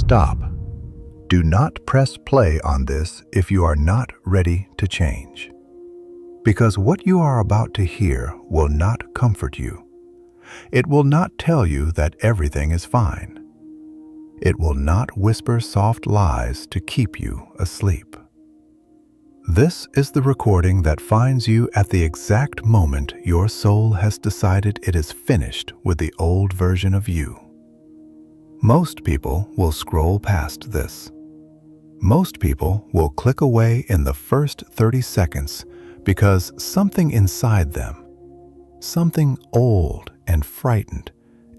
Stop. Do not press play on this if you are not ready to change. Because what you are about to hear will not comfort you. It will not tell you that everything is fine. It will not whisper soft lies to keep you asleep. This is the recording that finds you at the exact moment your soul has decided it is finished with the old version of you. Most people will scroll past this. Most people will click away in the first 30 seconds because something inside them, something old and frightened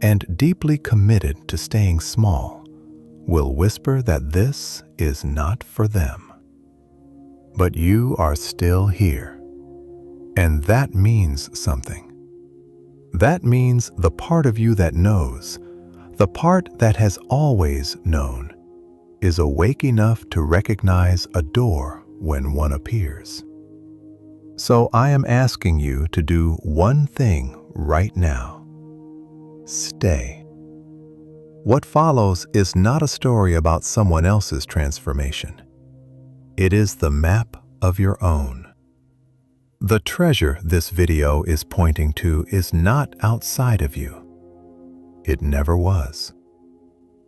and deeply committed to staying small, will whisper that this is not for them. But you are still here. And that means something. That means the part of you that knows, the part that has always known, is awake enough to recognize a door when one appears. So I am asking you to do one thing right now. Stay. What follows is not a story about someone else's transformation. It is the map of your own. The treasure this video is pointing to is not outside of you. It never was.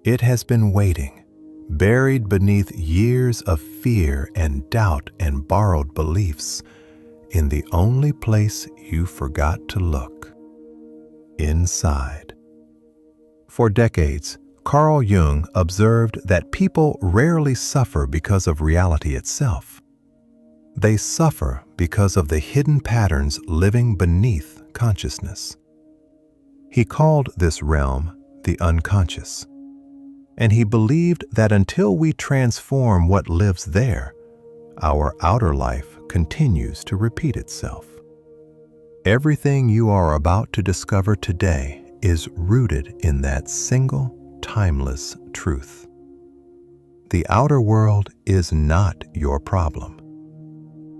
It has been waiting, buried beneath years of fear and doubt and borrowed beliefs, in the only place you forgot to look: inside. For decades, Carl Jung observed that people rarely suffer because of reality itself. They suffer because of the hidden patterns living beneath consciousness. He called this realm the unconscious, and he believed that until we transform what lives there, our outer life continues to repeat itself. Everything you are about to discover today is rooted in that single, timeless truth. The outer world is not your problem.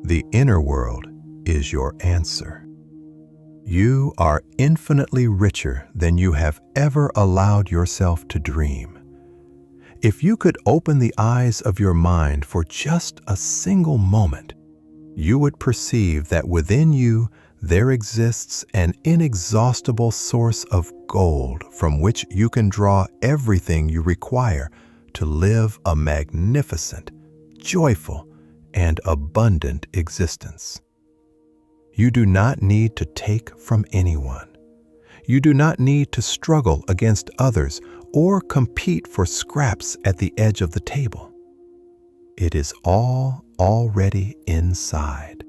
The inner world is your answer. You are infinitely richer than you have ever allowed yourself to dream. If you could open the eyes of your mind for just a single moment, you would perceive that within you there exists an inexhaustible source of gold from which you can draw everything you require to live a magnificent, joyful, and abundant existence. You do not need to take from anyone. You do not need to struggle against others or compete for scraps at the edge of the table. It is all already inside.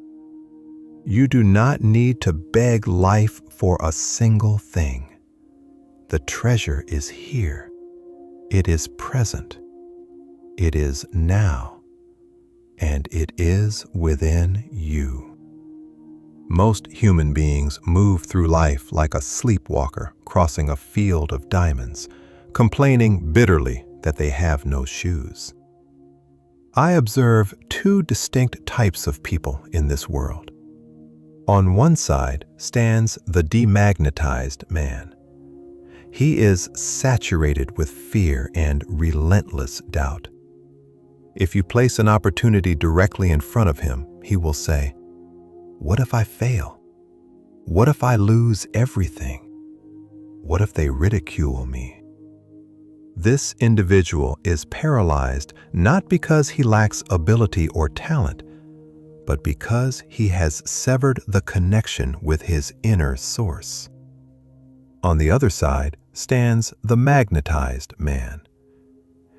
You do not need to beg life for a single thing. The treasure is here. It is present. It is now. And it is within you. Most human beings move through life like a sleepwalker crossing a field of diamonds, complaining bitterly that they have no shoes. I observe two distinct types of people in this world. On one side stands the demagnetized man. He is saturated with fear and relentless doubt. If you place an opportunity directly in front of him, he will say, "What if I fail? What if I lose everything? What if they ridicule me?" This individual is paralyzed not because he lacks ability or talent, but because he has severed the connection with his inner source. On the other side stands the magnetized man.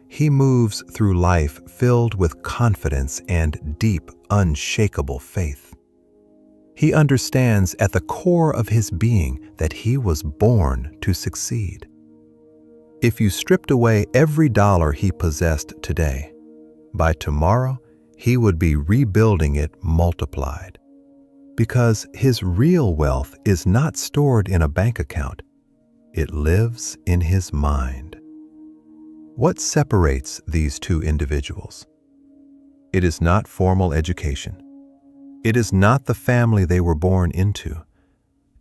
He moves through life filled with confidence and deep, unshakable faith. He understands at the core of his being that he was born to succeed. If you stripped away every dollar he possessed today, by tomorrow he would be rebuilding it multiplied. Because his real wealth is not stored in a bank account. It lives in his mind. What separates these two individuals? It is not formal education. It is not the family they were born into.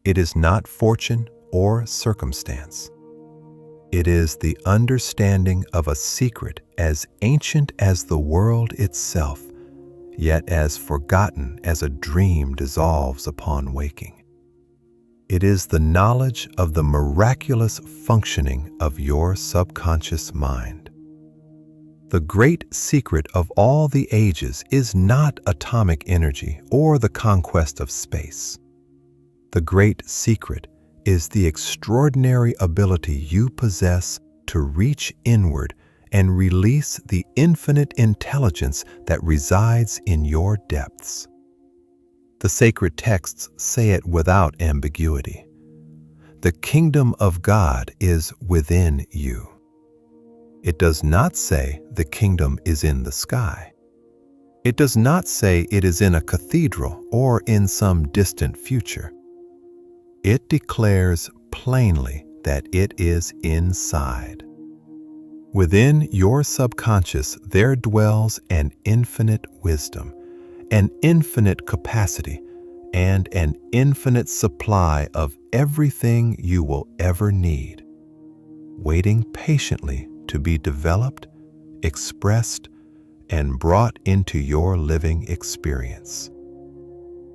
It is not fortune or circumstance. It is the understanding of a secret as ancient as the world itself, yet as forgotten as a dream dissolves upon waking. It is the knowledge of the miraculous functioning of your subconscious mind. The great secret of all the ages is not atomic energy or the conquest of space. The great secret is the extraordinary ability you possess to reach inward and release the infinite intelligence that resides in your depths. The sacred texts say it without ambiguity. The kingdom of God is within you. It does not say the kingdom is in the sky. It does not say it is in a cathedral or in some distant future. It declares plainly that it is inside. Within your subconscious there dwells an infinite wisdom, an infinite capacity, and an infinite supply of everything you will ever need, waiting patiently to be developed, expressed, and brought into your living experience.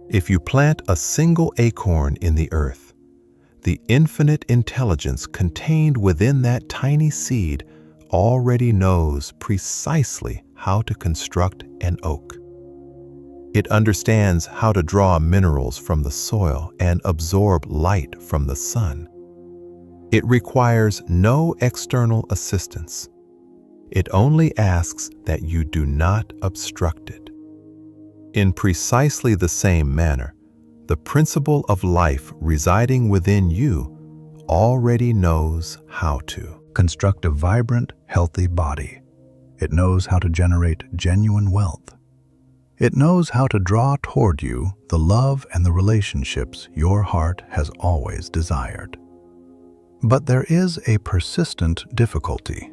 If you plant a single acorn in the earth, the infinite intelligence contained within that tiny seed already knows precisely how to construct an oak. It understands how to draw minerals from the soil and absorb light from the sun. It requires no external assistance. It only asks that you do not obstruct it. In precisely the same manner, the principle of life residing within you already knows how to construct a vibrant, healthy body. It knows how to generate genuine wealth. It knows how to draw toward you the love and the relationships your heart has always desired. But there is a persistent difficulty.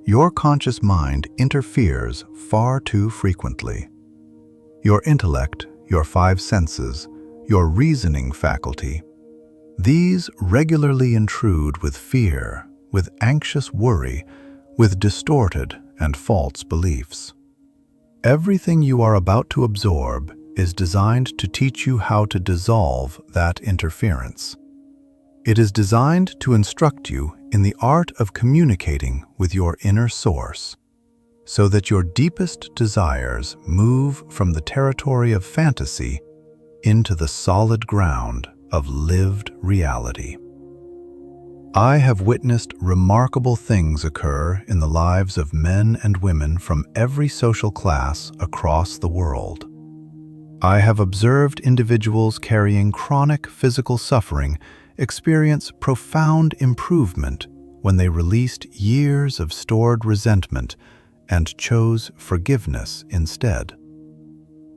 Your conscious mind interferes far too frequently. Your intellect, your five senses, your reasoning faculty, these regularly intrude with fear, with anxious worry, with distorted and false beliefs. Everything you are about to absorb is designed to teach you how to dissolve that interference. It is designed to instruct you in the art of communicating with your inner source, so that your deepest desires move from the territory of fantasy into the solid ground of lived reality. I have witnessed remarkable things occur in the lives of men and women from every social class across the world. I have observed individuals carrying chronic physical suffering experience profound improvement when they released years of stored resentment and chose forgiveness instead.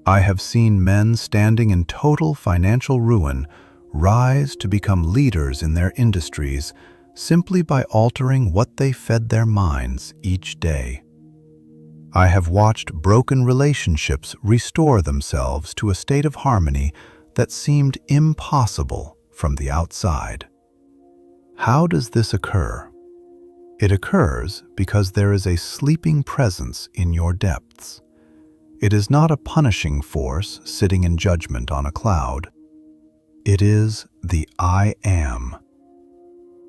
I have seen men standing in total financial ruin rise to become leaders in their industries simply by altering what they fed their minds each day. I have watched broken relationships restore themselves to a state of harmony that seemed impossible from the outside. How does this occur? It occurs because there is a sleeping presence in your depths. It is not a punishing force sitting in judgment on a cloud. It is the I Am.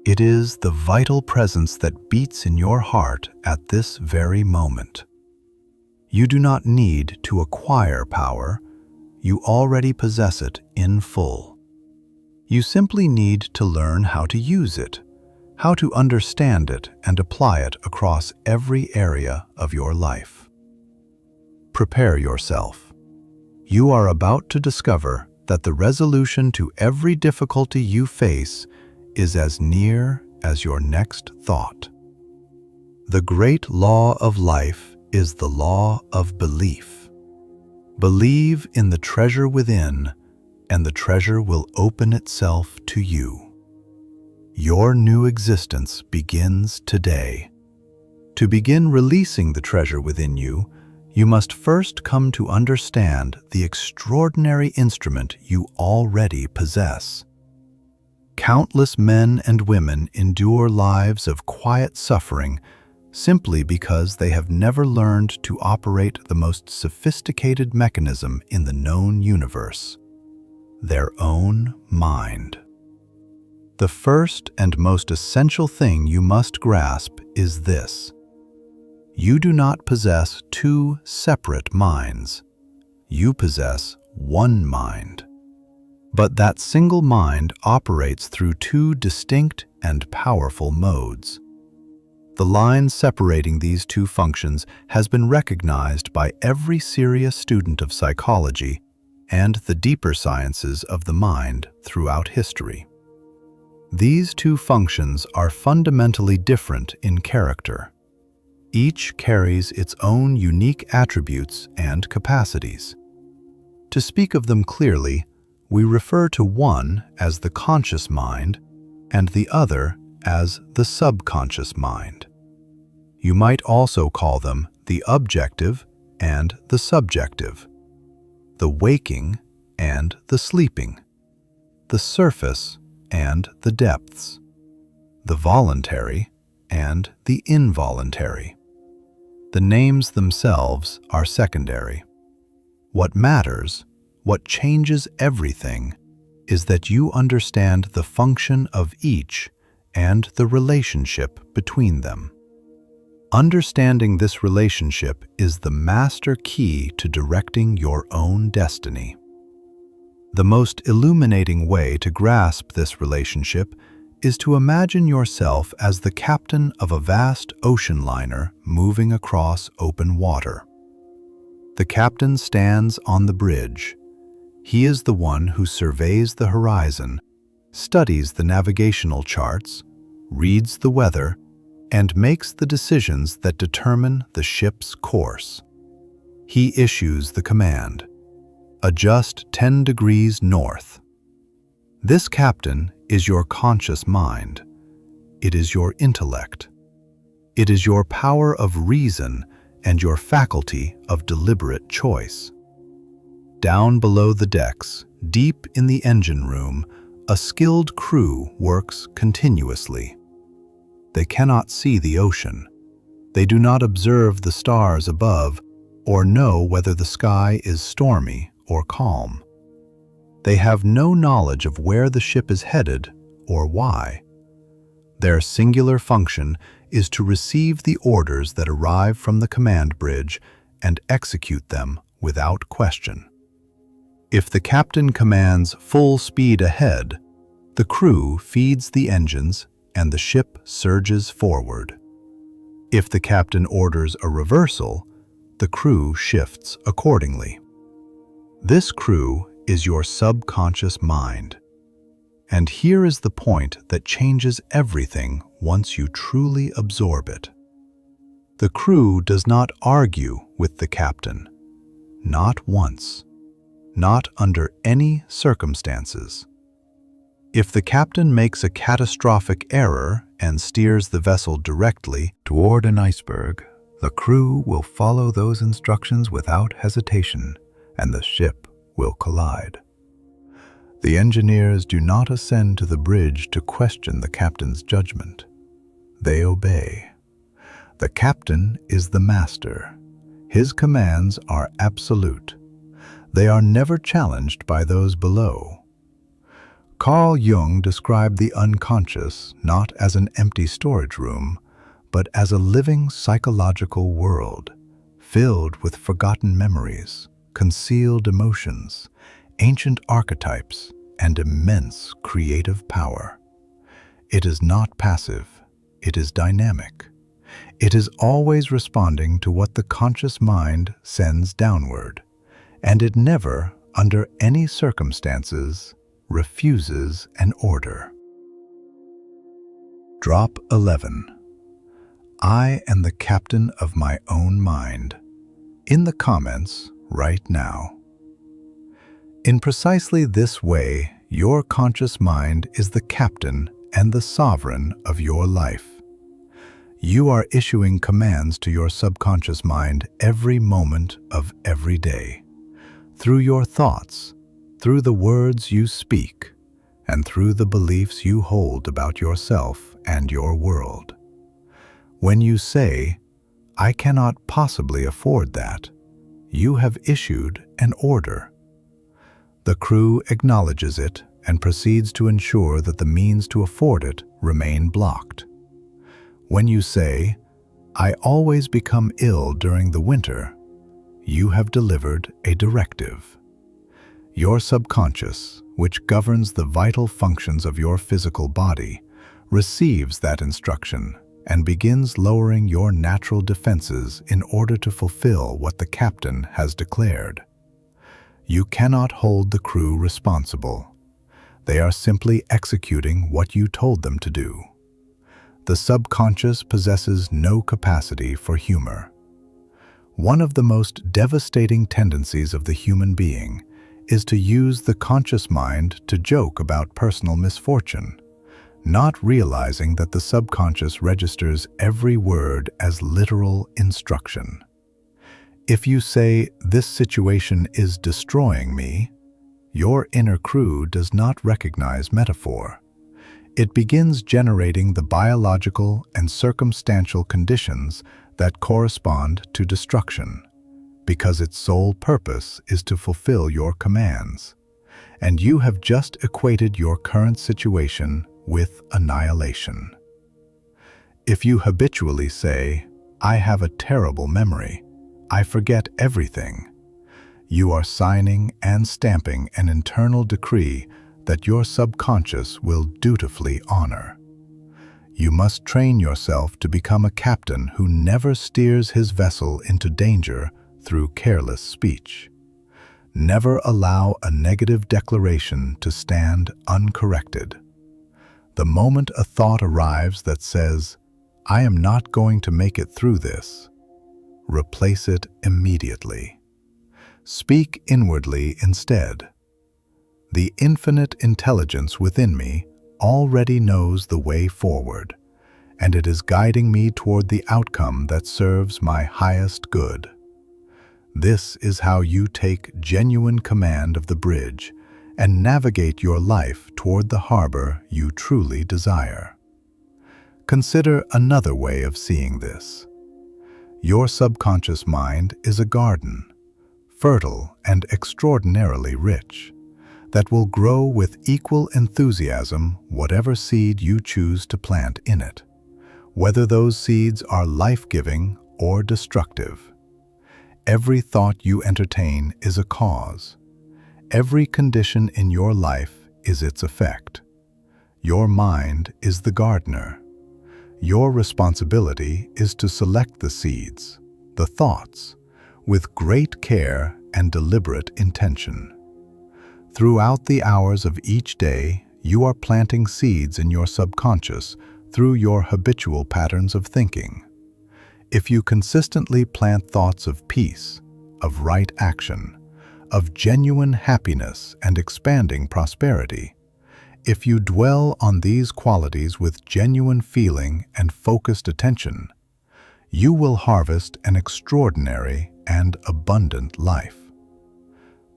It is the vital presence that beats in your heart at this very moment. You do not need to acquire power. You already possess it in full. You simply need to learn how to use it, how to understand it and apply it across every area of your life. Prepare yourself. You are about to discover that the resolution to every difficulty you face is as near as your next thought. The great law of life is the law of belief. Believe in the treasure within, and the treasure will open itself to you. Your new existence begins today. To begin releasing the treasure within you, you must first come to understand the extraordinary instrument you already possess. Countless men and women endure lives of quiet suffering simply because they have never learned to operate the most sophisticated mechanism in the known universe, their own mind. The first and most essential thing you must grasp is this: you do not possess two separate minds. You possess one mind. But that single mind operates through two distinct and powerful modes. The line separating these two functions has been recognized by every serious student of psychology and the deeper sciences of the mind throughout history. These two functions are fundamentally different in character. Each carries its own unique attributes and capacities. To speak of them clearly, we refer to one as the conscious mind and the other as the subconscious mind. You might also call them the objective and the subjective, the waking and the sleeping, the surface and the depths, the voluntary and the involuntary. The names themselves are secondary. What matters, what changes everything, is that you understand the function of each and the relationship between them. Understanding this relationship is the master key to directing your own destiny. The most illuminating way to grasp this relationship is to imagine yourself as the captain of a vast ocean liner moving across open water. The captain stands on the bridge. He is the one who surveys the horizon, studies the navigational charts, reads the weather, and makes the decisions that determine the ship's course. He issues the command: adjust 10 degrees north. This captain is your conscious mind. It is your intellect. It is your power of reason and your faculty of deliberate choice. Down below the decks, deep in the engine room, a skilled crew works continuously. They cannot see the ocean. They do not observe the stars above or know whether the sky is stormy or calm. They have no knowledge of where the ship is headed or why. Their singular function is to receive the orders that arrive from the command bridge and execute them without question. If the captain commands full speed ahead, the crew feeds the engines and the ship surges forward. If the captain orders a reversal, the crew shifts accordingly. This crew is your subconscious mind. And here is the point that changes everything once you truly absorb it. The crew does not argue with the captain. Not once. Not under any circumstances. If the captain makes a catastrophic error and steers the vessel directly toward an iceberg, the crew will follow those instructions without hesitation, and the ship will collide. The engineers do not ascend to the bridge to question the captain's judgment. They obey. The captain is the master. His commands are absolute. They are never challenged by those below. Carl Jung described the unconscious not as an empty storage room, but as a living psychological world, filled with forgotten memories, concealed emotions, ancient archetypes, and immense creative power. It is not passive, it is dynamic. It is always responding to what the conscious mind sends downward, and it never, under any circumstances, refuses an order. Drop 11. I am the captain of my own mind. In the comments right now. In precisely this way, your conscious mind is the captain and the sovereign of your life. You are issuing commands to your subconscious mind every moment of every day, through your thoughts, through the words you speak, and through the beliefs you hold about yourself and your world. When you say, "I cannot possibly afford that," you have issued an order. The crew acknowledges it and proceeds to ensure that the means to afford it remain blocked. When you say, "I always become ill during the winter," you have delivered a directive. Your subconscious, which governs the vital functions of your physical body, receives that instruction and begins lowering your natural defenses in order to fulfill what the captain has declared. You cannot hold the crew responsible. They are simply executing what you told them to do. The subconscious possesses no capacity for humor. One of the most devastating tendencies of the human being is to use the conscious mind to joke about personal misfortune, not realizing that the subconscious registers every word as literal instruction. If you say, "This situation is destroying me," your inner crew does not recognize metaphor. It begins generating the biological and circumstantial conditions that correspond to destruction, because its sole purpose is to fulfill your commands. And you have just equated your current situation with annihilation. If you habitually say, "I have a terrible memory, I forget everything," you are signing and stamping an internal decree that your subconscious will dutifully honor. You must train yourself to become a captain who never steers his vessel into danger through careless speech. Never allow a negative declaration to stand uncorrected. The moment a thought arrives that says, "I am not going to make it through this," replace it immediately. Speak inwardly instead. "The infinite intelligence within me already knows the way forward, and it is guiding me toward the outcome that serves my highest good." This is how you take genuine command of the bridge and navigate your life toward the harbor you truly desire. Consider another way of seeing this. Your subconscious mind is a garden, fertile and extraordinarily rich, that will grow with equal enthusiasm whatever seed you choose to plant in it, whether those seeds are life-giving or destructive. Every thought you entertain is a cause. Every condition in your life is its effect. Your mind is the gardener. Your responsibility is to select the seeds, the thoughts, with great care and deliberate intention. Throughout the hours of each day, you are planting seeds in your subconscious through your habitual patterns of thinking. If you consistently plant thoughts of peace, of right action, of genuine happiness and expanding prosperity, if you dwell on these qualities with genuine feeling and focused attention, you will harvest an extraordinary and abundant life.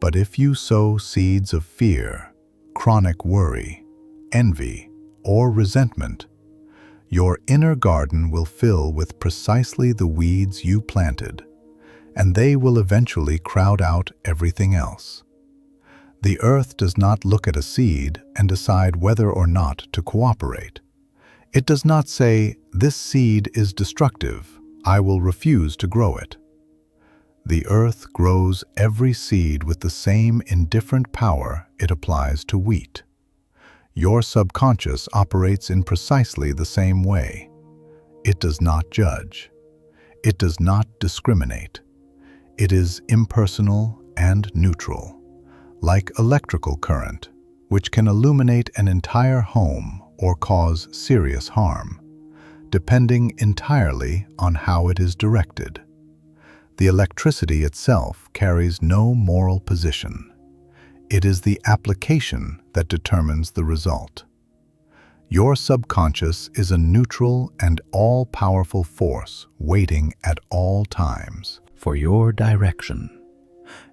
But if you sow seeds of fear, chronic worry, envy, or resentment, your inner garden will fill with precisely the weeds you planted, and they will eventually crowd out everything else. The earth does not look at a seed and decide whether or not to cooperate. It does not say, "This seed is destructive, I will refuse to grow it." The earth grows every seed with the same indifferent power it applies to wheat. Your subconscious operates in precisely the same way. It does not judge. It does not discriminate. It is impersonal and neutral, like electrical current, which can illuminate an entire home or cause serious harm, depending entirely on how it is directed. The electricity itself carries no moral position. It is the application that determines the result. Your subconscious is a neutral and all-powerful force waiting at all times for your direction.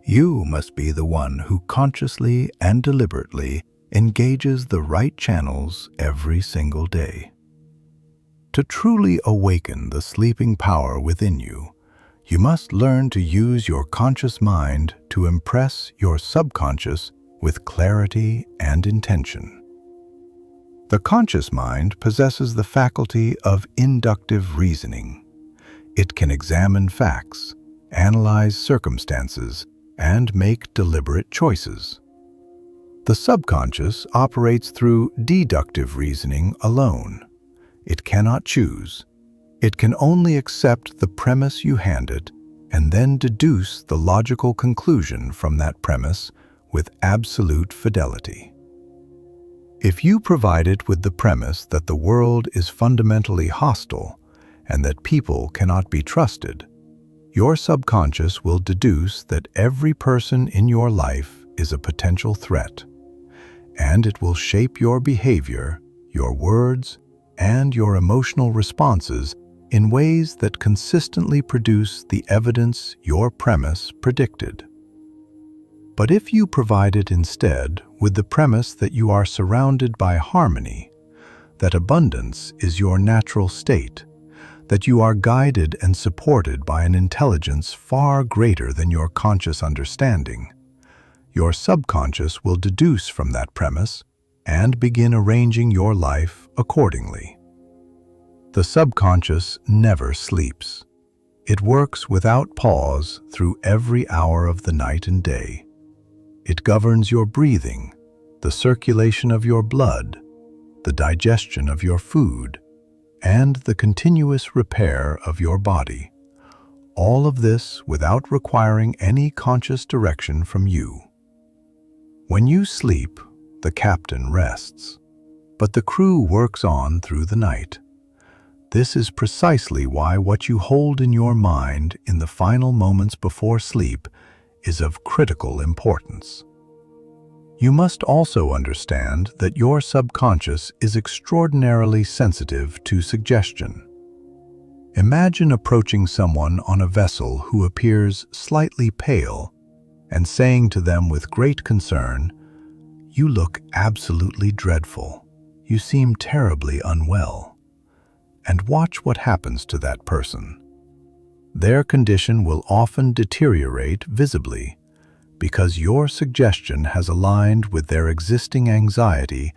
You must be the one who consciously and deliberately engages the right channels every single day. To truly awaken the sleeping power within you, you must learn to use your conscious mind to impress your subconscious with clarity and intention. The conscious mind possesses the faculty of inductive reasoning. It can examine facts, analyze circumstances, and make deliberate choices. The subconscious operates through deductive reasoning alone. It cannot choose. It can only accept the premise you hand it and then deduce the logical conclusion from that premise with absolute fidelity. If you provide it with the premise that the world is fundamentally hostile and that people cannot be trusted, your subconscious will deduce that every person in your life is a potential threat, and it will shape your behavior, your words, and your emotional responses in ways that consistently produce the evidence your premise predicted. But if you provide it instead with the premise that you are surrounded by harmony, that abundance is your natural state, that you are guided and supported by an intelligence far greater than your conscious understanding, your subconscious will deduce from that premise and begin arranging your life accordingly. The subconscious never sleeps. It works without pause through every hour of the night and day. It governs your breathing, the circulation of your blood, the digestion of your food, and the continuous repair of your body. All of this without requiring any conscious direction from you. When you sleep, the captain rests, but the crew works on through the night. This is precisely why what you hold in your mind in the final moments before sleep is of critical importance. You must also understand that your subconscious is extraordinarily sensitive to suggestion. Imagine approaching someone on a vessel who appears slightly pale and saying to them with great concern, "You look absolutely dreadful. You seem terribly unwell." And watch what happens to that person. Their condition will often deteriorate visibly because your suggestion has aligned with their existing anxiety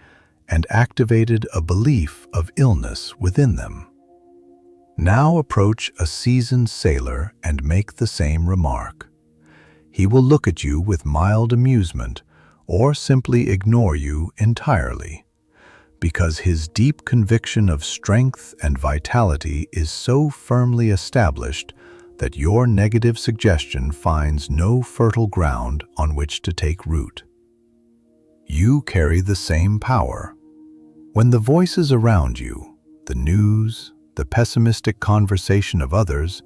and activated a belief of illness within them. Now approach a seasoned sailor and make the same remark. He will look at you with mild amusement or simply ignore you entirely, because his deep conviction of strength and vitality is so firmly established that your negative suggestion finds no fertile ground on which to take root. You carry the same power. When the voices around you, the news, the pessimistic conversation of others,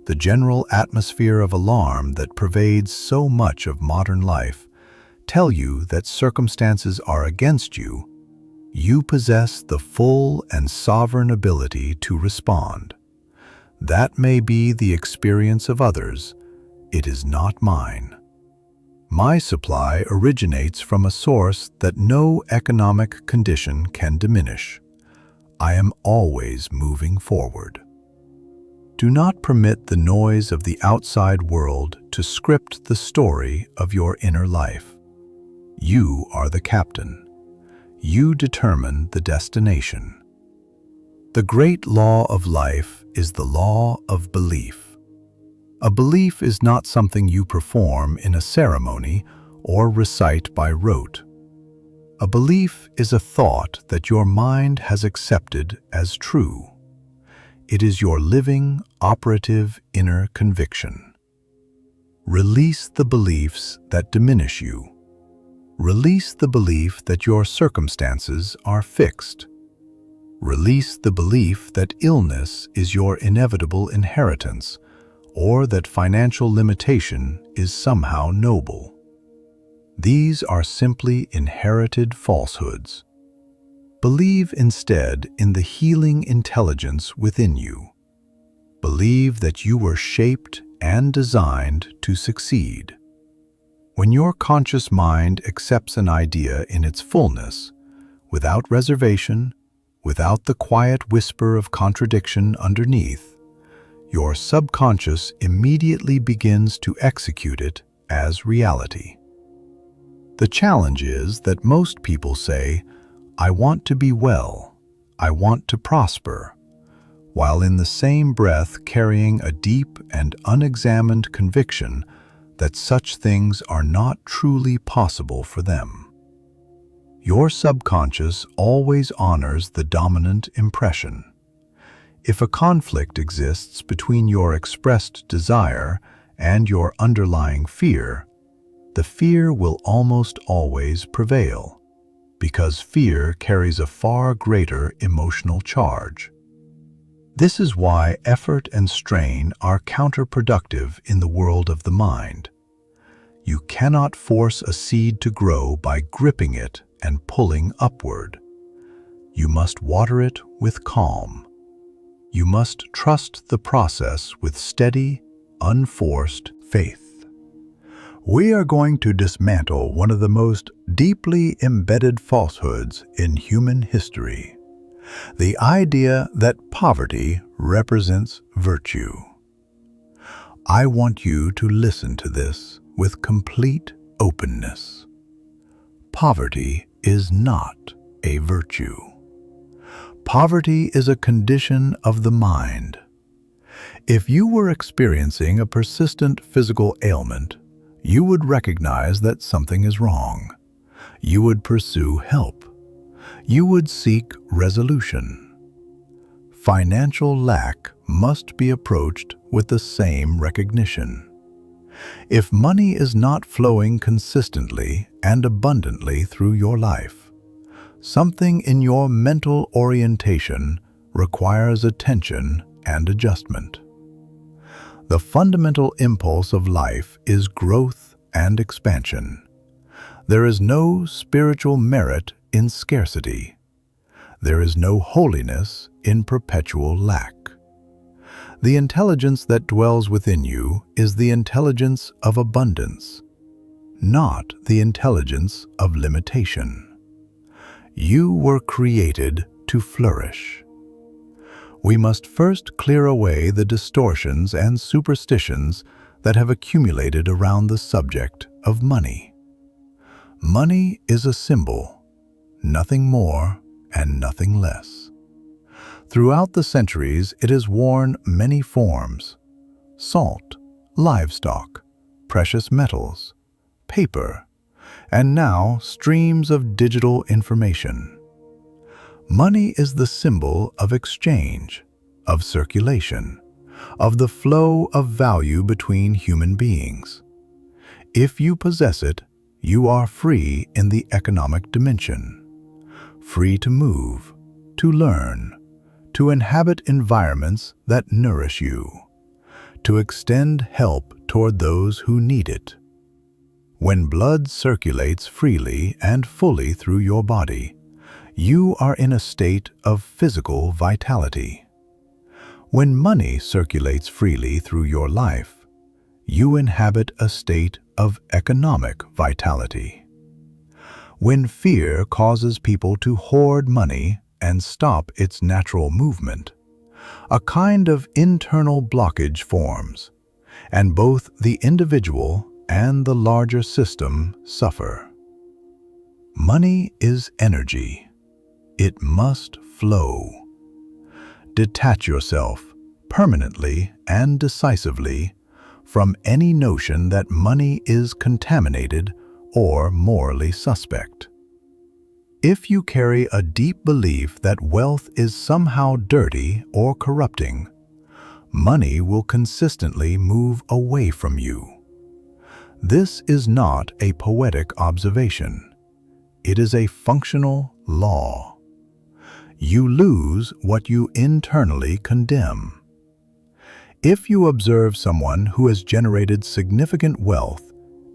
the general atmosphere of alarm that pervades so much of modern life, tell you that circumstances are against you, you possess the full and sovereign ability to respond. That may be the experience of others. It is not mine. My supply originates from a source that no economic condition can diminish. I am always moving forward. Do not permit the noise of the outside world to script the story of your inner life. You are the captain. You determine the destination. The great law of life is the law of belief. A belief is not something you perform in a ceremony or recite by rote. A belief is a thought that your mind has accepted as true. It is your living, operative inner conviction. Release the beliefs that diminish you. Release the belief that your circumstances are fixed. Release the belief that illness is your inevitable inheritance, or that financial limitation is somehow noble. These are simply inherited falsehoods. Believe instead in the healing intelligence within you. Believe that you were shaped and designed to succeed. When your conscious mind accepts an idea in its fullness, without reservation, without the quiet whisper of contradiction underneath, your subconscious immediately begins to execute it as reality. The challenge is that most people say, "I want to be well, I want to prosper," while in the same breath carrying a deep and unexamined conviction that such things are not truly possible for them. Your subconscious always honors the dominant impression. If a conflict exists between your expressed desire and your underlying fear, the fear will almost always prevail, because fear carries a far greater emotional charge. This is why effort and strain are counterproductive in the world of the mind. You cannot force a seed to grow by gripping it and pulling upward. You must water it with calm. You must trust the process with steady, unforced faith. We are going to dismantle one of the most deeply embedded falsehoods in human history: the idea that poverty represents virtue. I want you to listen to this with complete openness. Poverty is not a virtue. Poverty is a condition of the mind. If you were experiencing a persistent physical ailment, you would recognize that something is wrong. You would pursue help. You would seek resolution. Financial lack must be approached with the same recognition. If money is not flowing consistently and abundantly through your life, something in your mental orientation requires attention and adjustment. The fundamental impulse of life is growth and expansion. There is no spiritual merit in scarcity. There is no holiness in perpetual lack. The intelligence that dwells within you is the intelligence of abundance, not the intelligence of limitation. You were created to flourish. We must first clear away the distortions and superstitions that have accumulated around the subject of money. Money is a symbol, nothing more and nothing less. Throughout the centuries, it has worn many forms: salt, livestock, precious metals, paper, and now streams of digital information. Money is the symbol of exchange, of circulation, of the flow of value between human beings. If you possess it, you are free in the economic dimension, free to move, to learn, to inhabit environments that nourish you, to extend help toward those who need it. When blood circulates freely and fully through your body, you are in a state of physical vitality. When money circulates freely through your life, you inhabit a state of economic vitality. When fear causes people to hoard money and stop its natural movement, a kind of internal blockage forms, and both the individual and the larger system suffer. Money is energy. It must flow. Detach yourself permanently and decisively from any notion that money is contaminated or morally suspect. If you carry a deep belief that wealth is somehow dirty or corrupting, money will consistently move away from you. This is not a poetic observation. It is a functional law. You lose what you internally condemn. If you observe someone who has generated significant wealth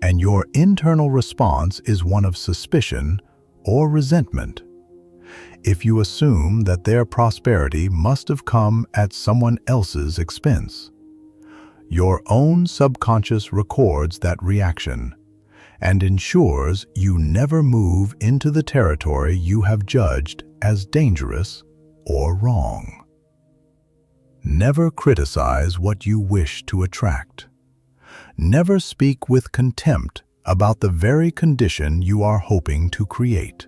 and your internal response is one of suspicion or resentment, if you assume that their prosperity must have come at someone else's expense, your own subconscious records that reaction, and ensures you never move into the territory you have judged as dangerous or wrong. Never criticize what you wish to attract. Never speak with contempt about the very condition you are hoping to create.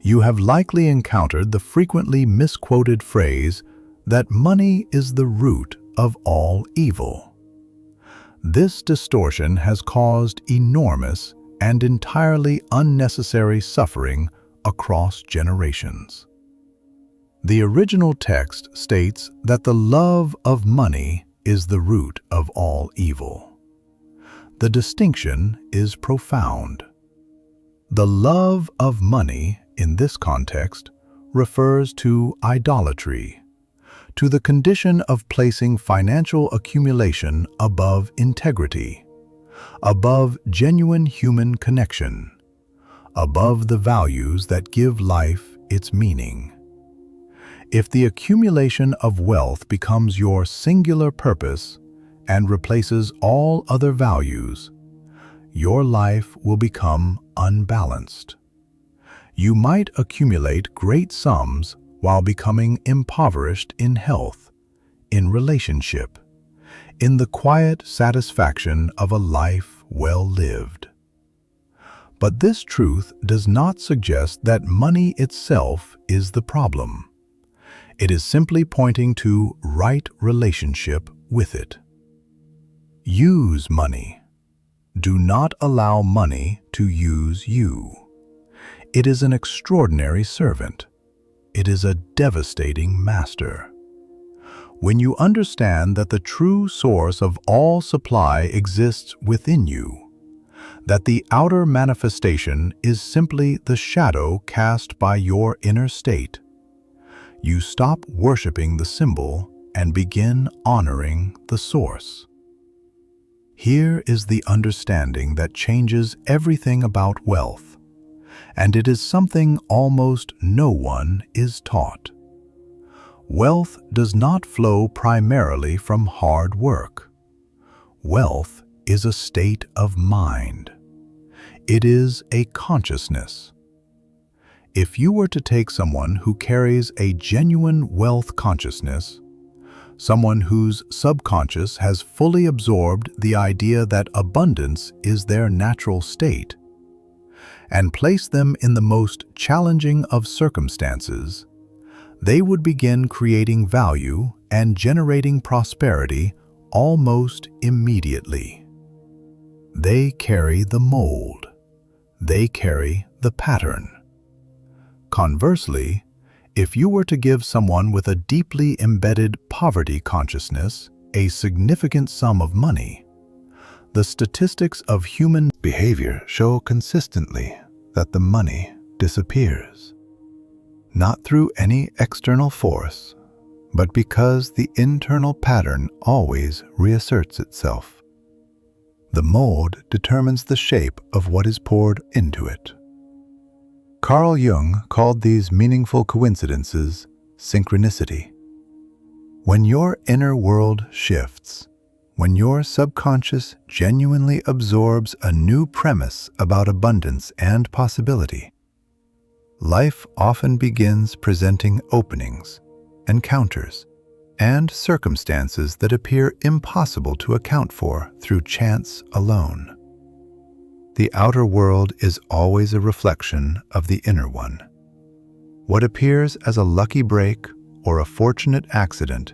You have likely encountered the frequently misquoted phrase that money is the root of all evil. This distortion has caused enormous and entirely unnecessary suffering across generations. The original text states that the love of money is the root of all evil. The distinction is profound. The love of money, in this context, refers to idolatry, to the condition of placing financial accumulation above integrity, above genuine human connection, above the values that give life its meaning. If the accumulation of wealth becomes your singular purpose and replaces all other values, your life will become unbalanced. You might accumulate great sums while becoming impoverished in health, in relationship, in the quiet satisfaction of a life well lived. But this truth does not suggest that money itself is the problem. It is simply pointing to right relationship with it. Use money. Do not allow money to use you. It is an extraordinary servant. It is a devastating master. When you understand that the true source of all supply exists within you, that the outer manifestation is simply the shadow cast by your inner state, you stop worshiping the symbol and begin honoring the source. Here is the understanding that changes everything about wealth, and it is something almost no one is taught. Wealth does not flow primarily from hard work. Wealth is a state of mind. It is a consciousness. If you were to take someone who carries a genuine wealth consciousness, someone whose subconscious has fully absorbed the idea that abundance is their natural state, and place them in the most challenging of circumstances, they would begin creating value and generating prosperity almost immediately. They carry the mold. They carry the pattern. Conversely, if you were to give someone with a deeply embedded poverty consciousness a significant sum of money, the statistics of human behavior show consistently that the money disappears. Not through any external force, but because the internal pattern always reasserts itself. The mold determines the shape of what is poured into it. Carl Jung called these meaningful coincidences synchronicity. When your inner world shifts, when your subconscious genuinely absorbs a new premise about abundance and possibility, life often begins presenting openings, encounters, and circumstances that appear impossible to account for through chance alone. The outer world is always a reflection of the inner one. What appears as a lucky break or a fortunate accident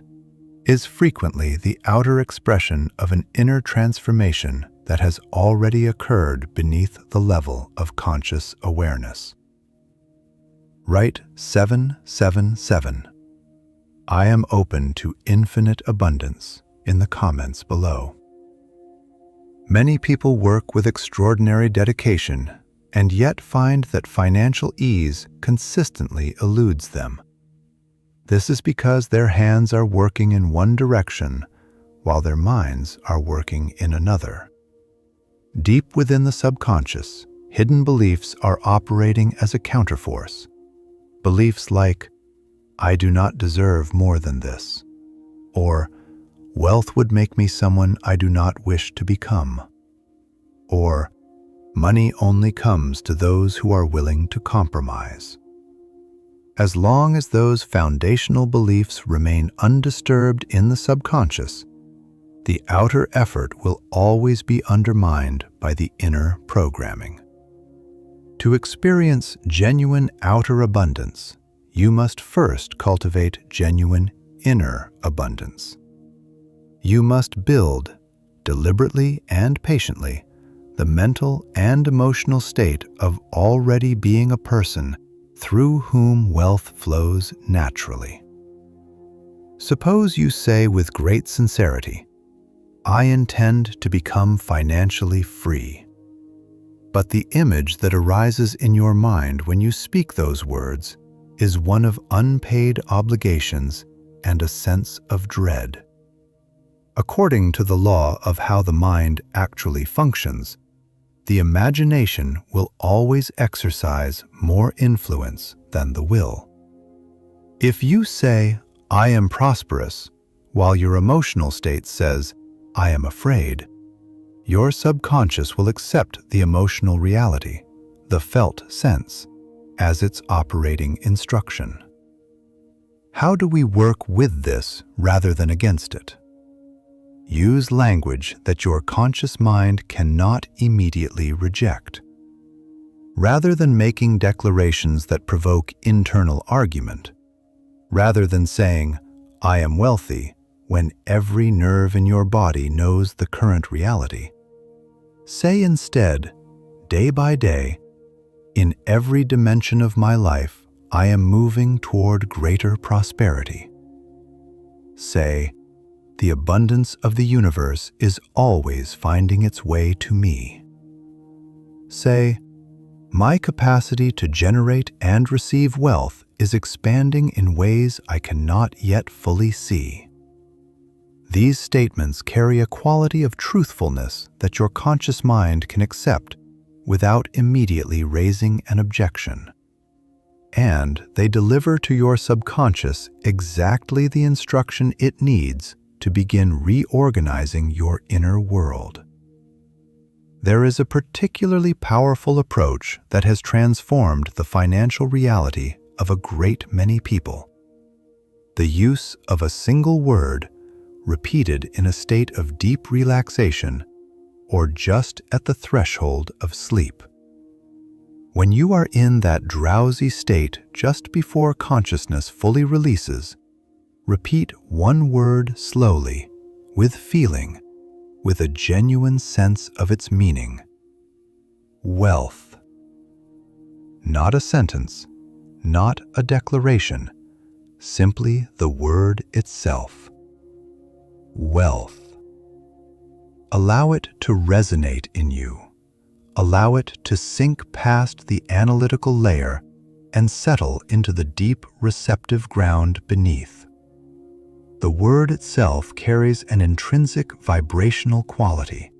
is frequently the outer expression of an inner transformation that has already occurred beneath the level of conscious awareness. Write 777. I am open to infinite abundance in the comments below. Many people work with extraordinary dedication and yet find that financial ease consistently eludes them. This is because their hands are working in one direction while their minds are working in another. Deep within the subconscious, hidden beliefs are operating as a counterforce. Beliefs like, I do not deserve more than this, or wealth would make me someone I do not wish to become, or Money only comes to those who are willing to compromise. As long as those foundational beliefs remain undisturbed in the subconscious, the outer effort will always be undermined by the inner programming. To experience genuine outer abundance, you must first cultivate genuine inner abundance. You must build, deliberately and patiently, the mental and emotional state of already being a person through whom wealth flows naturally. Suppose you say with great sincerity, "I intend to become financially free." But the image that arises in your mind when you speak those words is one of unpaid obligations and a sense of dread. According to the law of how the mind actually functions, the imagination will always exercise more influence than the will. If you say, "I am prosperous," while your emotional state says, "I am afraid," your subconscious will accept the emotional reality, the felt sense, as its operating instruction. How do we work with this rather than against it? Use language that your conscious mind cannot immediately reject. Rather than making declarations that provoke internal argument, rather than saying, "I am wealthy," when every nerve in your body knows the current reality, say instead, day by day, "In every dimension of my life, I am moving toward greater prosperity." Say, "The abundance of the universe is always finding its way to me." Say, "My capacity to generate and receive wealth is expanding in ways I cannot yet fully see." These statements carry a quality of truthfulness that your conscious mind can accept without immediately raising an objection. And they deliver to your subconscious exactly the instruction it needs to begin reorganizing your inner world. There is a particularly powerful approach that has transformed the financial reality of a great many people. The use of a single word repeated in a state of deep relaxation or just at the threshold of sleep. When you are in that drowsy state just before consciousness fully releases, repeat one word slowly, with feeling, with a genuine sense of its meaning. Wealth. Not a sentence, not a declaration, simply the word itself. Wealth. Allow it to resonate in you. Allow it to sink past the analytical layer and settle into the deep receptive ground beneath. The word itself carries an intrinsic vibrational quality.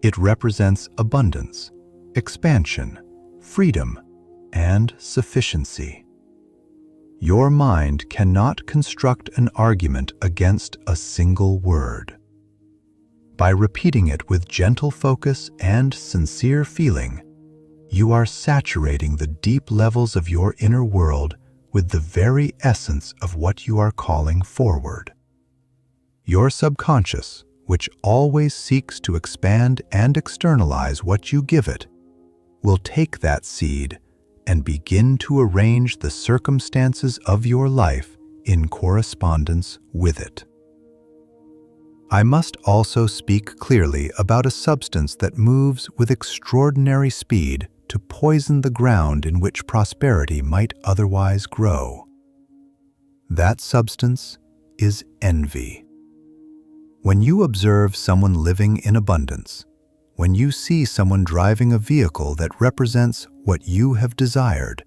It represents abundance, expansion, freedom, and sufficiency. Your mind cannot construct an argument against a single word. By repeating it with gentle focus and sincere feeling, you are saturating the deep levels of your inner world with the very essence of what you are calling forward. Your subconscious, which always seeks to expand and externalize what you give it, will take that seed and begin to arrange the circumstances of your life in correspondence with it. I must also speak clearly about a substance that moves with extraordinary speed to poison the ground in which prosperity might otherwise grow. That substance is envy. When you observe someone living in abundance, when you see someone driving a vehicle that represents what you have desired,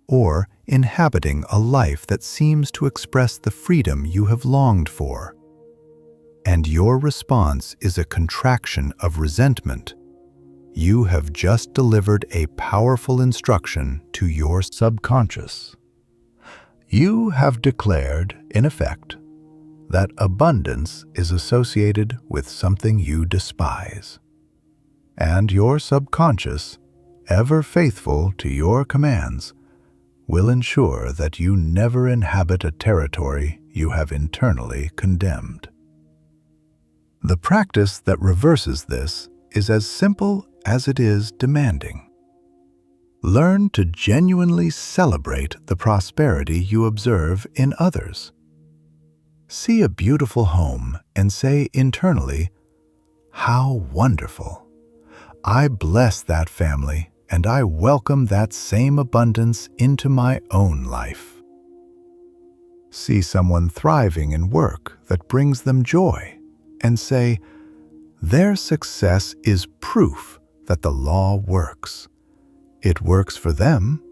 or inhabiting a life that seems to express the freedom you have longed for, and your response is a contraction of resentment, you have just delivered a powerful instruction to your subconscious. You have declared, in effect, that abundance is associated with something you despise. And your subconscious, ever faithful to your commands, will ensure that you never inhabit a territory you have internally condemned. The practice that reverses this is as simple as it is demanding. Learn to genuinely celebrate the prosperity you observe in others. See a beautiful home and say internally, "How wonderful! I bless that family and I welcome that same abundance into my own life." See someone thriving in work that brings them joy and say, "Their success is proof that the law works. It works for them.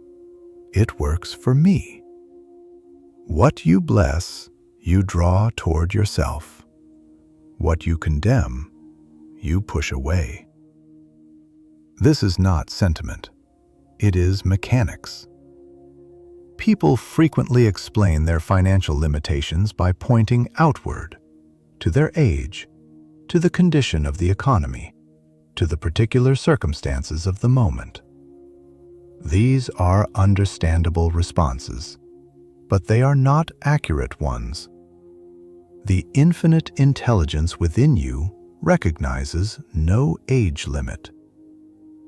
It works for me." What you bless, you draw toward yourself. What you condemn, you push away. This is not sentiment. It is mechanics. People frequently explain their financial limitations by pointing outward, to their age, to the condition of the economy, to the particular circumstances of the moment. These are understandable responses, but they are not accurate ones. The infinite intelligence within you recognizes no age limit.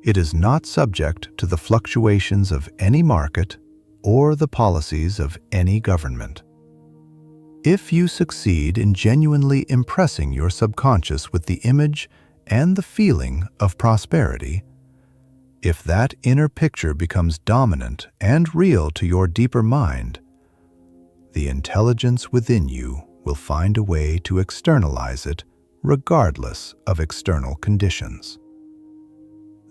It is not subject to the fluctuations of any market or the policies of any government. If you succeed in genuinely impressing your subconscious with the image and the feeling of prosperity, if that inner picture becomes dominant and real to your deeper mind, the intelligence within you will find a way to externalize it regardless of external conditions.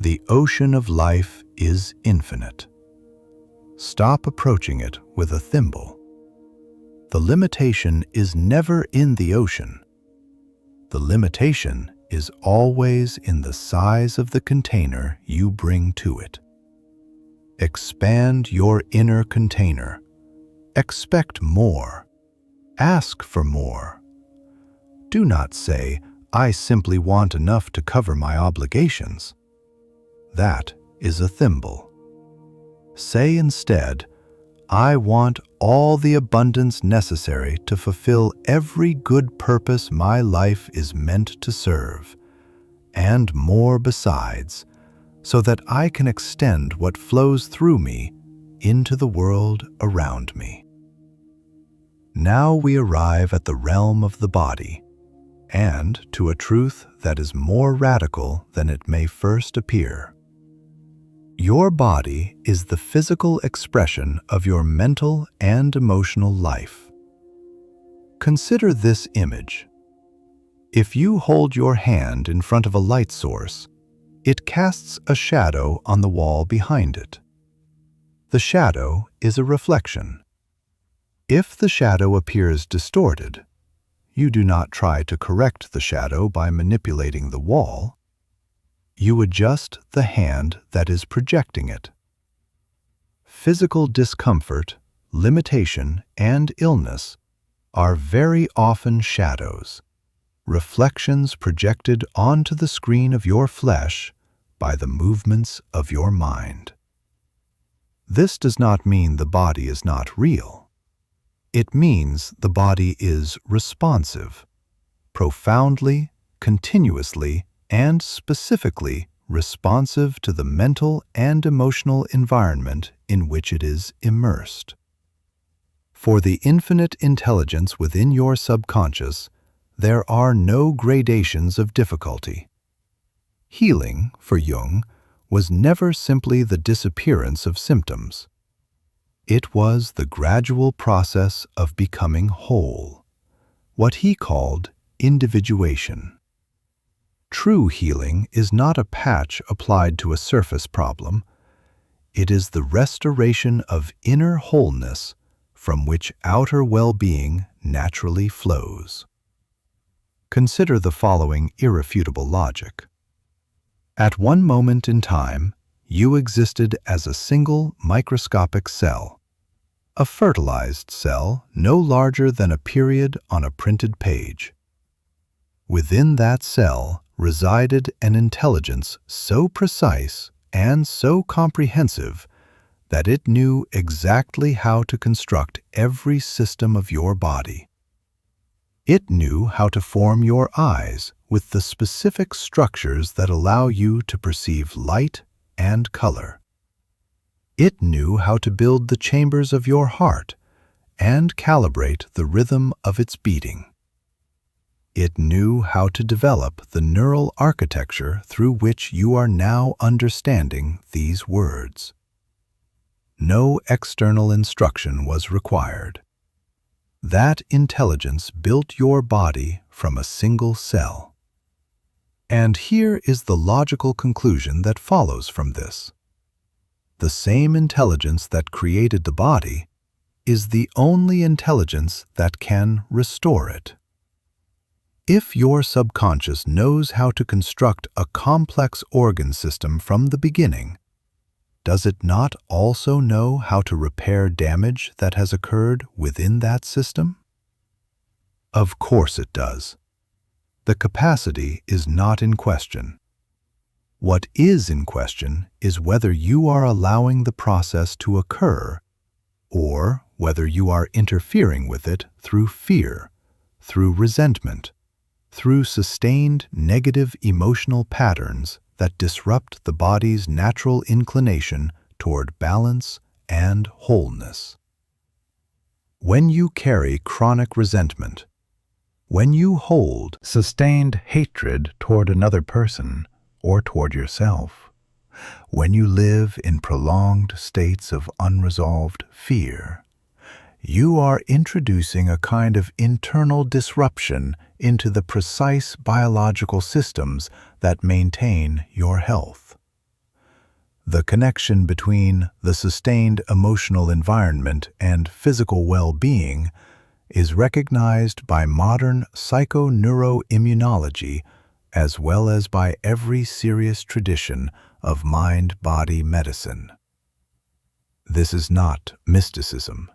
The ocean of life is infinite. Stop approaching it with a thimble. The limitation is never in the ocean. The limitation is always in the size of the container you bring to it. Expand your inner container. Expect more. Ask for more. Do not say, "I simply want enough to cover my obligations." That is a thimble. Say instead, "I want all the abundance necessary to fulfill every good purpose my life is meant to serve, and more besides, so that I can extend what flows through me into the world around me." Now we arrive at the realm of the body, and to a truth that is more radical than it may first appear. Your body is the physical expression of your mental and emotional life. Consider this image. If you hold your hand in front of a light source, it casts a shadow on the wall behind it. The shadow is a reflection. If the shadow appears distorted, you do not try to correct the shadow by manipulating the wall. You adjust the hand that is projecting it. Physical discomfort, limitation, and illness are very often shadows, reflections projected onto the screen of your flesh by the movements of your mind. This does not mean the body is not real. It means the body is responsive, profoundly, continuously, and specifically responsive to the mental and emotional environment in which it is immersed. For the infinite intelligence within your subconscious, there are no gradations of difficulty. Healing, for Jung, was never simply the disappearance of symptoms. It was the gradual process of becoming whole, what he called individuation. True healing is not a patch applied to a surface problem. It is the restoration of inner wholeness from which outer well-being naturally flows. Consider the following irrefutable logic. At one moment in time, you existed as a single microscopic cell, a fertilized cell no larger than a period on a printed page. Within that cell resided an intelligence so precise and so comprehensive that it knew exactly how to construct every system of your body. It knew how to form your eyes with the specific structures that allow you to perceive light and color. It knew how to build the chambers of your heart and calibrate the rhythm of its beating. It knew how to develop the neural architecture through which you are now understanding these words. No external instruction was required. That intelligence built your body from a single cell. And here is the logical conclusion that follows from this. The same intelligence that created the body is the only intelligence that can restore it. If your subconscious knows how to construct a complex organ system from the beginning, does it not also know how to repair damage that has occurred within that system? Of course it does. The capacity is not in question. What is in question is whether you are allowing the process to occur, or whether you are interfering with it through fear, through resentment, through sustained negative emotional patterns that disrupt the body's natural inclination toward balance and wholeness. When you carry chronic resentment, when you hold sustained hatred toward another person or toward yourself, when you live in prolonged states of unresolved fear, you are introducing a kind of internal disruption into the precise biological systems that maintain your health. The connection between the sustained emotional environment and physical well-being is recognized by modern psychoneuroimmunology as well as by every serious tradition of mind-body medicine. This is not mysticism.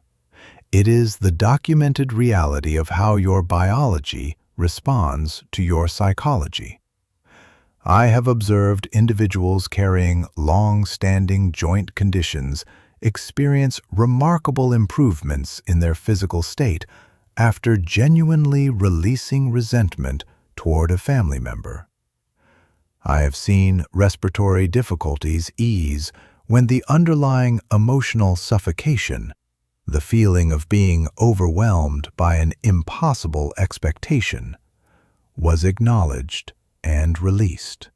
It is the documented reality of how your biology responds to your psychology. I have observed individuals carrying long-standing joint conditions experience remarkable improvements in their physical state after genuinely releasing resentment toward a family member. I have seen respiratory difficulties ease when the underlying emotional suffocation, the feeling of being overwhelmed by an impossible expectation, was acknowledged and released.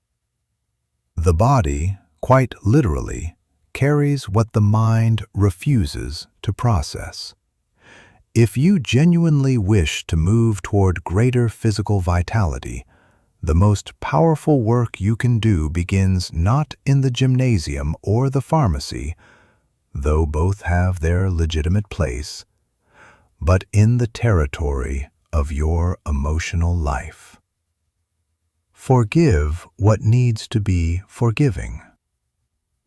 The body, quite literally, carries what the mind refuses to process. If you genuinely wish to move toward greater physical vitality, the most powerful work you can do begins not in the gymnasium or the pharmacy, though both have their legitimate place, but in the territory of your emotional life. Forgive what needs to be forgiving.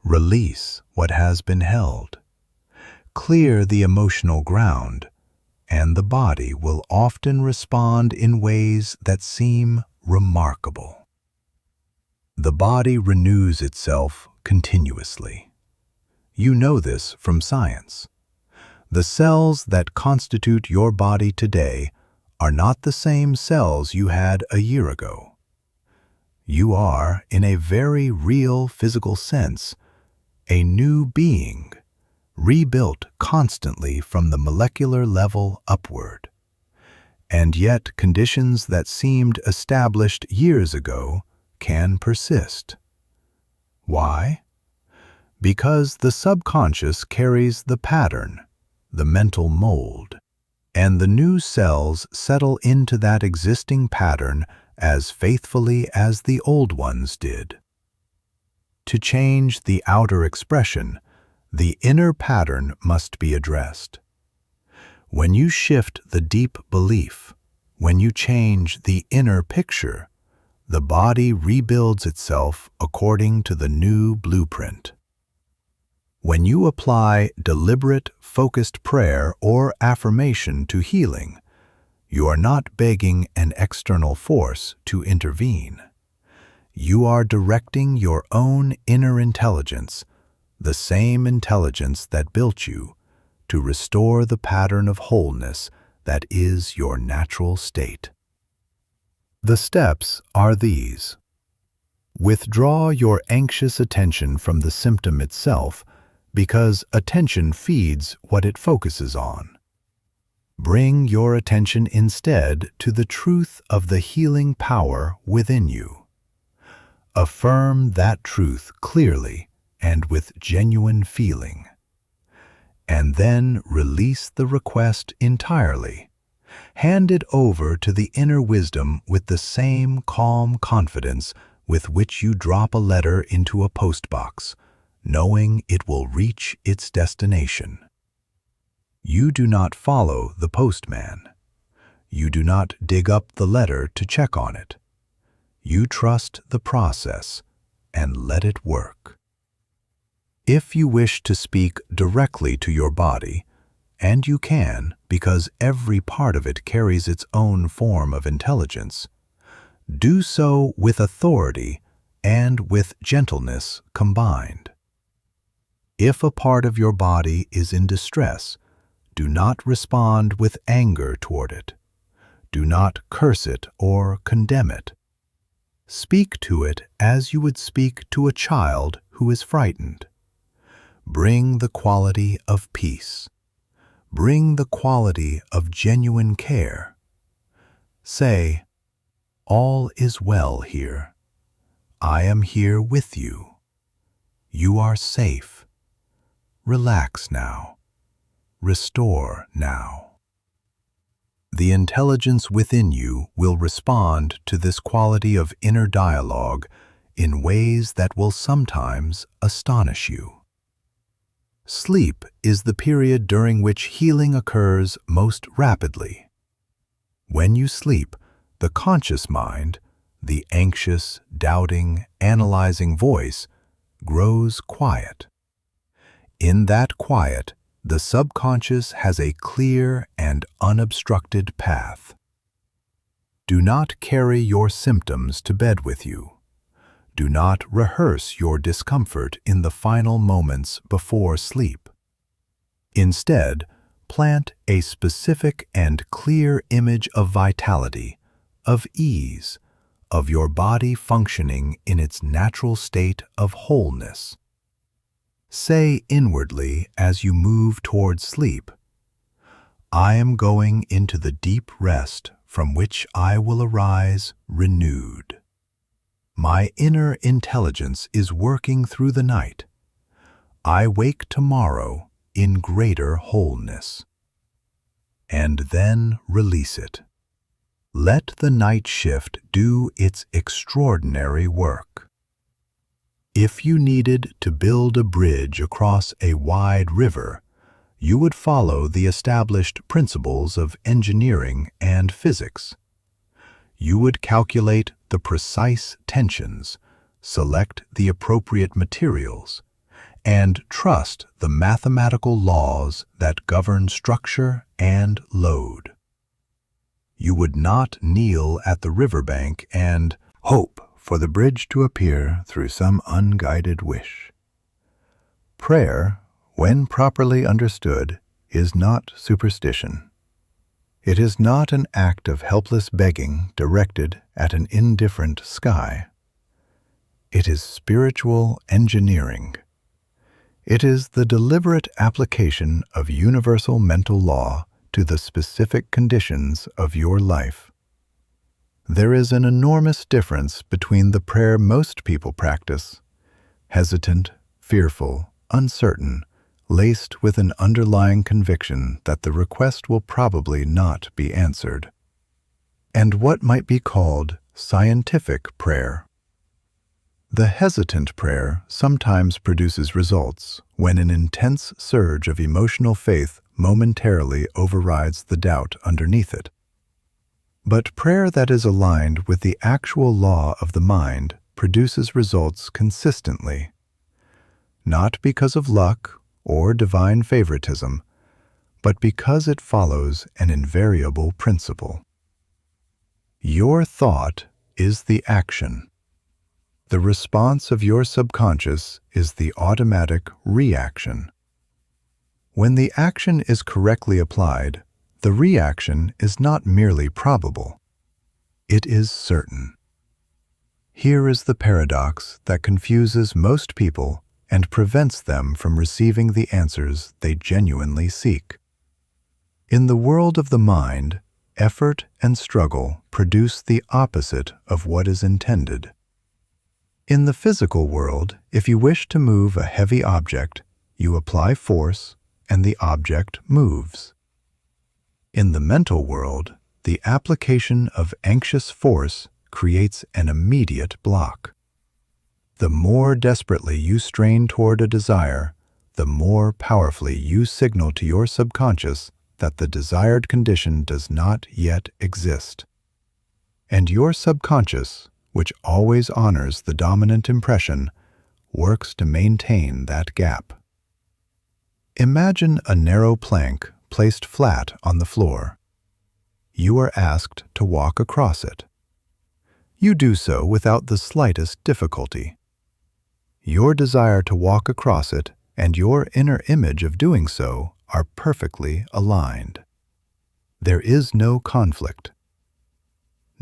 Release what has been held. Clear the emotional ground, and the body will often respond in ways that seem remarkable. The body renews itself continuously. You know this from science. The cells that constitute your body today are not the same cells you had a year ago. You are, in a very real physical sense, a new being, rebuilt constantly from the molecular level upward. And yet conditions that seemed established years ago can persist. Why? Because the subconscious carries the pattern, the mental mold, and the new cells settle into that existing pattern as faithfully as the old ones did. To change the outer expression, the inner pattern must be addressed. When you shift the deep belief, when you change the inner picture, the body rebuilds itself according to the new blueprint. When you apply deliberate, focused prayer or affirmation to healing, you are not begging an external force to intervene. You are directing your own inner intelligence, the same intelligence that built you, to restore the pattern of wholeness that is your natural state. The steps are these. Withdraw your anxious attention from the symptom itself, because attention feeds what it focuses on. Bring your attention instead to the truth of the healing power within you. Affirm that truth clearly and with genuine feeling. And then release the request entirely. Hand it over to the inner wisdom with the same calm confidence with which you drop a letter into a postbox, knowing it will reach its destination. You do not follow the postman. You do not dig up the letter to check on it. You trust the process and let it work. If you wish to speak directly to your body, and you can because every part of it carries its own form of intelligence, do so with authority and with gentleness combined. If a part of your body is in distress, do not respond with anger toward it. Do not curse it or condemn it. Speak to it as you would speak to a child who is frightened. Bring the quality of peace. Bring the quality of genuine care. Say, "All is well here. I am here with you. You are safe. Relax now. Restore now." The intelligence within you will respond to this quality of inner dialogue in ways that will sometimes astonish you. Sleep is the period during which healing occurs most rapidly. When you sleep, the conscious mind, the anxious, doubting, analyzing voice, grows quiet. In that quiet, the subconscious has a clear and unobstructed path. Do not carry your symptoms to bed with you. Do not rehearse your discomfort in the final moments before sleep. Instead, plant a specific and clear image of vitality, of ease, of your body functioning in its natural state of wholeness. Say inwardly as you move toward sleep, "I am going into the deep rest from which I will arise renewed. My inner intelligence is working through the night. I wake tomorrow in greater wholeness." And then release it. Let the night shift do its extraordinary work. If you needed to build a bridge across a wide river, you would follow the established principles of engineering and physics. You would calculate the precise tensions, select the appropriate materials, and trust the mathematical laws that govern structure and load. You would not kneel at the riverbank and hope for the bridge to appear through some unguided wish. Prayer, when properly understood, is not superstition. It is not an act of helpless begging directed at an indifferent sky. It is spiritual engineering. It is the deliberate application of universal mental law to the specific conditions of your life. There is an enormous difference between the prayer most people practice, hesitant, fearful, uncertain, laced with an underlying conviction that the request will probably not be answered, and what might be called scientific prayer. The hesitant prayer sometimes produces results when an intense surge of emotional faith momentarily overrides the doubt underneath it. But prayer that is aligned with the actual law of the mind produces results consistently, not because of luck or divine favoritism, but because it follows an invariable principle. Your thought is the action. The response of your subconscious is the automatic reaction. When the action is correctly applied, the reaction is not merely probable. It is certain. Here is the paradox that confuses most people and prevents them from receiving the answers they genuinely seek. In the world of the mind, effort and struggle produce the opposite of what is intended. In the physical world, if you wish to move a heavy object, you apply force and the object moves. In the mental world, the application of anxious force creates an immediate block. The more desperately you strain toward a desire, the more powerfully you signal to your subconscious that the desired condition does not yet exist. And your subconscious, which always honors the dominant impression, works to maintain that gap. Imagine a narrow plank placed flat on the floor. You are asked to walk across it. You do so without the slightest difficulty. Your desire to walk across it and your inner image of doing so are perfectly aligned. There is no conflict.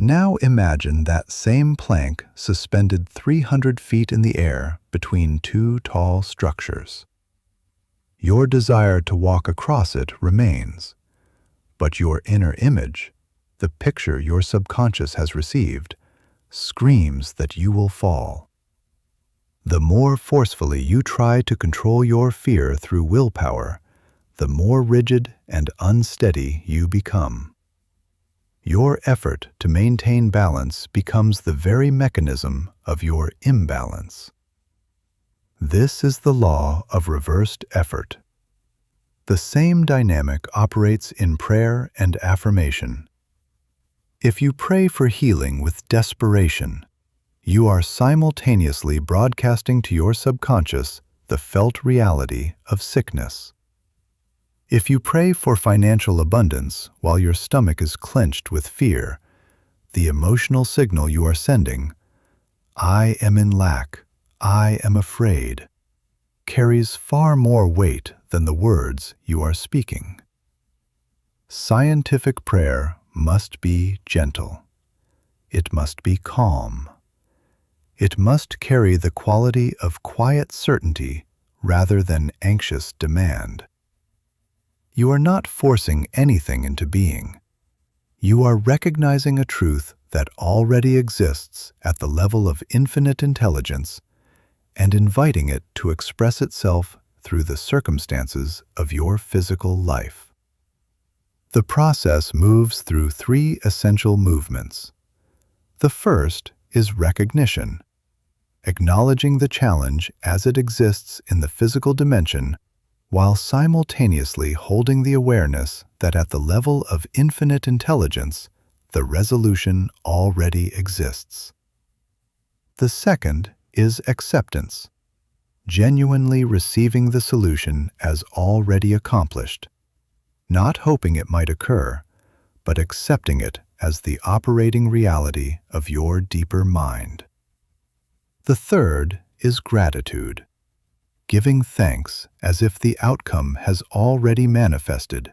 Now imagine that same plank suspended 300 feet in the air between two tall structures. Your desire to walk across it remains, but your inner image, the picture your subconscious has received, screams that you will fall. The more forcefully you try to control your fear through willpower, the more rigid and unsteady you become. Your effort to maintain balance becomes the very mechanism of your imbalance. This is the law of reversed effort. The same dynamic operates in prayer and affirmation. If you pray for healing with desperation, you are simultaneously broadcasting to your subconscious the felt reality of sickness. If you pray for financial abundance while your stomach is clenched with fear, the emotional signal you are sending, "I am in lack, I am afraid," carries far more weight than the words you are speaking. Scientific prayer must be gentle. It must be calm. It must carry the quality of quiet certainty rather than anxious demand. You are not forcing anything into being. You are recognizing a truth that already exists at the level of infinite intelligence and inviting it to express itself through the circumstances of your physical life. The process moves through three essential movements. The first is recognition, acknowledging the challenge as it exists in the physical dimension while simultaneously holding the awareness that at the level of infinite intelligence, the resolution already exists. The second is acceptance, genuinely receiving the solution as already accomplished, not hoping it might occur, but accepting it as the operating reality of your deeper mind. The third is gratitude, giving thanks as if the outcome has already manifested,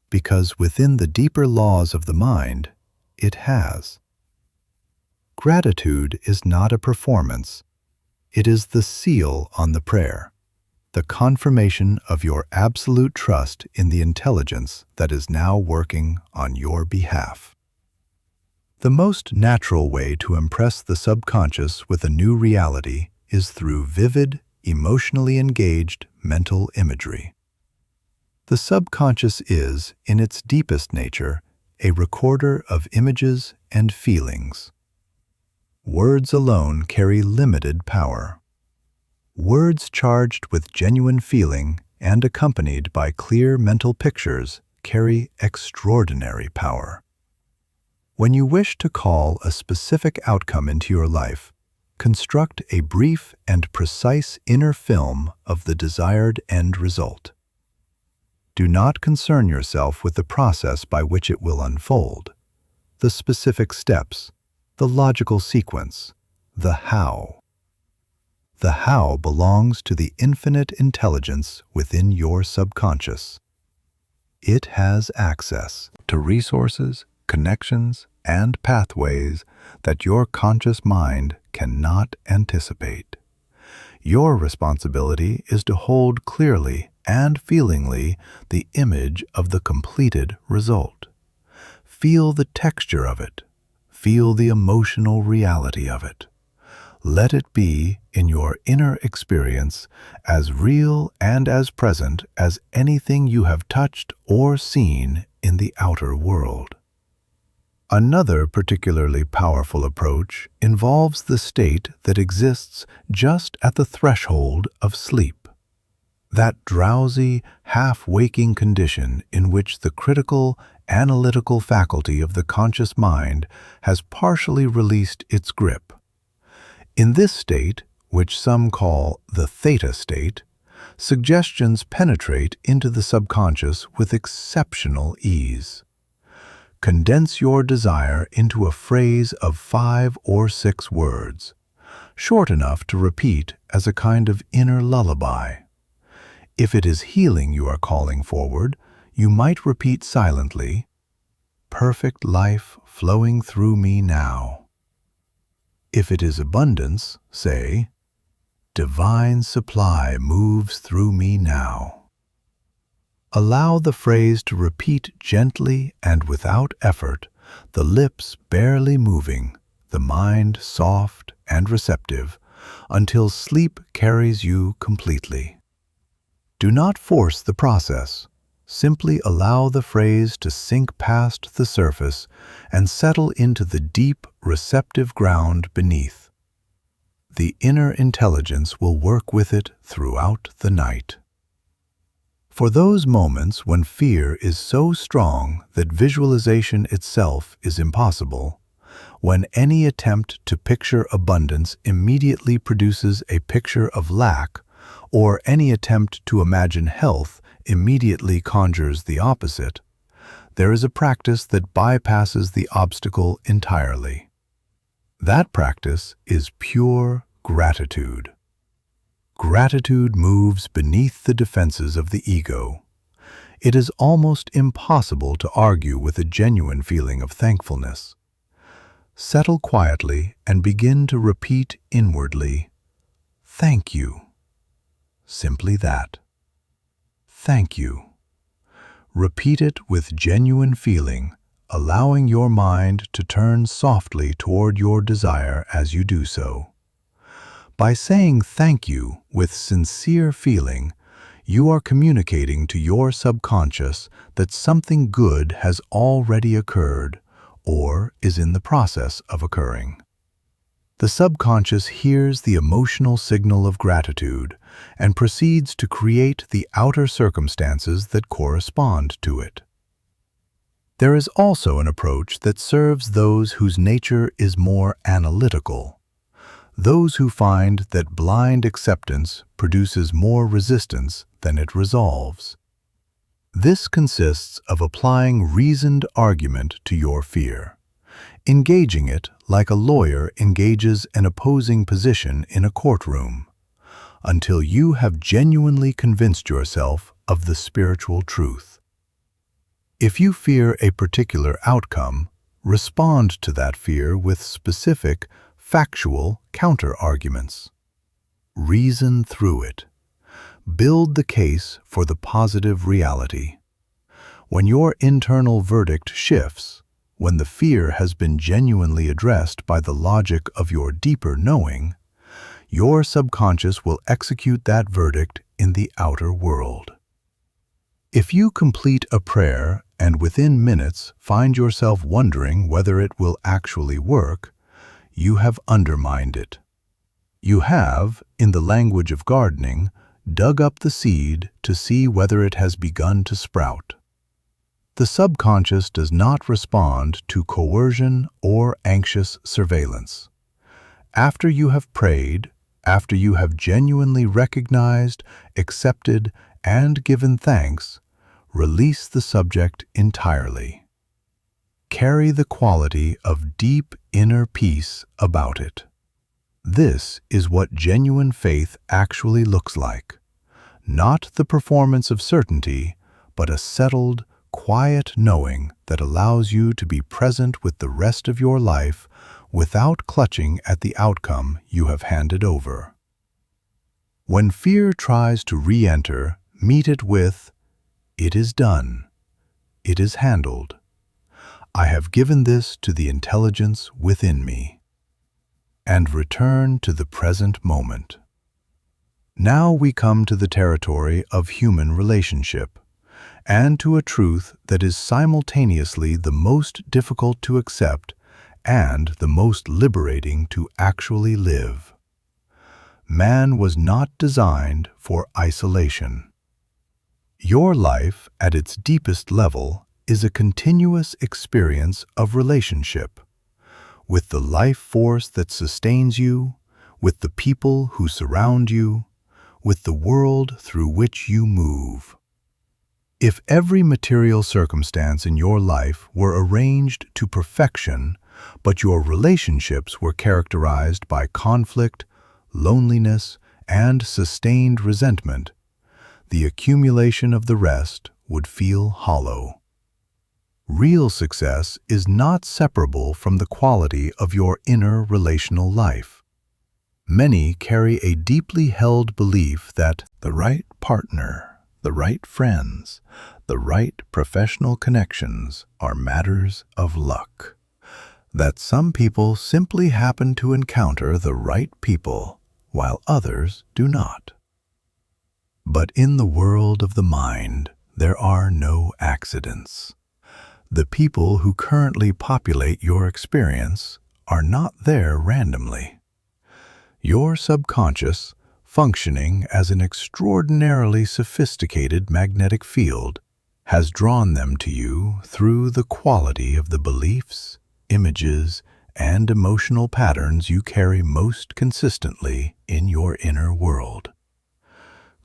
because within the deeper laws of the mind, it has. Gratitude is not a performance. It is the seal on the prayer, the confirmation of your absolute trust in the intelligence that is now working on your behalf. The most natural way to impress the subconscious with a new reality is through vivid, emotionally engaged mental imagery. The subconscious is, in its deepest nature, a recorder of images and feelings. Words alone carry limited power. Words charged with genuine feeling and accompanied by clear mental pictures carry extraordinary power. When you wish to call a specific outcome into your life, construct a brief and precise inner film of the desired end result. Do not concern yourself with the process by which it will unfold, the specific steps, the logical sequence, the how. The how belongs to the infinite intelligence within your subconscious. It has access to resources, connections, and pathways that your conscious mind cannot anticipate. Your responsibility is to hold clearly and feelingly the image of the completed result. Feel the texture of it. Feel the emotional reality of it. Let it be, in your inner experience, as real and as present as anything you have touched or seen in the outer world. Another particularly powerful approach involves the state that exists just at the threshold of sleep. That drowsy, half-waking condition in which the critical, analytical faculty of the conscious mind has partially released its grip. In this state, which some call the theta state, suggestions penetrate into the subconscious with exceptional ease. Condense your desire into a phrase of 5 or 6 words, short enough to repeat as a kind of inner lullaby. If it is healing you are calling forward, you might repeat silently, "Perfect life flowing through me now." If it is abundance, say, "Divine supply moves through me now." Allow the phrase to repeat gently and without effort, the lips barely moving, the mind soft and receptive, until sleep carries you completely. Do not force the process. Simply allow the phrase to sink past the surface and settle into the deep, receptive ground beneath. The inner intelligence will work with it throughout the night. For those moments when fear is so strong that visualization itself is impossible, when any attempt to picture abundance immediately produces a picture of lack, or any attempt to imagine health immediately conjures the opposite, there is a practice that bypasses the obstacle entirely. That practice is pure gratitude. Gratitude moves beneath the defenses of the ego. It is almost impossible to argue with a genuine feeling of thankfulness. Settle quietly and begin to repeat inwardly, "Thank you." Simply that. Thank you. Repeat it with genuine feeling, allowing your mind to turn softly toward your desire as you do so. By saying thank you with sincere feeling, you are communicating to your subconscious that something good has already occurred or is in the process of occurring. The subconscious hears the emotional signal of gratitude and proceeds to create the outer circumstances that correspond to it. There is also an approach that serves those whose nature is more analytical. Those who find that blind acceptance produces more resistance than it resolves. This consists of applying reasoned argument to your fear, engaging it like a lawyer engages an opposing position in a courtroom, until you have genuinely convinced yourself of the spiritual truth. If you fear a particular outcome, respond to that fear with specific, factual counter-arguments. Reason through it. Build the case for the positive reality. When your internal verdict shifts, when the fear has been genuinely addressed by the logic of your deeper knowing, your subconscious will execute that verdict in the outer world. If you complete a prayer and within minutes find yourself wondering whether it will actually work, you have undermined it. You have, in the language of gardening, dug up the seed to see whether it has begun to sprout. The subconscious does not respond to coercion or anxious surveillance. After you have prayed, after you have genuinely recognized, accepted, and given thanks, release the subject entirely. Carry the quality of deep inner peace about it. This is what genuine faith actually looks like. Not the performance of certainty, but a settled, quiet knowing that allows you to be present with the rest of your life without clutching at the outcome you have handed over. When fear tries to re-enter, meet it with, "It is done. It is handled. I have given this to the intelligence within me." And return to the present moment. Now we come to the territory of human relationship, and to a truth that is simultaneously the most difficult to accept and the most liberating to actually live. Man was not designed for isolation. Your life, at its deepest level, is a continuous experience of relationship, with the life force that sustains you, with the people who surround you, with the world through which you move. If every material circumstance in your life were arranged to perfection, but your relationships were characterized by conflict, loneliness, and sustained resentment, the accumulation of the rest would feel hollow. Real success is not separable from the quality of your inner relational life. Many carry a deeply held belief that the right partner, the right friends, the right professional connections are matters of luck. That some people simply happen to encounter the right people, while others do not. But in the world of the mind, there are no accidents. The people who currently populate your experience are not there randomly. Your subconscious, functioning as an extraordinarily sophisticated magnetic field, has drawn them to you through the quality of the beliefs, images, and emotional patterns you carry most consistently in your inner world.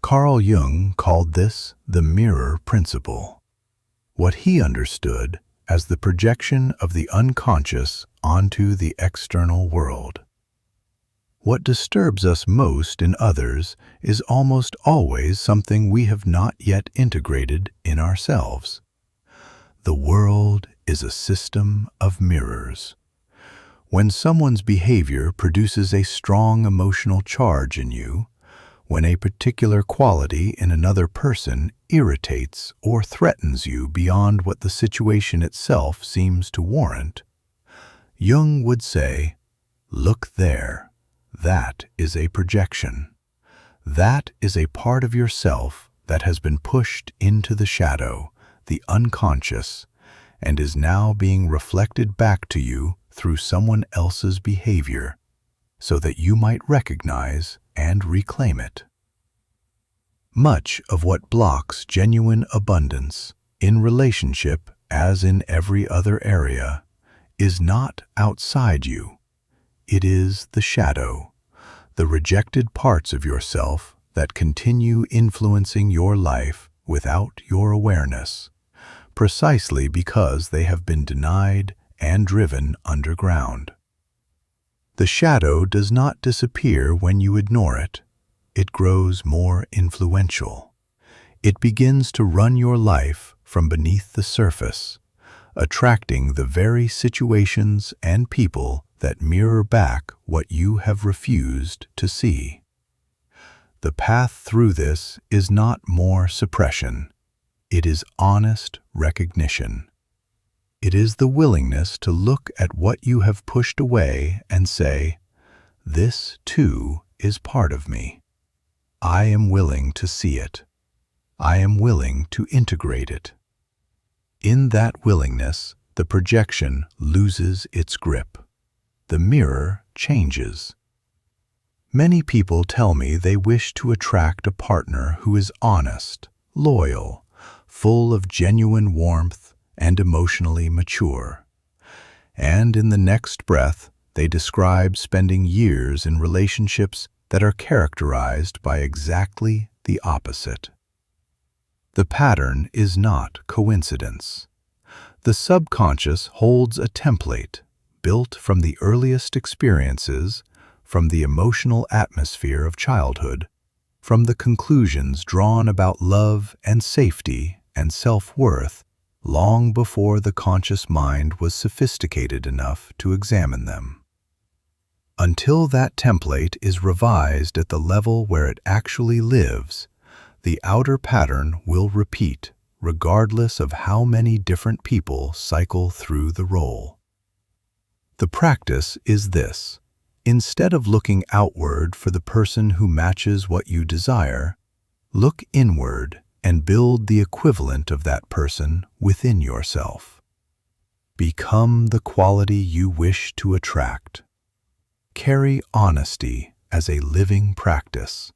Carl Jung called this the mirror principle, what he understood as the projection of the unconscious onto the external world. What disturbs us most in others is almost always something we have not yet integrated in ourselves. The world is a system of mirrors. When someone's behavior produces a strong emotional charge in you, when a particular quality in another person irritates or threatens you beyond what the situation itself seems to warrant, Jung would say, "Look there. That is a projection. That is a part of yourself that has been pushed into the shadow, the unconscious, and is now being reflected back to you through someone else's behavior, so that you might recognize and reclaim it." Much of what blocks genuine abundance, in relationship as in every other area, is not outside you. It is the shadow, the rejected parts of yourself that continue influencing your life without your awareness, precisely because they have been denied and driven underground. The shadow does not disappear when you ignore it. It grows more influential. It begins to run your life from beneath the surface, attracting the very situations and people that mirror back what you have refused to see. The path through this is not more suppression. It is honest recognition. It is the willingness to look at what you have pushed away and say, "This too is part of me. I am willing to see it. I am willing to integrate it." In that willingness, the projection loses its grip. The mirror changes. Many people tell me they wish to attract a partner who is honest, loyal, full of genuine warmth, and emotionally mature. And in the next breath, they describe spending years in relationships that are characterized by exactly the opposite. The pattern is not coincidence. The subconscious holds a template built from the earliest experiences from the emotional atmosphere of childhood, from the conclusions drawn about love and safety and self-worth long before the conscious mind was sophisticated enough to examine them. Until that template is revised at the level where it actually lives, the outer pattern will repeat, regardless of how many different people cycle through the role. The practice is this. Instead of looking outward for the person who matches what you desire, look inward and build the equivalent of that person within yourself. Become the quality you wish to attract. Carry honesty as a living practice.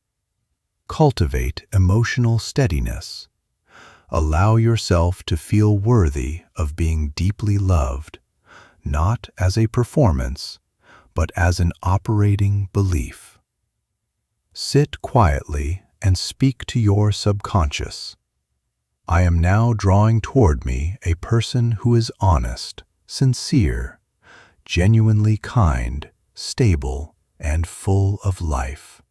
Cultivate emotional steadiness. Allow yourself to feel worthy of being deeply loved, not as a performance, but as an operating belief. Sit quietly and speak to your subconscious. I am now drawing toward me a person who is honest, sincere, genuinely kind, stable, and full of life.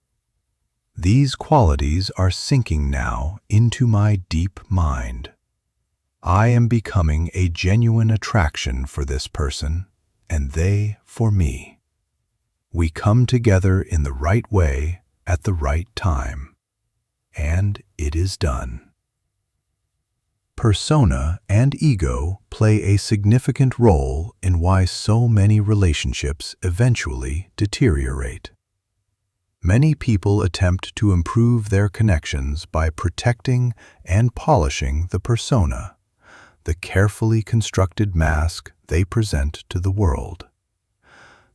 These qualities are sinking now into my deep mind. I am becoming a genuine attraction for this person, and they for me. We come together in the right way at the right time, and it is done. Persona and ego play a significant role in why so many relationships eventually deteriorate. Many people attempt to improve their connections by protecting and polishing the persona, the carefully constructed mask they present to the world.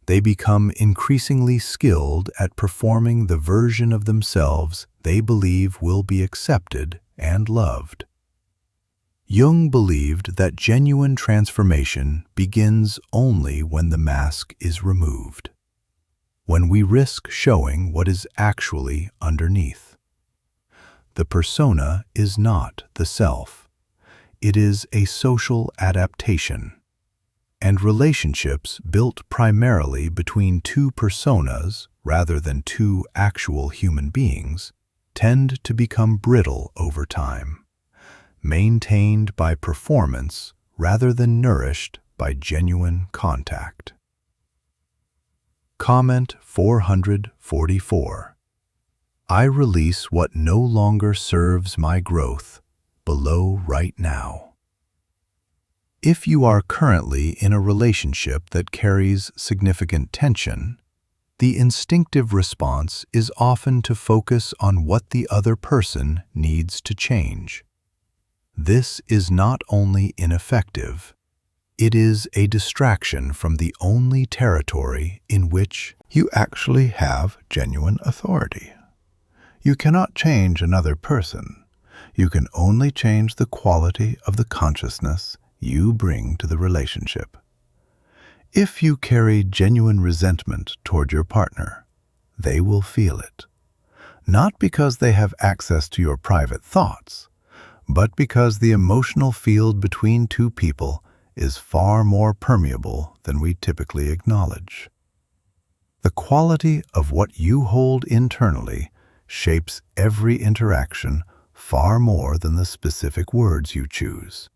They become increasingly skilled at performing the version of themselves they believe will be accepted and loved. Jung believed that genuine transformation begins only when the mask is removed, when we risk showing what is actually underneath. The persona is not the self. It is a social adaptation. And relationships built primarily between two personas rather than two actual human beings tend to become brittle over time, maintained by performance rather than nourished by genuine contact. Comment 444. I release what no longer serves my growth below right now. If you are currently in a relationship that carries significant tension, the instinctive response is often to focus on what the other person needs to change. This is not only ineffective, it is a distraction from the only territory in which you actually have genuine authority. You cannot change another person. You can only change the quality of the consciousness you bring to the relationship. If you carry genuine resentment toward your partner, they will feel it. Not because they have access to your private thoughts, but because the emotional field between two people is far more permeable than we typically acknowledge. The quality of what you hold internally shapes every interaction far more than the specific words you choose.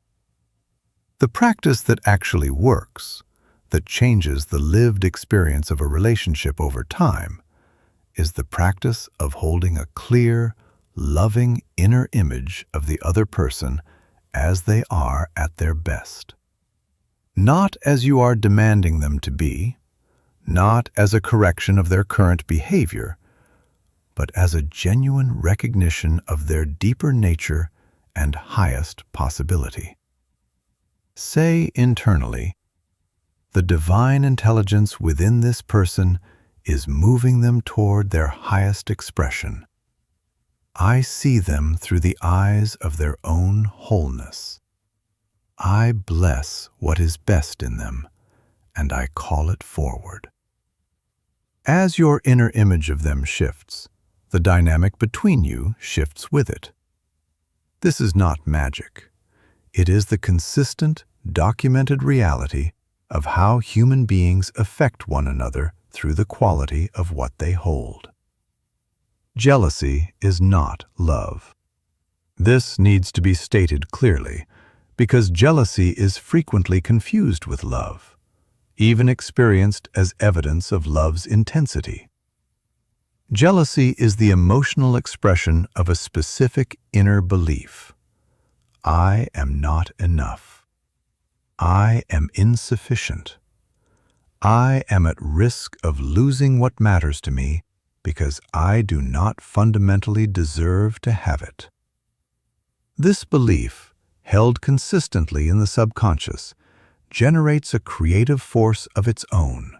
The practice that actually works, that changes the lived experience of a relationship over time, is the practice of holding a clear, loving inner image of the other person as they are at their best. Not as you are demanding them to be, not as a correction of their current behavior, but as a genuine recognition of their deeper nature and highest possibility. Say internally, the divine intelligence within this person is moving them toward their highest expression. I see them through the eyes of their own wholeness. I bless what is best in them, and I call it forward. As your inner image of them shifts, the dynamic between you shifts with it. This is not magic. It is the consistent, documented reality of how human beings affect one another through the quality of what they hold. Jealousy is not love. This needs to be stated clearly, because jealousy is frequently confused with love, even experienced as evidence of love's intensity. Jealousy is the emotional expression of a specific inner belief. I am not enough. I am insufficient. I am at risk of losing what matters to me because I do not fundamentally deserve to have it. This belief, held consistently in the subconscious, generates a creative force of its own,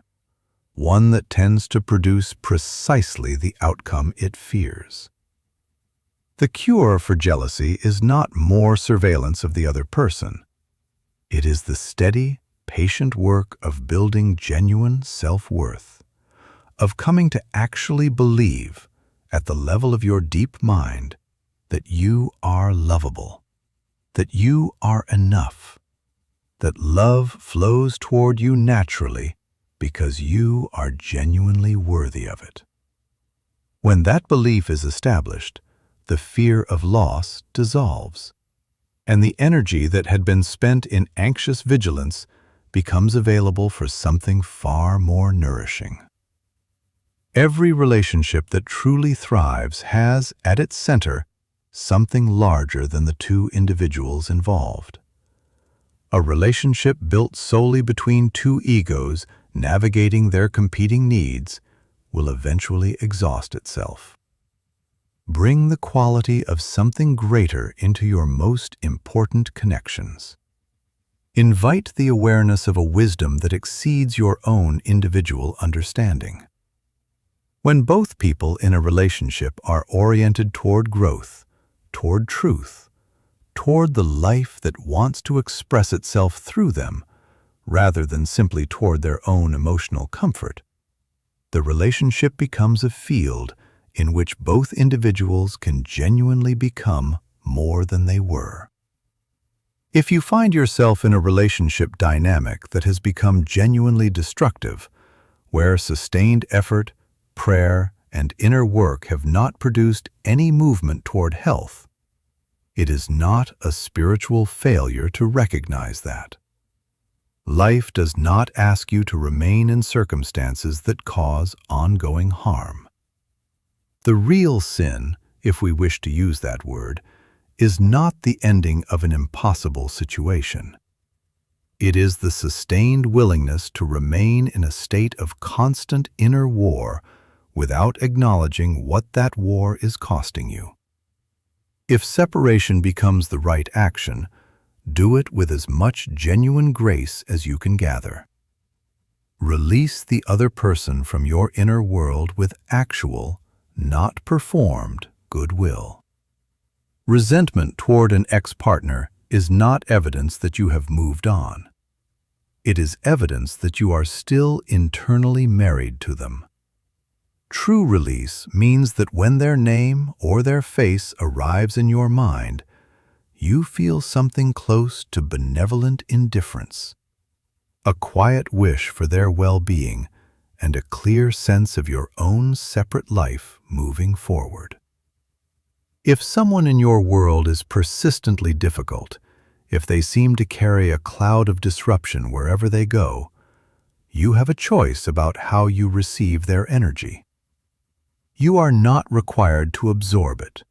one that tends to produce precisely the outcome it fears. The cure for jealousy is not more surveillance of the other person. It is the steady, patient work of building genuine self-worth, of coming to actually believe, at the level of your deep mind, that you are lovable, that you are enough, that love flows toward you naturally because you are genuinely worthy of it. When that belief is established, the fear of loss dissolves, and the energy that had been spent in anxious vigilance becomes available for something far more nourishing. Every relationship that truly thrives has, at its center, something larger than the two individuals involved. A relationship built solely between two egos navigating their competing needs will eventually exhaust itself. Bring the quality of something greater into your most important connections. Invite the awareness of a wisdom that exceeds your own individual understanding. When both people in a relationship are oriented toward growth, toward truth, toward the life that wants to express itself through them, rather than simply toward their own emotional comfort, the relationship becomes a field in which both individuals can genuinely become more than they were. If you find yourself in a relationship dynamic that has become genuinely destructive, where sustained effort, prayer, and inner work have not produced any movement toward health, it is not a spiritual failure to recognize that. Life does not ask you to remain in circumstances that cause ongoing harm. The real sin, if we wish to use that word, is not the ending of an impossible situation. It is the sustained willingness to remain in a state of constant inner war without acknowledging what that war is costing you. If separation becomes the right action, do it with as much genuine grace as you can gather. Release the other person from your inner world with actual, not performed, goodwill. Resentment toward an ex-partner is not evidence that you have moved on. It is evidence that you are still internally married to them. True release means that when their name or their face arrives in your mind, you feel something close to benevolent indifference, a quiet wish for their well-being, and a clear sense of your own separate life moving forward. If someone in your world is persistently difficult, if they seem to carry a cloud of disruption wherever they go, you have a choice about how you receive their energy. You are not required to absorb it.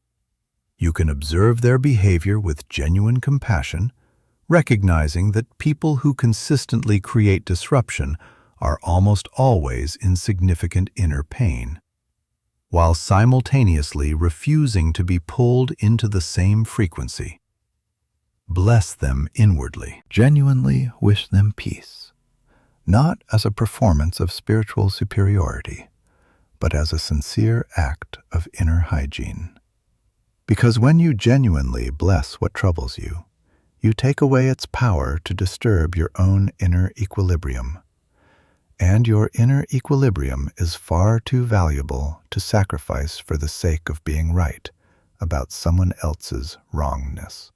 You can observe their behavior with genuine compassion, recognizing that people who consistently create disruption are almost always in significant inner pain, while simultaneously refusing to be pulled into the same frequency. Bless them inwardly. Genuinely wish them peace, not as a performance of spiritual superiority, but as a sincere act of inner hygiene. Because when you genuinely bless what troubles you, you take away its power to disturb your own inner equilibrium. And your inner equilibrium is far too valuable to sacrifice for the sake of being right about someone else's wrongness.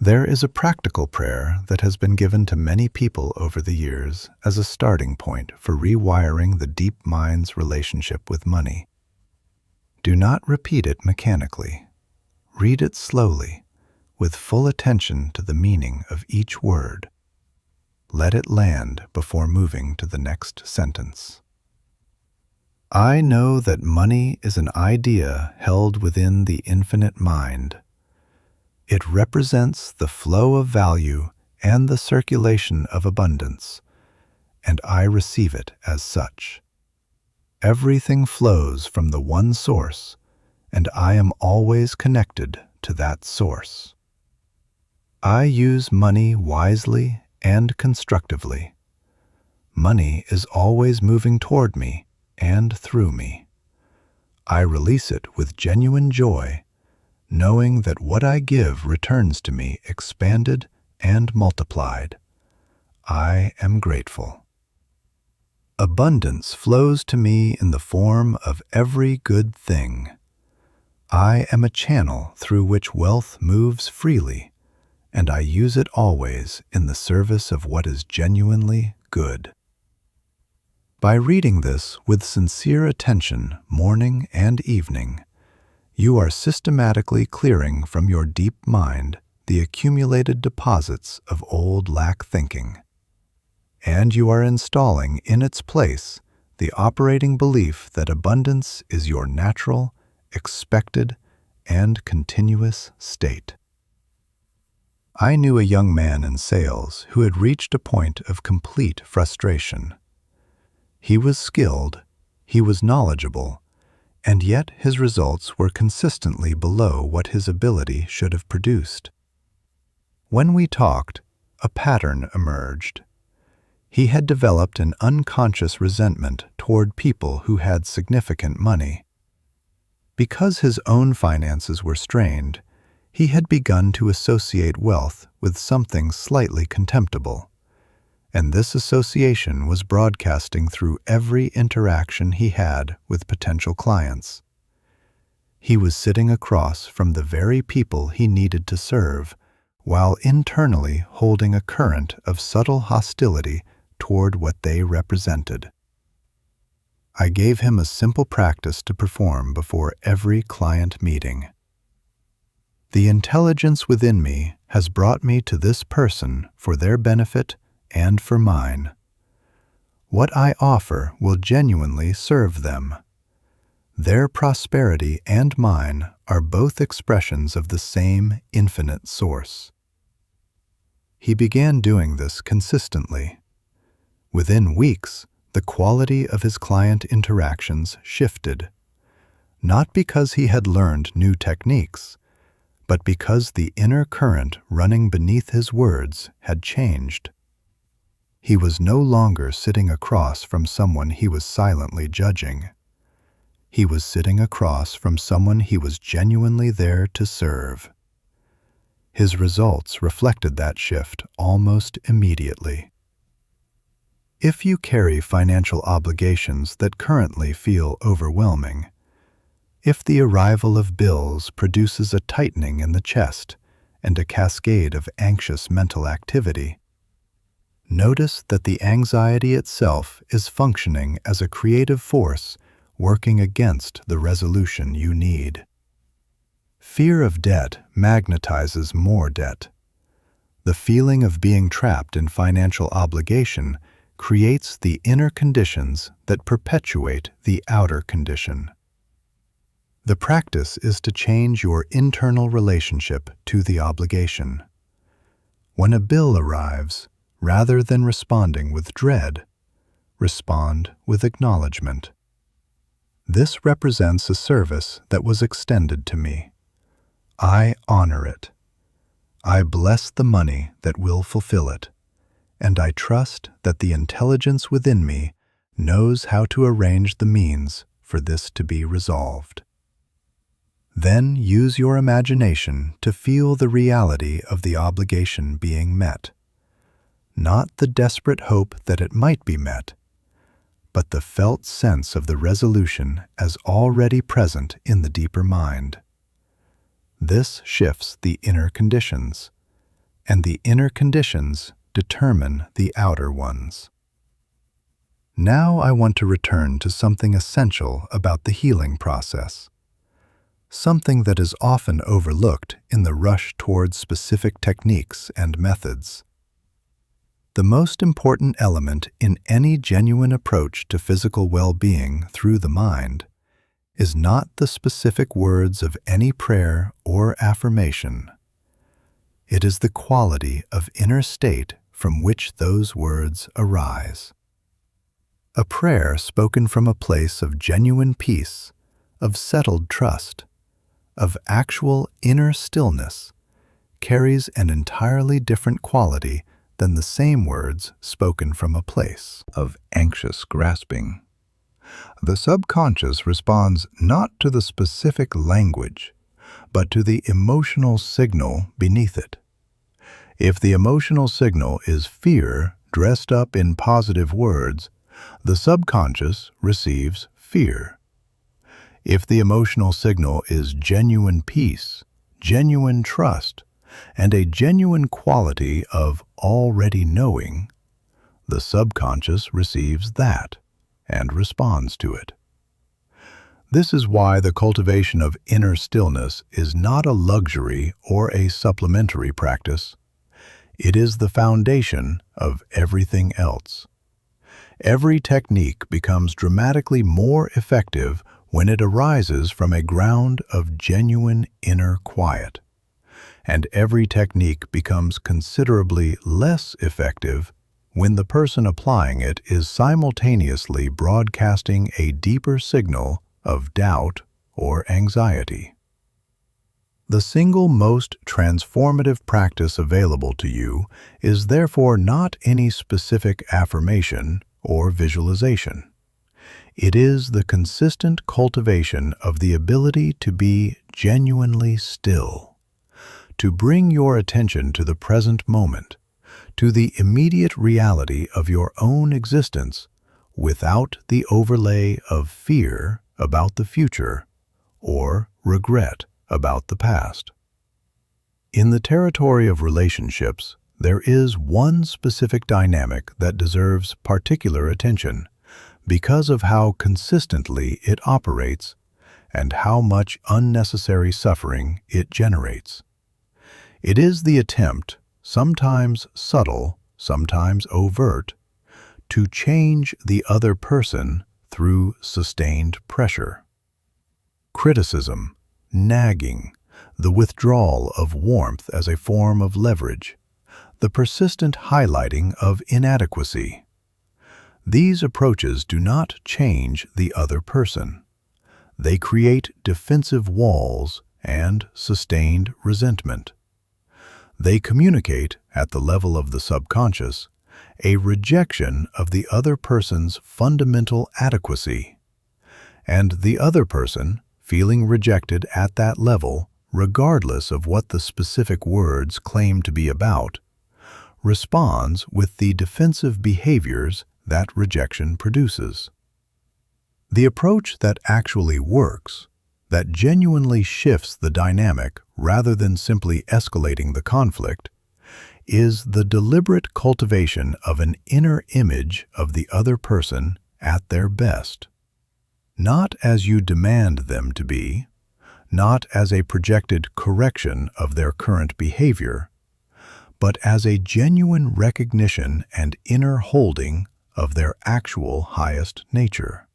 There is a practical prayer that has been given to many people over the years as a starting point for rewiring the deep mind's relationship with money. Do not repeat it mechanically. Read it slowly, with full attention to the meaning of each word. Let it land before moving to the next sentence. I know that money is an idea held within the infinite mind. It represents the flow of value and the circulation of abundance, and I receive it as such. Everything flows from the one source, and I am always connected to that source. I use money wisely and constructively. Money is always moving toward me and through me. I release it with genuine joy, knowing that what I give returns to me expanded and multiplied. I am grateful. Abundance flows to me in the form of every good thing. I am a channel through which wealth moves freely, and I use it always in the service of what is genuinely good. By reading this with sincere attention morning and evening, you are systematically clearing from your deep mind the accumulated deposits of old lack thinking, and you are installing in its place the operating belief that abundance is your natural, expected, and continuous state. I knew a young man in sales who had reached a point of complete frustration. He was skilled, he was knowledgeable, and yet his results were consistently below what his ability should have produced. When we talked, a pattern emerged. He had developed an unconscious resentment toward people who had significant money. Because his own finances were strained, he had begun to associate wealth with something slightly contemptible, and this association was broadcasting through every interaction he had with potential clients. He was sitting across from the very people he needed to serve, while internally holding a current of subtle hostility toward what they represented. I gave him a simple practice to perform before every client meeting. The intelligence within me has brought me to this person for their benefit and for mine. What I offer will genuinely serve them. Their prosperity and mine are both expressions of the same infinite source. He began doing this consistently. Within weeks, the quality of his client interactions shifted, not because he had learned new techniques, but because the inner current running beneath his words had changed. He was no longer sitting across from someone he was silently judging. He was sitting across from someone he was genuinely there to serve. His results reflected that shift almost immediately. If you carry financial obligations that currently feel overwhelming, if the arrival of bills produces a tightening in the chest and a cascade of anxious mental activity, notice that the anxiety itself is functioning as a creative force working against the resolution you need. Fear of debt magnetizes more debt. The feeling of being trapped in financial obligation creates the inner conditions that perpetuate the outer condition. The practice is to change your internal relationship to the obligation. When a bill arrives, rather than responding with dread, respond with acknowledgement. This represents a service that was extended to me. I honor it. I bless the money that will fulfill it, and I trust that the intelligence within me knows how to arrange the means for this to be resolved. Then use your imagination to feel the reality of the obligation being met. Not the desperate hope that it might be met, but the felt sense of the resolution as already present in the deeper mind. This shifts the inner conditions, and the inner conditions determine the outer ones. Now I want to return to something essential about the healing process, something that is often overlooked in the rush towards specific techniques and methods. The most important element in any genuine approach to physical well-being through the mind is not the specific words of any prayer or affirmation. It is the quality of inner state from which those words arise. A prayer spoken from a place of genuine peace, of settled trust, of actual inner stillness, carries an entirely different quality than the same words spoken from a place of anxious grasping. The subconscious responds not to the specific language, but to the emotional signal beneath it. If the emotional signal is fear dressed up in positive words, the subconscious receives fear. If the emotional signal is genuine peace, genuine trust, and a genuine quality of already knowing, the subconscious receives that and responds to it. This is why the cultivation of inner stillness is not a luxury or a supplementary practice. It is the foundation of everything else. Every technique becomes dramatically more effective when it arises from a ground of genuine inner quiet, and every technique becomes considerably less effective when the person applying it is simultaneously broadcasting a deeper signal of doubt or anxiety. The single most transformative practice available to you is therefore not any specific affirmation or visualization. It is the consistent cultivation of the ability to be genuinely still, to bring your attention to the present moment, to the immediate reality of your own existence without the overlay of fear about the future or regret about the past. In the territory of relationships, there is one specific dynamic that deserves particular attention because of how consistently it operates and how much unnecessary suffering it generates. It is the attempt, sometimes subtle, sometimes overt, to change the other person through sustained pressure. Criticism, nagging, the withdrawal of warmth as a form of leverage, the persistent highlighting of inadequacy. These approaches do not change the other person. They create defensive walls and sustained resentment. They communicate, at the level of the subconscious, a rejection of the other person's fundamental adequacy. And the other person, feeling rejected at that level, regardless of what the specific words claim to be about, responds with the defensive behaviors that rejection produces. The approach that actually works, that genuinely shifts the dynamic rather than simply escalating the conflict, is the deliberate cultivation of an inner image of the other person at their best. Not as you demand them to be, not as a projected correction of their current behavior, but as a genuine recognition and inner holding of their actual highest nature.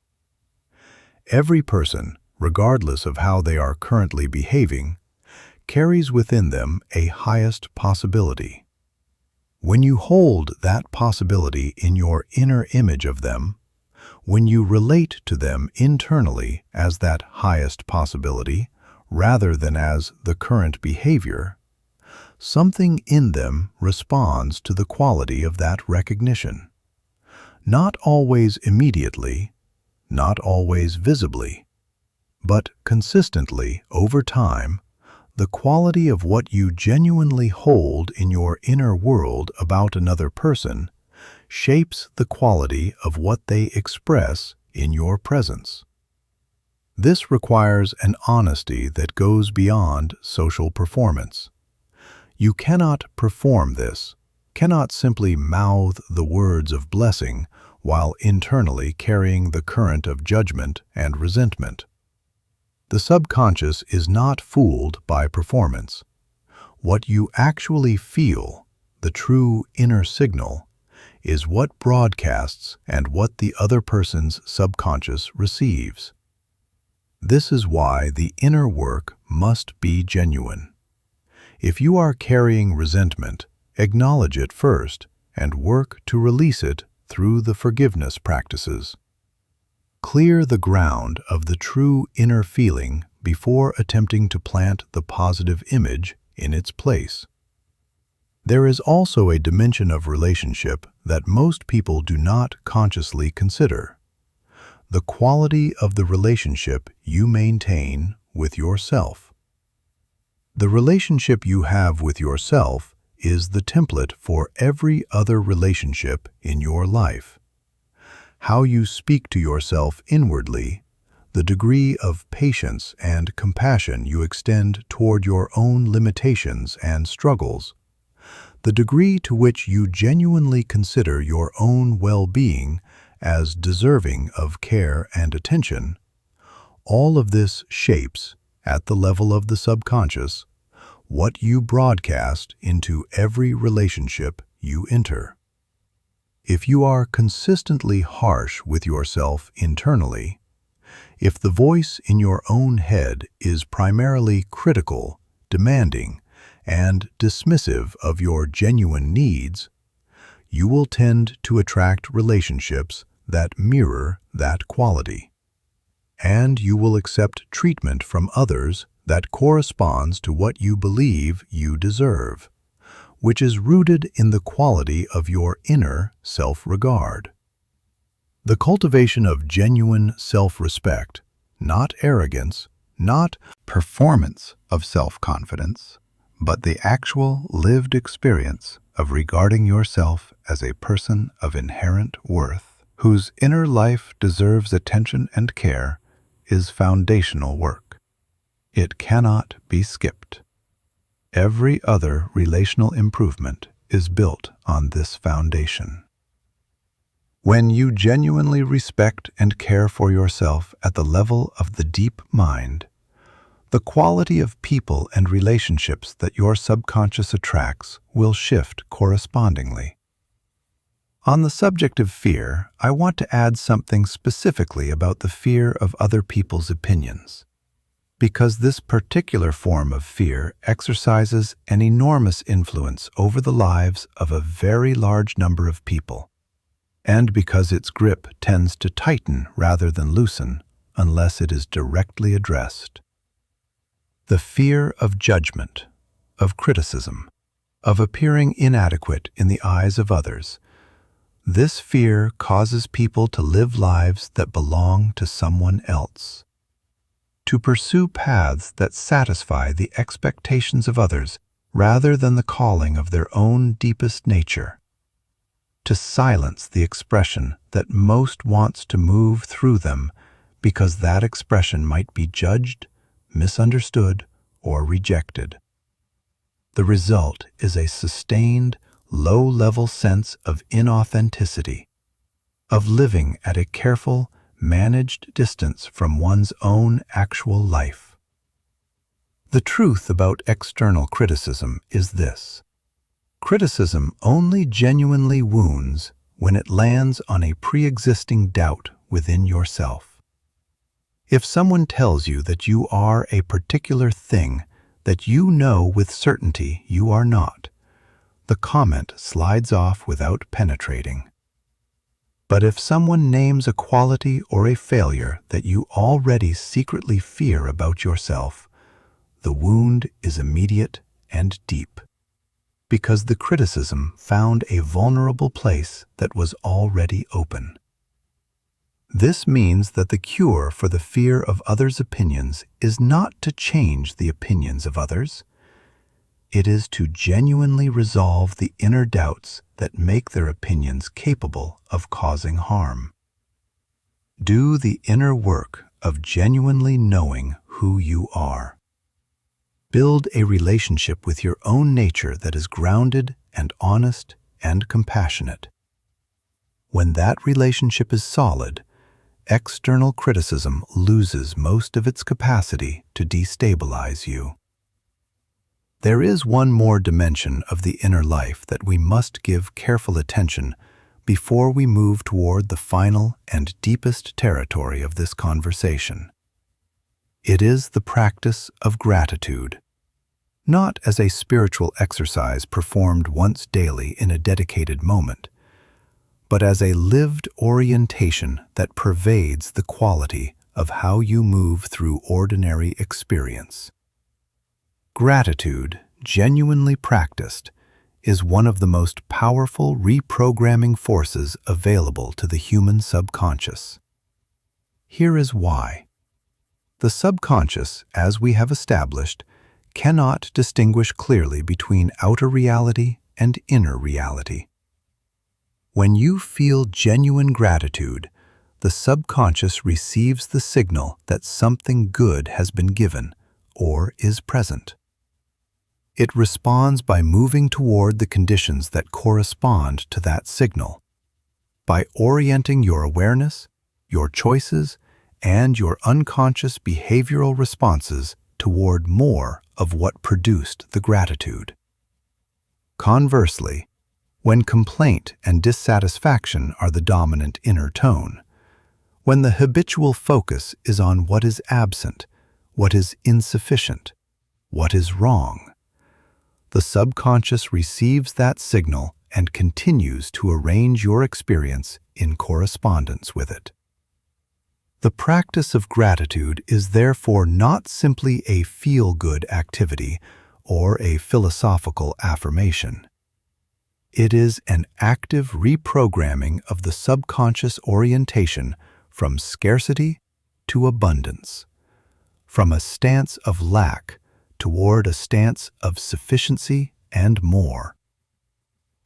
Every person, regardless of how they are currently behaving, carries within them a highest possibility. When you hold that possibility in your inner image of them, when you relate to them internally as that highest possibility rather than as the current behavior, something in them responds to the quality of that recognition. Not always immediately, not always visibly, but consistently over time, the quality of what you genuinely hold in your inner world about another person shapes the quality of what they express in your presence. This requires an honesty that goes beyond social performance. You cannot perform this, cannot simply mouth the words of blessing while internally carrying the current of judgment and resentment. The subconscious is not fooled by performance. What you actually feel, the true inner signal, is what broadcasts and what the other person's subconscious receives. This is why the inner work must be genuine. If you are carrying resentment, acknowledge it first and work to release it through the forgiveness practices. Clear the ground of the true inner feeling before attempting to plant the positive image in its place. There is also a dimension of relationship that most people do not consciously consider: the quality of the relationship you maintain with yourself. The relationship you have with yourself is the template for every other relationship in your life. How you speak to yourself inwardly, the degree of patience and compassion you extend toward your own limitations and struggles, the degree to which you genuinely consider your own well-being as deserving of care and attention, all of this shapes, at the level of the subconscious, what you broadcast into every relationship you enter. If you are consistently harsh with yourself internally, if the voice in your own head is primarily critical, demanding, and dismissive of your genuine needs, you will tend to attract relationships that mirror that quality. And you will accept treatment from others that corresponds to what you believe you deserve, which is rooted in the quality of your inner self-regard. The cultivation of genuine self-respect, not arrogance, not performance of self-confidence, but the actual lived experience of regarding yourself as a person of inherent worth, whose inner life deserves attention and care, is foundational work. It cannot be skipped. Every other relational improvement is built on this foundation. When you genuinely respect and care for yourself at the level of the deep mind, the quality of people and relationships that your subconscious attracts will shift correspondingly. On the subject of fear, I want to add something specifically about the fear of other people's opinions, because this particular form of fear exercises an enormous influence over the lives of a very large number of people, and because its grip tends to tighten rather than loosen unless it is directly addressed. The fear of judgment, of criticism, of appearing inadequate in the eyes of others. This fear causes people to live lives that belong to someone else, to pursue paths that satisfy the expectations of others rather than the calling of their own deepest nature, to silence the expression that most wants to move through them because that expression might be judged, misunderstood, or rejected. The result is a sustained, low-level sense of inauthenticity, of living at a careful, managed distance from one's own actual life. The truth about external criticism is this: criticism only genuinely wounds when it lands on a pre-existing doubt within yourself. If someone tells you that you are a particular thing that you know with certainty you are not, the comment slides off without penetrating. But if someone names a quality or a failure that you already secretly fear about yourself, the wound is immediate and deep, because the criticism found a vulnerable place that was already open. This means that the cure for the fear of others' opinions is not to change the opinions of others. It is to genuinely resolve the inner doubts that make their opinions capable of causing harm. Do the inner work of genuinely knowing who you are. Build a relationship with your own nature that is grounded and honest and compassionate. When that relationship is solid, external criticism loses most of its capacity to destabilize you. There is one more dimension of the inner life that we must give careful attention before we move toward the final and deepest territory of this conversation. It is the practice of gratitude, not as a spiritual exercise performed once daily in a dedicated moment, but as a lived orientation that pervades the quality of how you move through ordinary experience. Gratitude, genuinely practiced, is one of the most powerful reprogramming forces available to the human subconscious. Here is why. The subconscious, as we have established, cannot distinguish clearly between outer reality and inner reality. When you feel genuine gratitude, the subconscious receives the signal that something good has been given or is present. It responds by moving toward the conditions that correspond to that signal, by orienting your awareness, your choices, and your unconscious behavioral responses toward more of what produced the gratitude. Conversely, when complaint and dissatisfaction are the dominant inner tone, when the habitual focus is on what is absent, what is insufficient, what is wrong, the subconscious receives that signal and continues to arrange your experience in correspondence with it. The practice of gratitude is therefore not simply a feel-good activity or a philosophical affirmation. It is an active reprogramming of the subconscious orientation from scarcity to abundance, from a stance of lack toward a stance of sufficiency and more.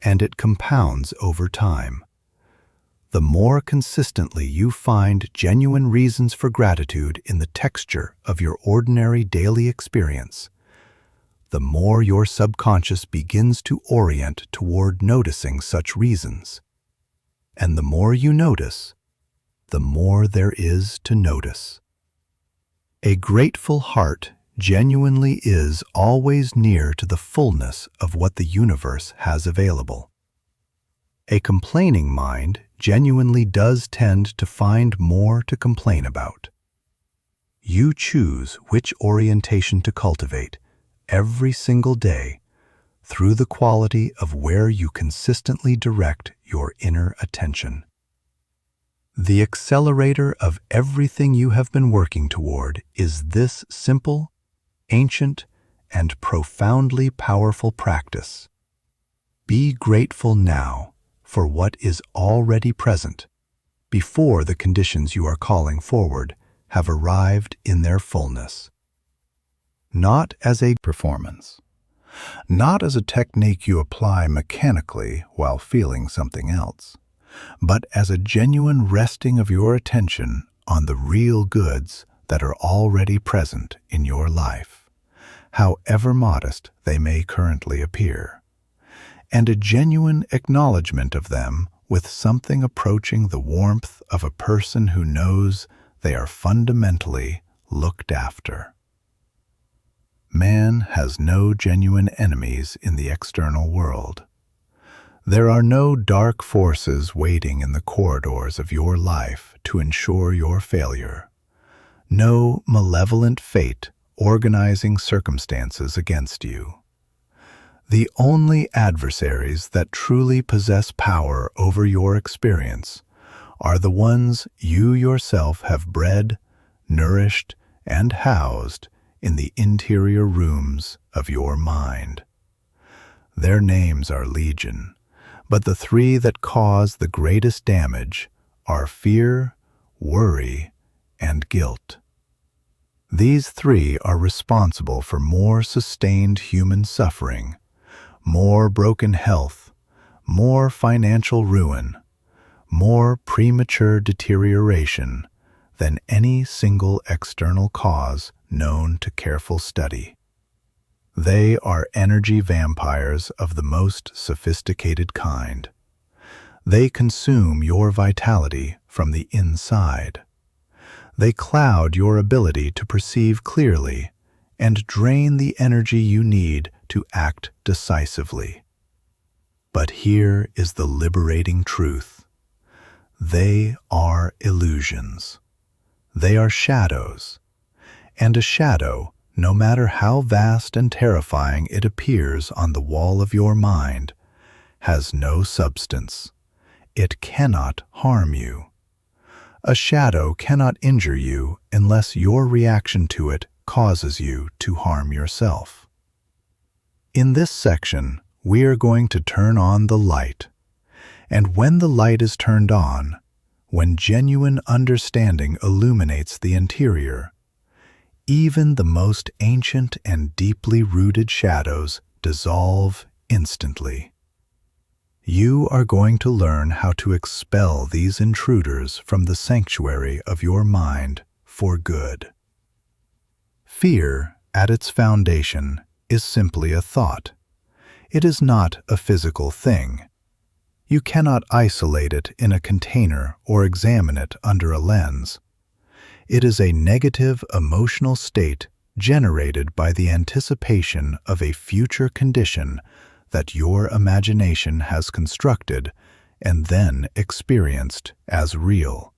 And it compounds over time. The more consistently you find genuine reasons for gratitude in the texture of your ordinary daily experience, the more your subconscious begins to orient toward noticing such reasons. And the more you notice, the more there is to notice. A grateful heart genuinely is always near to the fullness of what the universe has available. A complaining mind genuinely does tend to find more to complain about. You choose which orientation to cultivate every single day through the quality of where you consistently direct your inner attention. The accelerator of everything you have been working toward is this simple, ancient, and profoundly powerful practice. Be grateful now for what is already present, before the conditions you are calling forward have arrived in their fullness. Not as a performance, not as a technique you apply mechanically while feeling something else, but as a genuine resting of your attention on the real goods that are already present in your life, however modest they may currently appear, and a genuine acknowledgement of them with something approaching the warmth of a person who knows they are fundamentally looked after. Man has no genuine enemies in the external world. There are no dark forces waiting in the corridors of your life to ensure your failure. No malevolent fate organizing circumstances against you. The only adversaries that truly possess power over your experience are the ones you yourself have bred, nourished, and housed in the interior rooms of your mind. Their names are legion, but the three that cause the greatest damage are fear, worry, and guilt. These three are responsible for more sustained human suffering, more broken health, more financial ruin, more premature deterioration than any single external cause known to careful study. They are energy vampires of the most sophisticated kind. They consume your vitality from the inside. They cloud your ability to perceive clearly and drain the energy you need to act decisively. But here is the liberating truth. They are illusions. They are shadows. And a shadow, no matter how vast and terrifying it appears on the wall of your mind, has no substance. It cannot harm you. A shadow cannot injure you unless your reaction to it causes you to harm yourself. In this section, we are going to turn on the light. And when the light is turned on, when genuine understanding illuminates the interior, even the most ancient and deeply rooted shadows dissolve instantly. You are going to learn how to expel these intruders from the sanctuary of your mind for good. Fear, at its foundation, is simply a thought. It is not a physical thing. You cannot isolate it in a container or examine it under a lens. It is a negative emotional state generated by the anticipation of a future condition that your imagination has constructed and then experienced as real.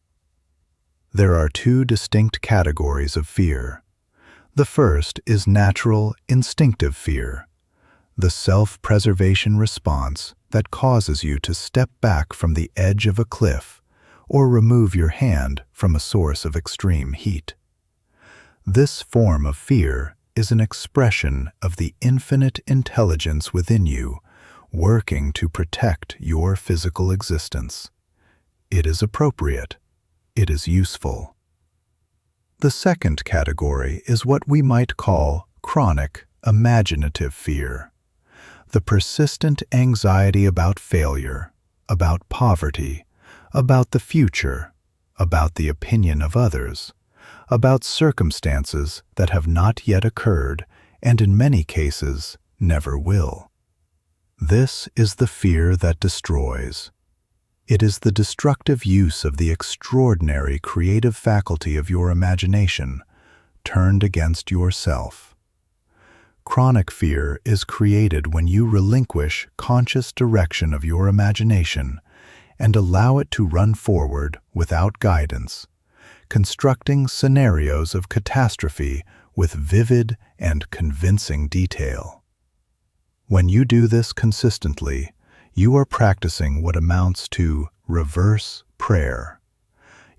There are two distinct categories of fear. The first is natural, instinctive fear, the self-preservation response that causes you to step back from the edge of a cliff or remove your hand from a source of extreme heat. This form of fear is an expression of the infinite intelligence within you, working to protect your physical existence. It is appropriate. It is useful. The second category is what we might call chronic, imaginative fear. The persistent anxiety about failure, about poverty, about the future, about the opinion of others, about circumstances that have not yet occurred and in many cases never will. This is the fear that destroys. It is the destructive use of the extraordinary creative faculty of your imagination turned against yourself. Chronic fear is created when you relinquish conscious direction of your imagination and allow it to run forward without guidance, constructing scenarios of catastrophe with vivid and convincing detail. When you do this consistently, you are practicing what amounts to reverse prayer.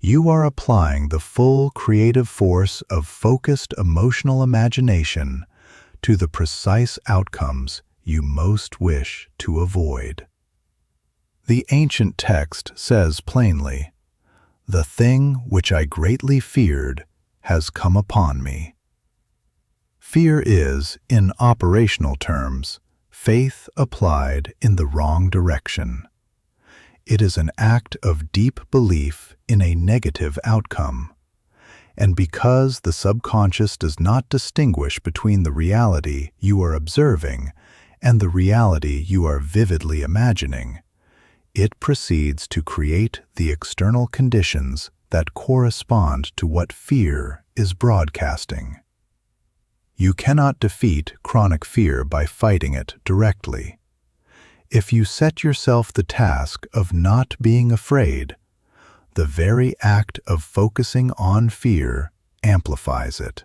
You are applying the full creative force of focused emotional imagination to the precise outcomes you most wish to avoid. The ancient text says plainly, "The thing which I greatly feared has come upon me." Fear is, in operational terms, faith applied in the wrong direction. It is an act of deep belief in a negative outcome. And because the subconscious does not distinguish between the reality you are observing and the reality you are vividly imagining, it proceeds to create the external conditions that correspond to what fear is broadcasting. You cannot defeat chronic fear by fighting it directly. If you set yourself the task of not being afraid, the very act of focusing on fear amplifies it.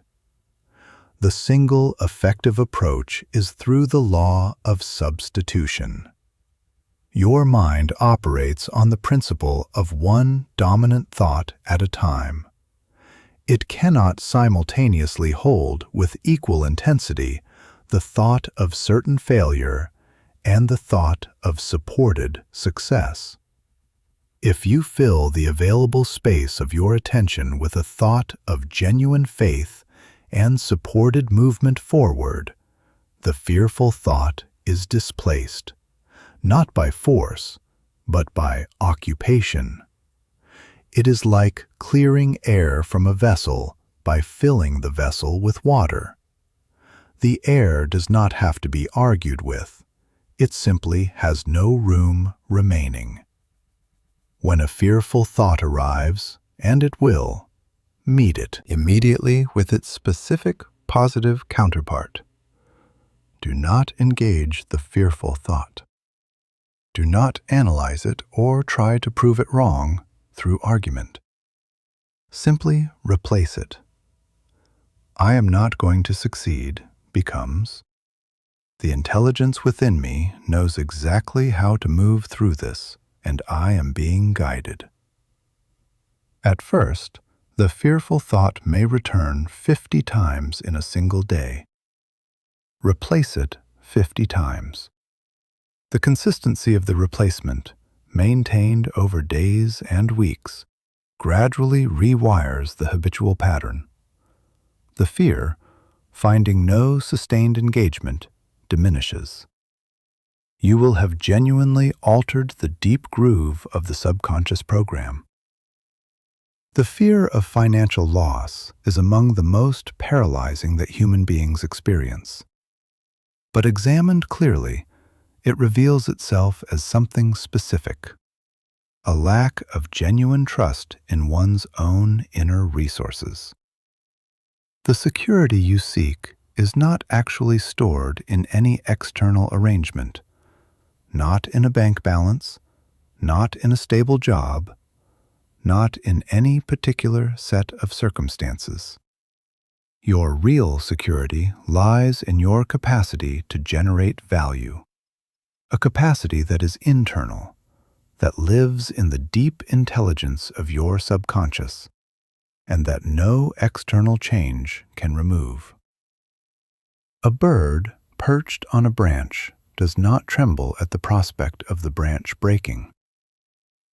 The single effective approach is through the law of substitution. Your mind operates on the principle of one dominant thought at a time. It cannot simultaneously hold with equal intensity the thought of certain failure and the thought of supported success. If you fill the available space of your attention with a thought of genuine faith and supported movement forward, the fearful thought is displaced, not by force, but by occupation. It is like clearing air from a vessel by filling the vessel with water. The air does not have to be argued with. It simply has no room remaining. When a fearful thought arrives, and it will, meet it immediately with its specific positive counterpart. Do not engage the fearful thought. Do not analyze it or try to prove it wrong through argument. Simply replace it. I am not going to succeed becomes, the intelligence within me knows exactly how to move through this, and I am being guided. At first, the fearful thought may return 50 times in a single day. Replace it 50 times. The consistency of the replacement, maintained over days and weeks, gradually rewires the habitual pattern. The fear, finding no sustained engagement, diminishes. You will have genuinely altered the deep groove of the subconscious program. The fear of financial loss is among the most paralyzing that human beings experience. But examined clearly, it reveals itself as something specific, a lack of genuine trust in one's own inner resources. The security you seek is not actually stored in any external arrangement, not in a bank balance, not in a stable job, not in any particular set of circumstances. Your real security lies in your capacity to generate value, a capacity that is internal, that lives in the deep intelligence of your subconscious, and that no external change can remove. A bird perched on a branch does not tremble at the prospect of the branch breaking.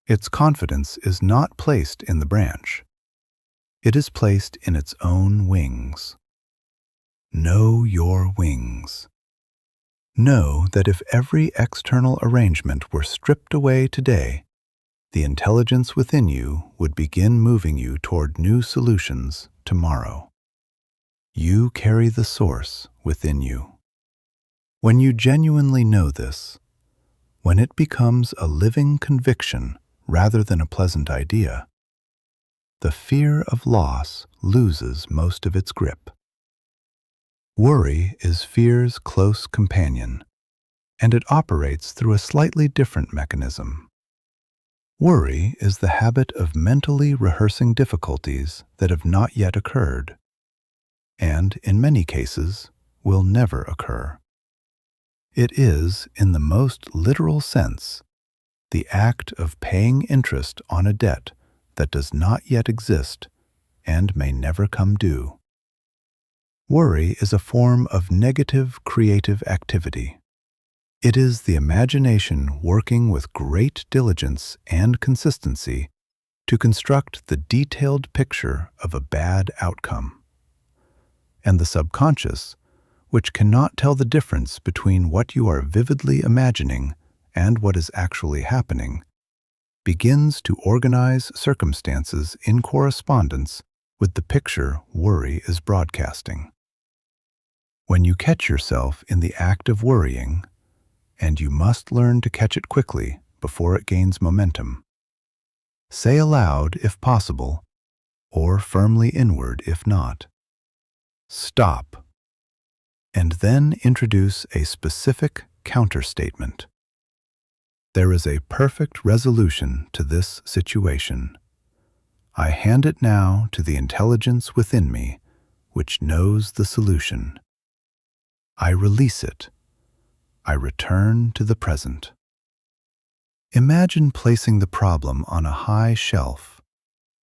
Its confidence is not placed in the branch. It is placed in its own wings. Know your wings. Know that if every external arrangement were stripped away today, the intelligence within you would begin moving you toward new solutions tomorrow. You carry the source within you. When you genuinely know this, when it becomes a living conviction rather than a pleasant idea, the fear of loss loses most of its grip. Worry is fear's close companion, and it operates through a slightly different mechanism. Worry is the habit of mentally rehearsing difficulties that have not yet occurred, and in many cases will never occur. It is, in the most literal sense, the act of paying interest on a debt that does not yet exist and may never come due. Worry is a form of negative creative activity. It is the imagination working with great diligence and consistency to construct the detailed picture of a bad outcome. And the subconscious, which cannot tell the difference between what you are vividly imagining and what is actually happening, begins to organize circumstances in correspondence with the picture worry is broadcasting. When you catch yourself in the act of worrying, and you must learn to catch it quickly before it gains momentum, say aloud if possible, or firmly inward if not, "Stop," and then introduce a specific counterstatement. There is a perfect resolution to this situation. I hand it now to the intelligence within me, which knows the solution. I release it. I return to the present. Imagine placing the problem on a high shelf,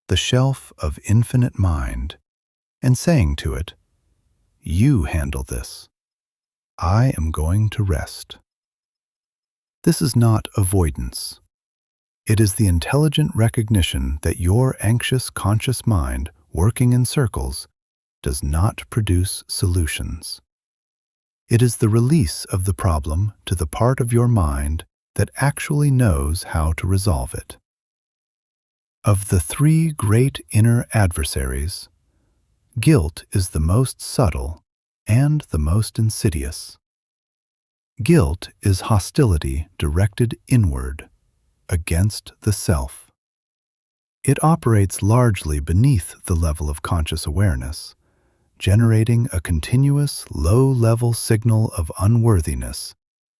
the shelf of infinite mind, and saying to it, "You handle this. I am going to rest." This is not avoidance. It is the intelligent recognition that your anxious conscious mind, working in circles, does not produce solutions. It is the release of the problem to the part of your mind that actually knows how to resolve it. Of the three great inner adversaries, guilt is the most subtle and the most insidious. Guilt is hostility directed inward, against the self. It operates largely beneath the level of conscious awareness, generating a continuous, low-level signal of unworthiness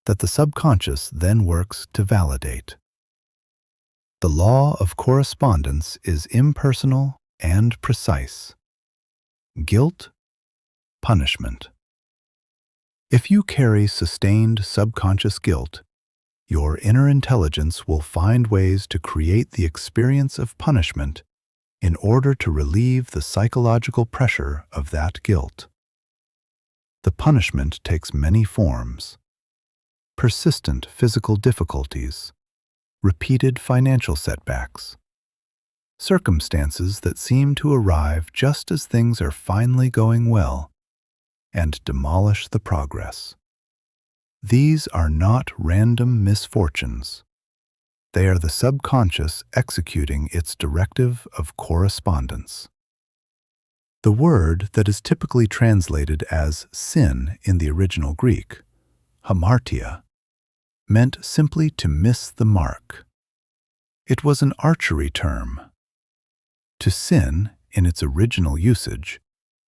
that the subconscious then works to validate. The law of correspondence is impersonal and precise. Guilt, punishment. If you carry sustained subconscious guilt, your inner intelligence will find ways to create the experience of punishment in order to relieve the psychological pressure of that guilt. The punishment takes many forms: persistent physical difficulties, repeated financial setbacks, circumstances that seem to arrive just as things are finally going well and demolish the progress. These are not random misfortunes. They are the subconscious executing its directive of correspondence. The word that is typically translated as sin in the original Greek, hamartia, meant simply to miss the mark. It was an archery term. To sin, in its original usage,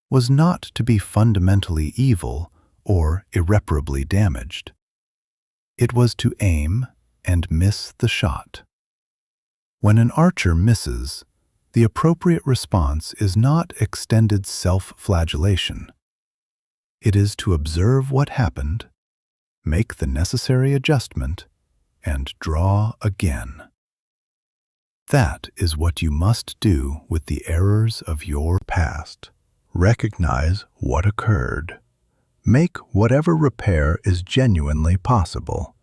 was not to be fundamentally evil or irreparably damaged. It was to aim and miss the shot. When an archer misses, the appropriate response is not extended self-flagellation. It is to observe what happened, make the necessary adjustment, and draw again. That is what you must do with the errors of your past. Recognize what occurred. Make whatever repair is genuinely possible.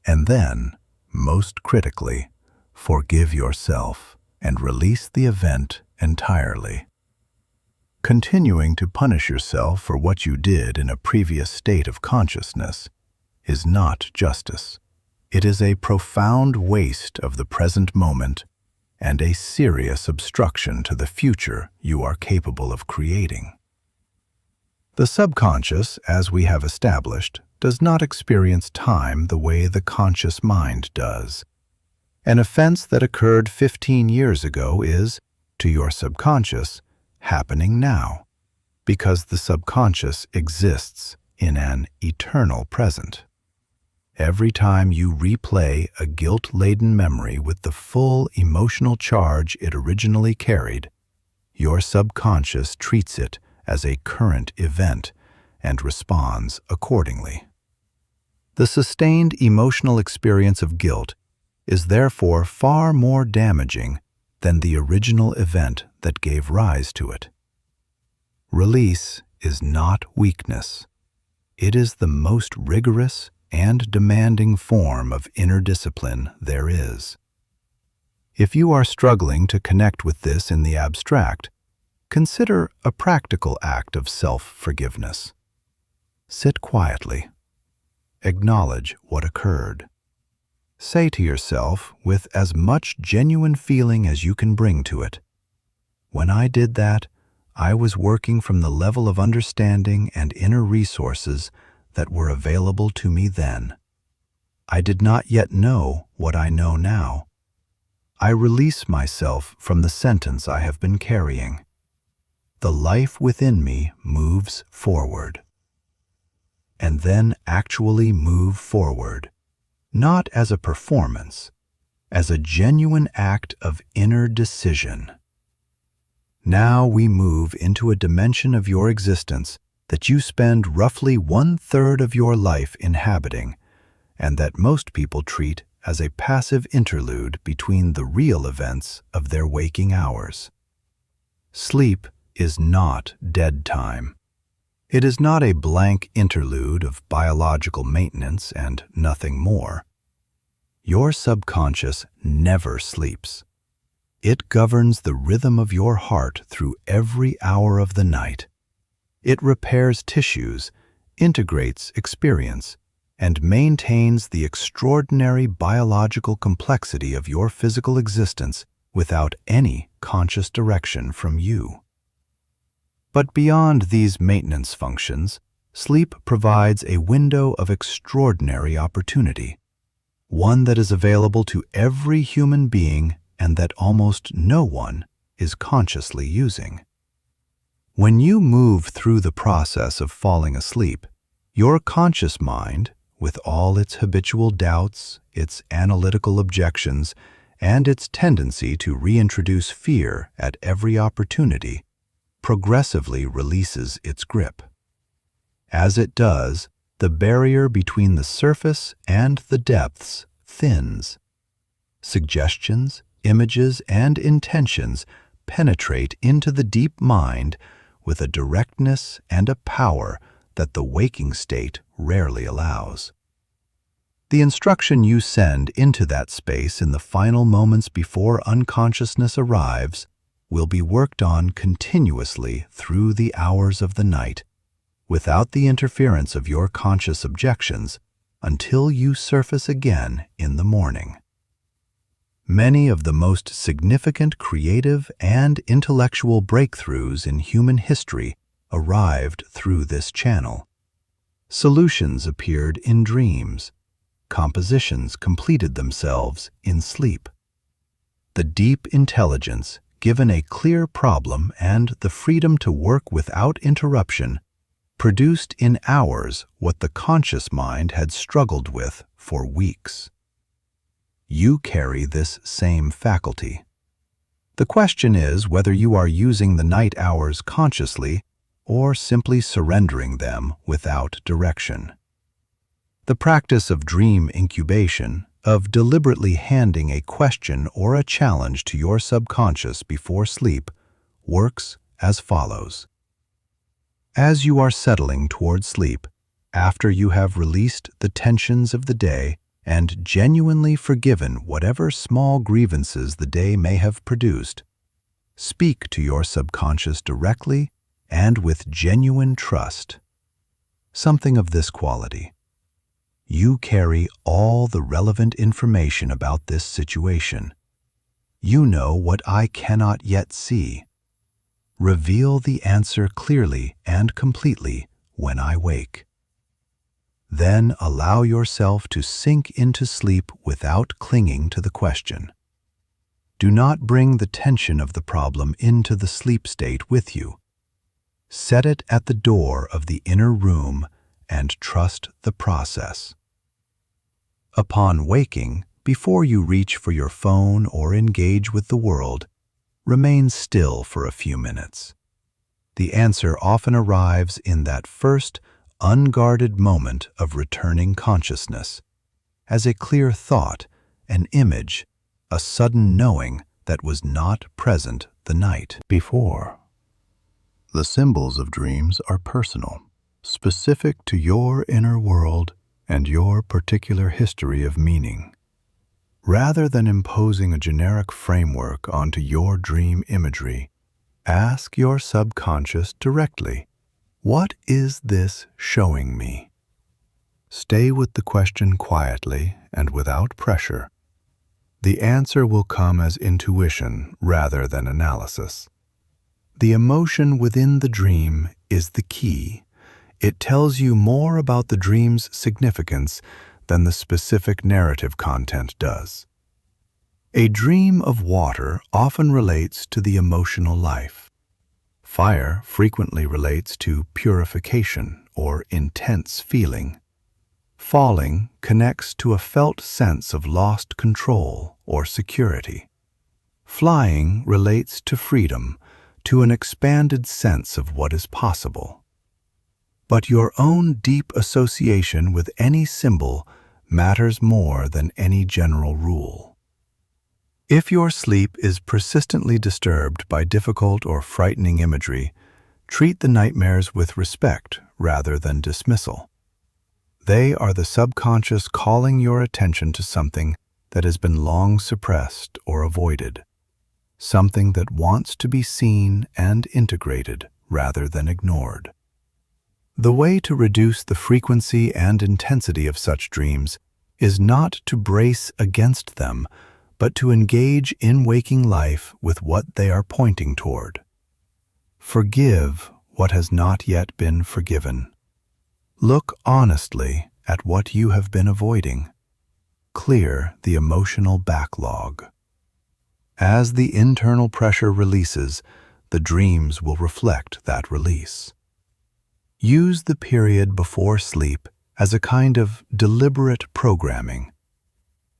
And then, most critically, forgive yourself and release the event entirely. Continuing to punish yourself for what you did in a previous state of consciousness is not justice. It is a profound waste of the present moment and a serious obstruction to the future you are capable of creating. The subconscious, as we have established, does not experience time the way the conscious mind does. An offense that occurred 15 years ago is, to your subconscious, happening now, because the subconscious exists in an eternal present. Every time you replay a guilt-laden memory with the full emotional charge it originally carried, your subconscious treats it as a current event and responds accordingly. The sustained emotional experience of guilt is therefore far more damaging than the original event that gave rise to it. Release is not weakness. It is the most rigorous and demanding form of inner discipline there is. If you are struggling to connect with this in the abstract, consider a practical act of self-forgiveness. Sit quietly. Acknowledge what occurred. Say to yourself, with as much genuine feeling as you can bring to it, "When I did that, I was working from the level of understanding and inner resources that were available to me then. I did not yet know what I know now. I release myself from the sentence I have been carrying. The life within me moves forward." And then actually move forward, not as a performance, as a genuine act of inner decision. Now we move into a dimension of your existence that you spend roughly 1/3 of your life inhabiting, and that most people treat as a passive interlude between the real events of their waking hours. Sleep is not dead time. It is not a blank interlude of biological maintenance and nothing more. Your subconscious never sleeps. It governs the rhythm of your heart through every hour of the night. It repairs tissues, integrates experience, and maintains the extraordinary biological complexity of your physical existence without any conscious direction from you. But beyond these maintenance functions, sleep provides a window of extraordinary opportunity, one that is available to every human being and that almost no one is consciously using. When you move through the process of falling asleep, your conscious mind, with all its habitual doubts, its analytical objections, and its tendency to reintroduce fear at every opportunity, progressively releases its grip. As it does, the barrier between the surface and the depths thins. Suggestions, images, and intentions penetrate into the deep mind with a directness and a power that the waking state rarely allows. The instruction you send into that space in the final moments before unconsciousness arrives will be worked on continuously through the hours of the night, without the interference of your conscious objections, until you surface again in the morning. Many of the most significant creative and intellectual breakthroughs in human history arrived through this channel. Solutions appeared in dreams. Compositions completed themselves in sleep. The deep intelligence, given a clear problem and the freedom to work without interruption, produced in hours what the conscious mind had struggled with for weeks. You carry this same faculty. The question is whether you are using the night hours consciously or simply surrendering them without direction. The practice of dream incubation, of deliberately handing a question or a challenge to your subconscious before sleep, works as follows. As you are settling toward sleep, after you have released the tensions of the day and genuinely forgiven whatever small grievances the day may have produced, speak to your subconscious directly and with genuine trust. Something of this quality. You carry all the relevant information about this situation. You know what I cannot yet see. Reveal the answer clearly and completely when I wake. Then allow yourself to sink into sleep without clinging to the question. Do not bring the tension of the problem into the sleep state with you. Set it at the door of the inner room and trust the process. Upon waking, before you reach for your phone or engage with the world, remain still for a few minutes. The answer often arrives in that first, unguarded moment of returning consciousness, as a clear thought, an image, a sudden knowing that was not present the night before. The symbols of dreams are personal, specific to your inner world and your particular history of meaning. Rather than imposing a generic framework onto your dream imagery, ask your subconscious directly, what is this showing me? Stay with the question quietly and without pressure. The answer will come as intuition rather than analysis. The emotion within the dream is the key. It tells you more about the dream's significance than the specific narrative content does. A dream of water often relates to the emotional life. Fire frequently relates to purification or intense feeling. Falling connects to a felt sense of lost control or security. Flying relates to freedom, to an expanded sense of what is possible. But your own deep association with any symbol matters more than any general rule. If your sleep is persistently disturbed by difficult or frightening imagery, treat the nightmares with respect rather than dismissal. They are the subconscious calling your attention to something that has been long suppressed or avoided, something that wants to be seen and integrated rather than ignored. The way to reduce the frequency and intensity of such dreams is not to brace against them, but to engage in waking life with what they are pointing toward. Forgive what has not yet been forgiven. Look honestly at what you have been avoiding. Clear the emotional backlog. As the internal pressure releases, the dreams will reflect that release. Use the period before sleep as a kind of deliberate programming.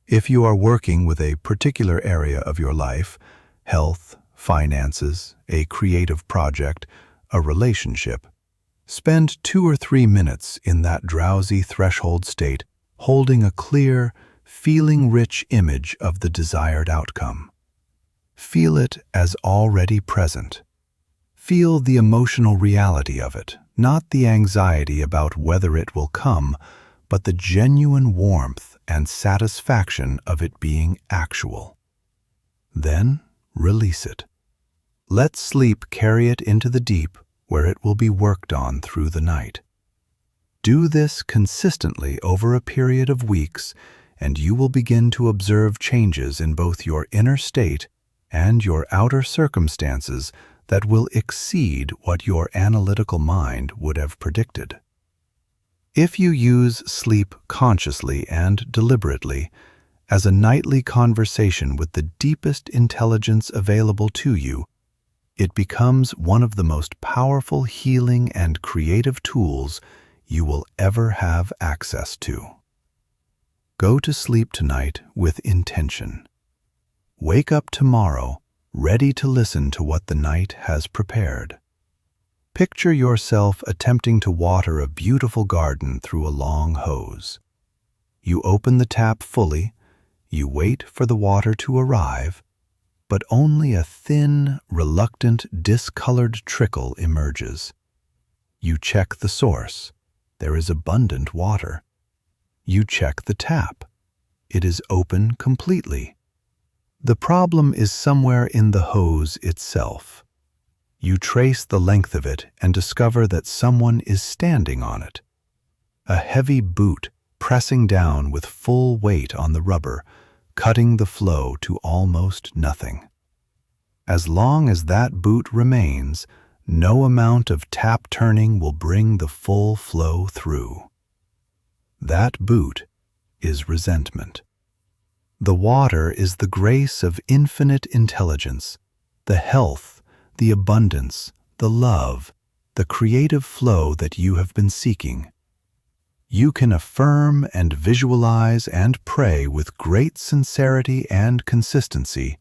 If you are working with a particular area of your life, health, finances, a creative project, a relationship, spend 2 or 3 minutes in that drowsy threshold state, holding a clear, feeling-rich image of the desired outcome. Feel it as already present. Feel the emotional reality of it, not the anxiety about whether it will come, but the genuine warmth and satisfaction of it being actual. Then release it. Let sleep carry it into the deep where it will be worked on through the night. Do this consistently over a period of weeks, and you will begin to observe changes in both your inner state and your outer circumstances that will exceed what your analytical mind would have predicted. If you use sleep consciously and deliberately, as a nightly conversation with the deepest intelligence available to you, it becomes one of the most powerful healing and creative tools you will ever have access to. Go to sleep tonight with intention. Wake up tomorrow ready to listen to what the night has prepared. Picture yourself attempting to water a beautiful garden through a long hose. You open the tap fully, you wait for the water to arrive, but only a thin, reluctant, discolored trickle emerges. You check the source. There is abundant water. You check the tap. It is open completely. The problem is somewhere in the hose itself. You trace the length of it and discover that someone is standing on it. A heavy boot pressing down with full weight on the rubber, cutting the flow to almost nothing. As long as that boot remains, no amount of tap turning will bring the full flow through. That boot is resentment. The water is the grace of infinite intelligence, the health, the abundance, the love, the creative flow that you have been seeking. You can affirm and visualize and pray with great sincerity and consistency,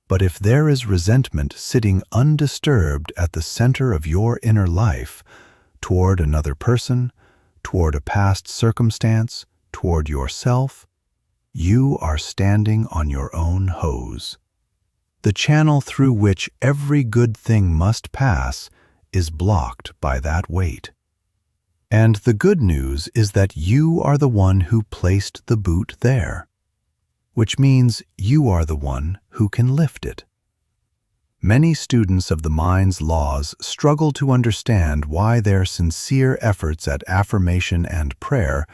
but if there is resentment sitting undisturbed at the center of your inner life, toward another person, toward a past circumstance, toward yourself, you are standing on your own hose. The channel through which every good thing must pass is blocked by that weight. And the good news is that you are the one who placed the boot there, which means you are the one who can lift it. Many students of the mind's laws struggle to understand why their sincere efforts at affirmation and prayer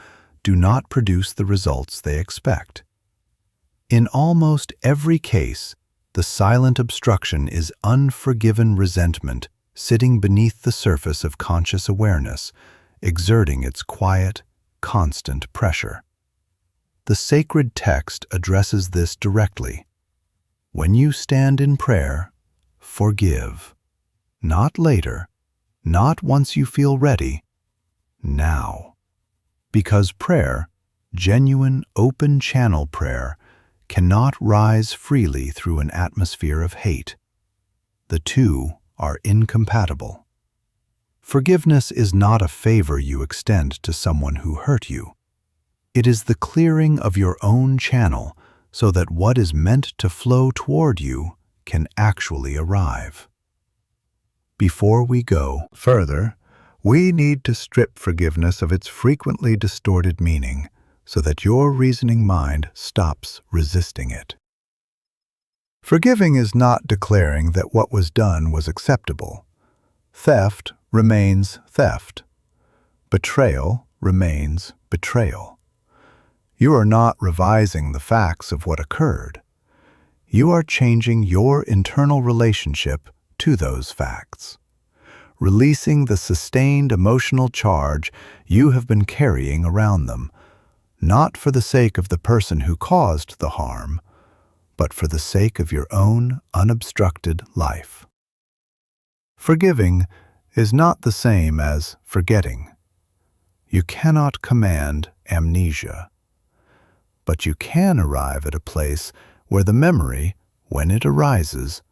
do not produce the results they expect. In almost every case, the silent obstruction is unforgiven resentment sitting beneath the surface of conscious awareness, exerting its quiet, constant pressure. The sacred text addresses this directly. When you stand in prayer, forgive. Not later, not once you feel ready, now. Because prayer, genuine open channel prayer, cannot rise freely through an atmosphere of hate. The two are incompatible. Forgiveness is not a favor you extend to someone who hurt you. It is the clearing of your own channel so that what is meant to flow toward you can actually arrive. Before we go further, we need to strip forgiveness of its frequently distorted meaning so that your reasoning mind stops resisting it. Forgiving is not declaring that what was done was acceptable. Theft remains theft. Betrayal remains betrayal. You are not revising the facts of what occurred. You are changing your internal relationship to those facts. releasing the sustained emotional charge you have been carrying around them, not for the sake of the person who caused the harm, but for the sake of your own unobstructed life. Forgiving is not the same as forgetting. You cannot command amnesia, but you can arrive at a place where the memory, when it arises,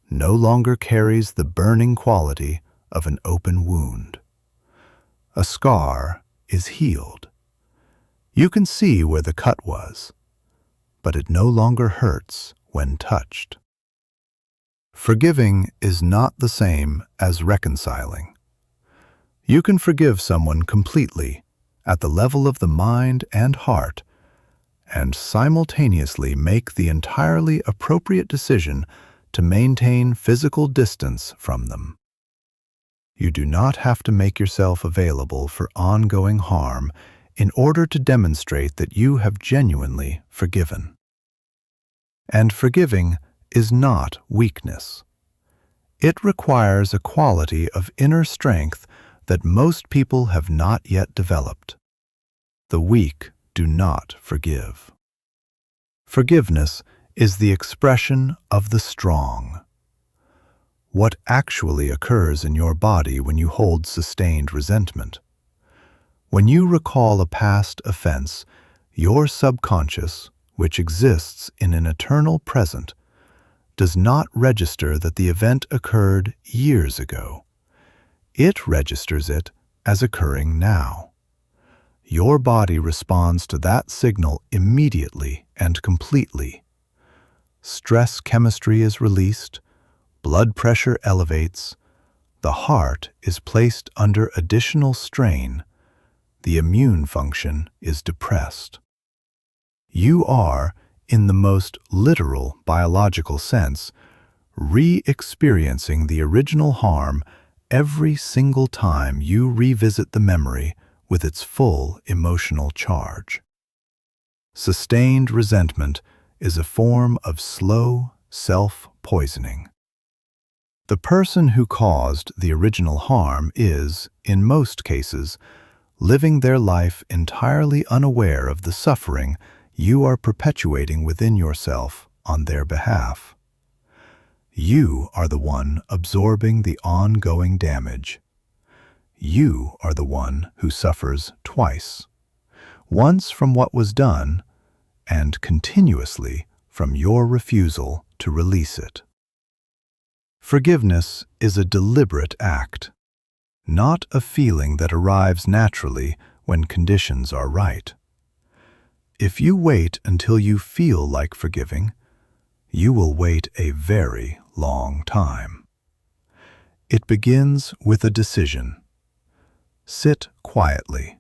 no longer carries the burning quality of an open wound. A scar is healed. You can see where the cut was, but it no longer hurts when touched. Forgiving is not the same as reconciling. You can forgive someone completely at the level of the mind and heart, and simultaneously make the entirely appropriate decision to maintain physical distance from them. You do not have to make yourself available for ongoing harm in order to demonstrate that you have genuinely forgiven. And forgiving is not weakness. It requires a quality of inner strength that most people have not yet developed. The weak do not forgive. Forgiveness is the expression of the strong. What actually occurs in your body when you hold sustained resentment? When you recall a past offense, your subconscious, which exists in an eternal present, does not register that the event occurred years ago. It registers it as occurring now. Your body responds to that signal immediately and completely. Stress chemistry is released, blood pressure elevates, the heart is placed under additional strain, the immune function is depressed. You are, in the most literal biological sense, re-experiencing the original harm every single time you revisit the memory with its full emotional charge. Sustained resentment is a form of slow self-poisoning. The person who caused the original harm is, in most cases, living their life entirely unaware of the suffering you are perpetuating within yourself on their behalf. You are the one absorbing the ongoing damage. You are the one who suffers twice, once from what was done, and continuously from your refusal to release it. Forgiveness is a deliberate act, not a feeling that arrives naturally when conditions are right. If you wait until you feel like forgiving, you will wait a very long time. It begins with a decision. Sit quietly.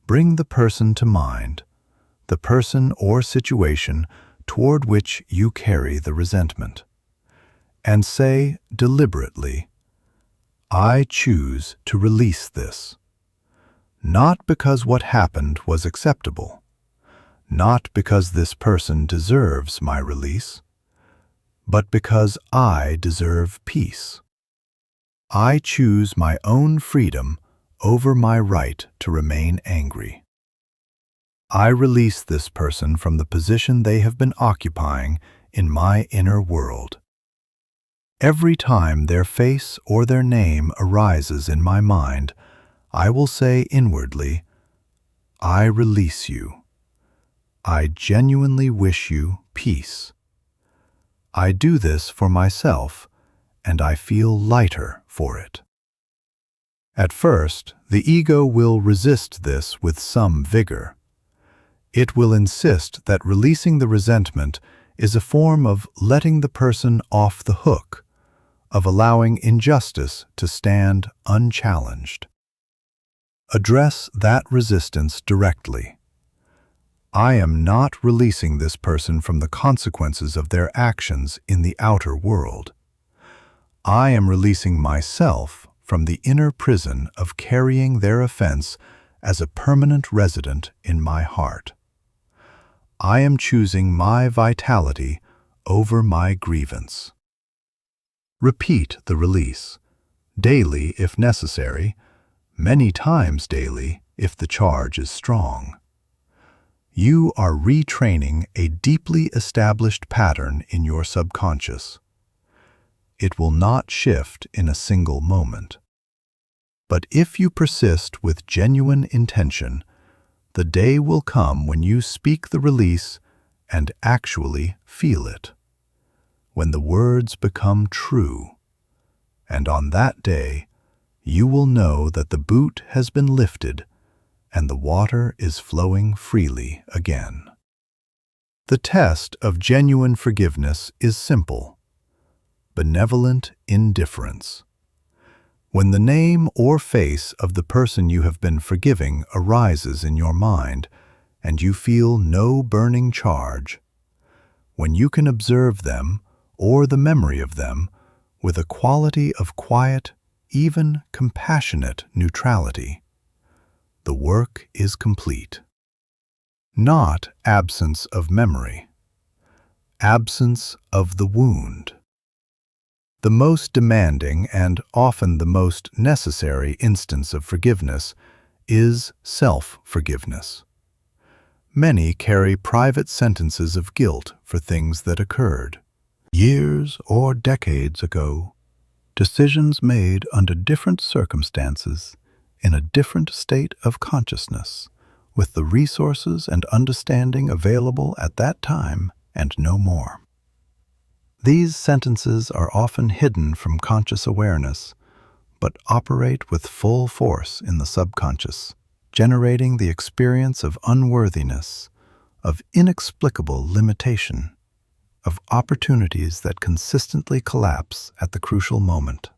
Bring the person to mind, the person or situation toward which you carry the resentment, and say deliberately, I choose to release this. Not because what happened was acceptable, not because this person deserves my release, but because I deserve peace. I choose my own freedom over my right to remain angry. I release this person from the position they have been occupying in my inner world. Every time their face or their name arises in my mind, I will say inwardly, I release you. I genuinely wish you peace. I do this for myself, and I feel lighter for it. At first, the ego will resist this with some vigor. It will insist that releasing the resentment is a form of letting the person off the hook, of allowing injustice to stand unchallenged. Address that resistance directly. I am not releasing this person from the consequences of their actions in the outer world. I am releasing myself from the inner prison of carrying their offense as a permanent resident in my heart. I am choosing my vitality over my grievance. Repeat the release. daily if necessary, many times daily if the charge is strong. You are retraining a deeply established pattern in your subconscious. It will not shift in a single moment. But if you persist with genuine intention, the day will come when you speak the release and actually feel it, when the words become true. And on that day, you will know that the boot has been lifted and the water is flowing freely again. The test of genuine forgiveness is simple: benevolent indifference. When the name or face of the person you have been forgiving arises in your mind and you feel no burning charge, when you can observe them or the memory of them with a quality of quiet, even compassionate neutrality, the work is complete. Not absence of memory, absence of the wound. The most demanding and often the most necessary instance of forgiveness is self-forgiveness. Many carry private sentences of guilt for things that occurred years or decades ago, decisions made under different circumstances, in a different state of consciousness, with the resources and understanding available at that time and no more. These sentences are often hidden from conscious awareness, but operate with full force in the subconscious, generating the experience of unworthiness, of inexplicable limitation, of opportunities that consistently collapse at the crucial moment.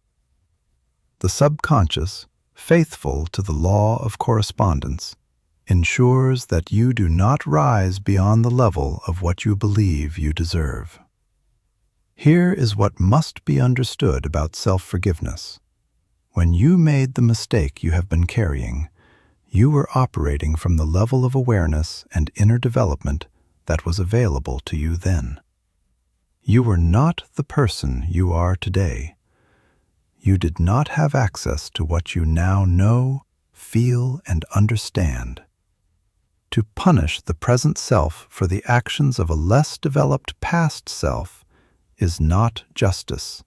The subconscious, faithful to the law of correspondence, ensures that you do not rise beyond the level of what you believe you deserve. Here is what must be understood about self-forgiveness. When you made the mistake you have been carrying, you were operating from the level of awareness and inner development that was available to you then. You were not the person you are today. You did not have access to what you now know, feel, and understand. To punish the present self for the actions of a less developed past self is not justice.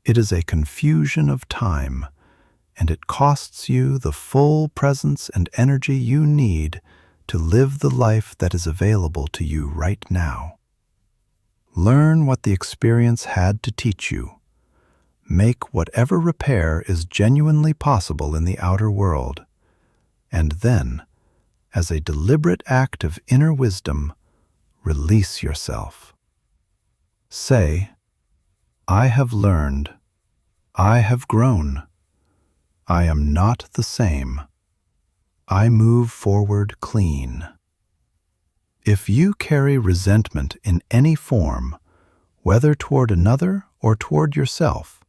It is a confusion of time, and it costs you the full presence and energy you need to live the life that is available to you right now. Learn what the experience had to teach you. Make whatever repair is genuinely possible in the outer world, and then, as a deliberate act of inner wisdom, release yourself. Say, I have learned, I have grown, I am not the same, I move forward clean. If you carry resentment in any form, whether toward another or toward yourself,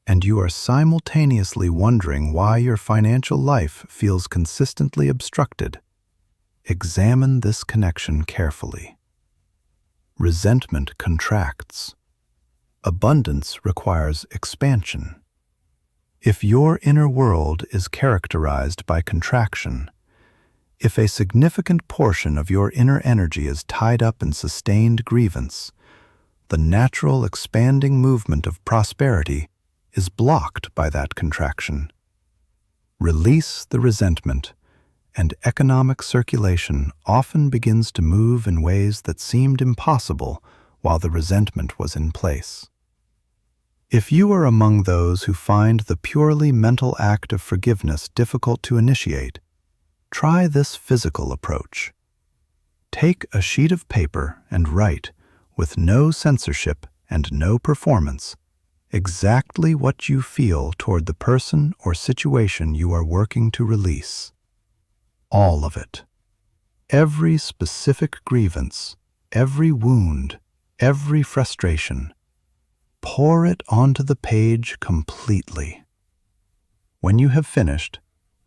and you are simultaneously wondering why your financial life feels consistently obstructed, examine this connection carefully. Resentment contracts. Abundance requires expansion. If your inner world is characterized by contraction, if a significant portion of your inner energy is tied up in sustained grievance, the natural expanding movement of prosperity is blocked by that contraction. Release the resentment, and economic circulation often begins to move in ways that seemed impossible while the resentment was in place. If you are among those who find the purely mental act of forgiveness difficult to initiate, try this physical approach. Take a sheet of paper and write, with no censorship and no performance, exactly what you feel toward the person or situation you are working to release. All of it. Every specific grievance, every wound, every frustration. Pour it onto the page completely. When you have finished,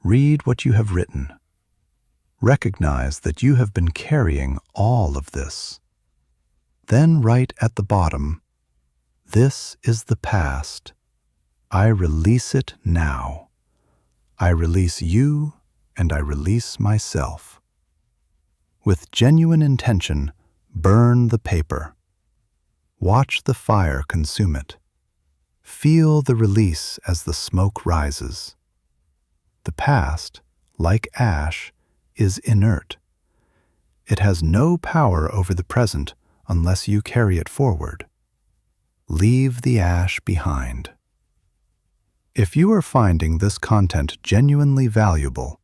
read what you have written. Recognize that you have been carrying all of this. Then write at the bottom, "This is the past. I release it now. I release you and I release myself. With genuine intention, burn the paper. Watch the fire consume it. Feel the release as the smoke rises. The past, like ash, is inert. It has no power over the present unless you carry it forward. Leave the ash behind. If you are finding this content genuinely valuable,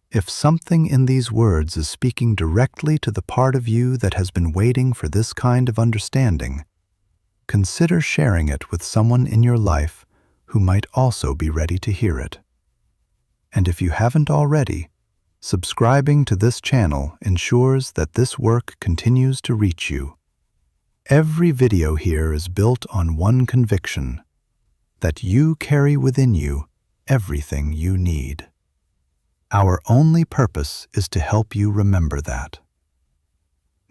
if something in these words is speaking directly to the part of you that has been waiting for this kind of understanding, consider sharing it with someone in your life who might also be ready to hear it. And if you haven't already, subscribing to this channel ensures that this work continues to reach you. Every video here is built on one conviction, that you carry within you everything you need. Our only purpose is to help you remember that.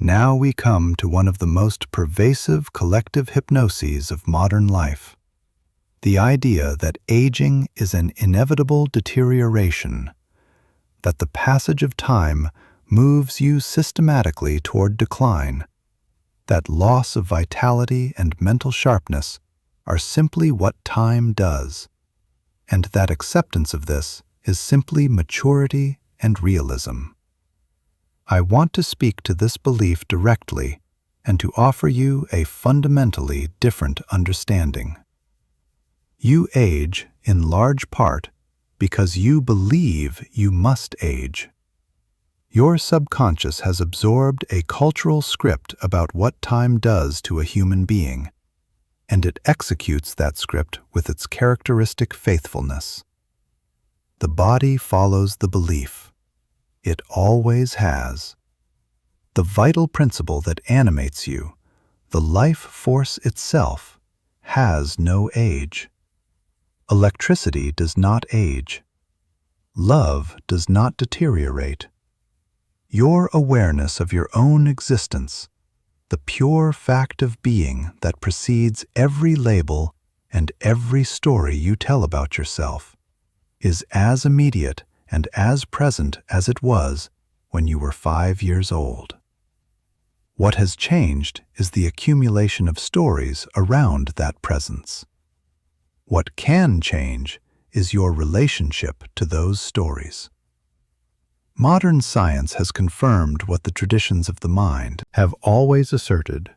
Now we come to one of the most pervasive collective hypnoses of modern life. The idea that aging is an inevitable deterioration, that the passage of time moves you systematically toward decline, that loss of vitality and mental sharpness are simply what time does, and that acceptance of this is simply maturity and realism. I want to speak to this belief directly and to offer you a fundamentally different understanding. You age in large part because you believe you must age. Your subconscious has absorbed a cultural script about what time does to a human being, and it executes that script with its characteristic faithfulness. The body follows the belief. It always has. The vital principle that animates you, the life force itself, has no age. Electricity does not age. Love does not deteriorate. Your awareness of your own existence, the pure fact of being that precedes every label and every story you tell about yourself, is as immediate and as present as it was when you were 5 years old. What has changed is the accumulation of stories around that presence. What can change is your relationship to those stories. Modern science has confirmed what the traditions of the mind have always asserted.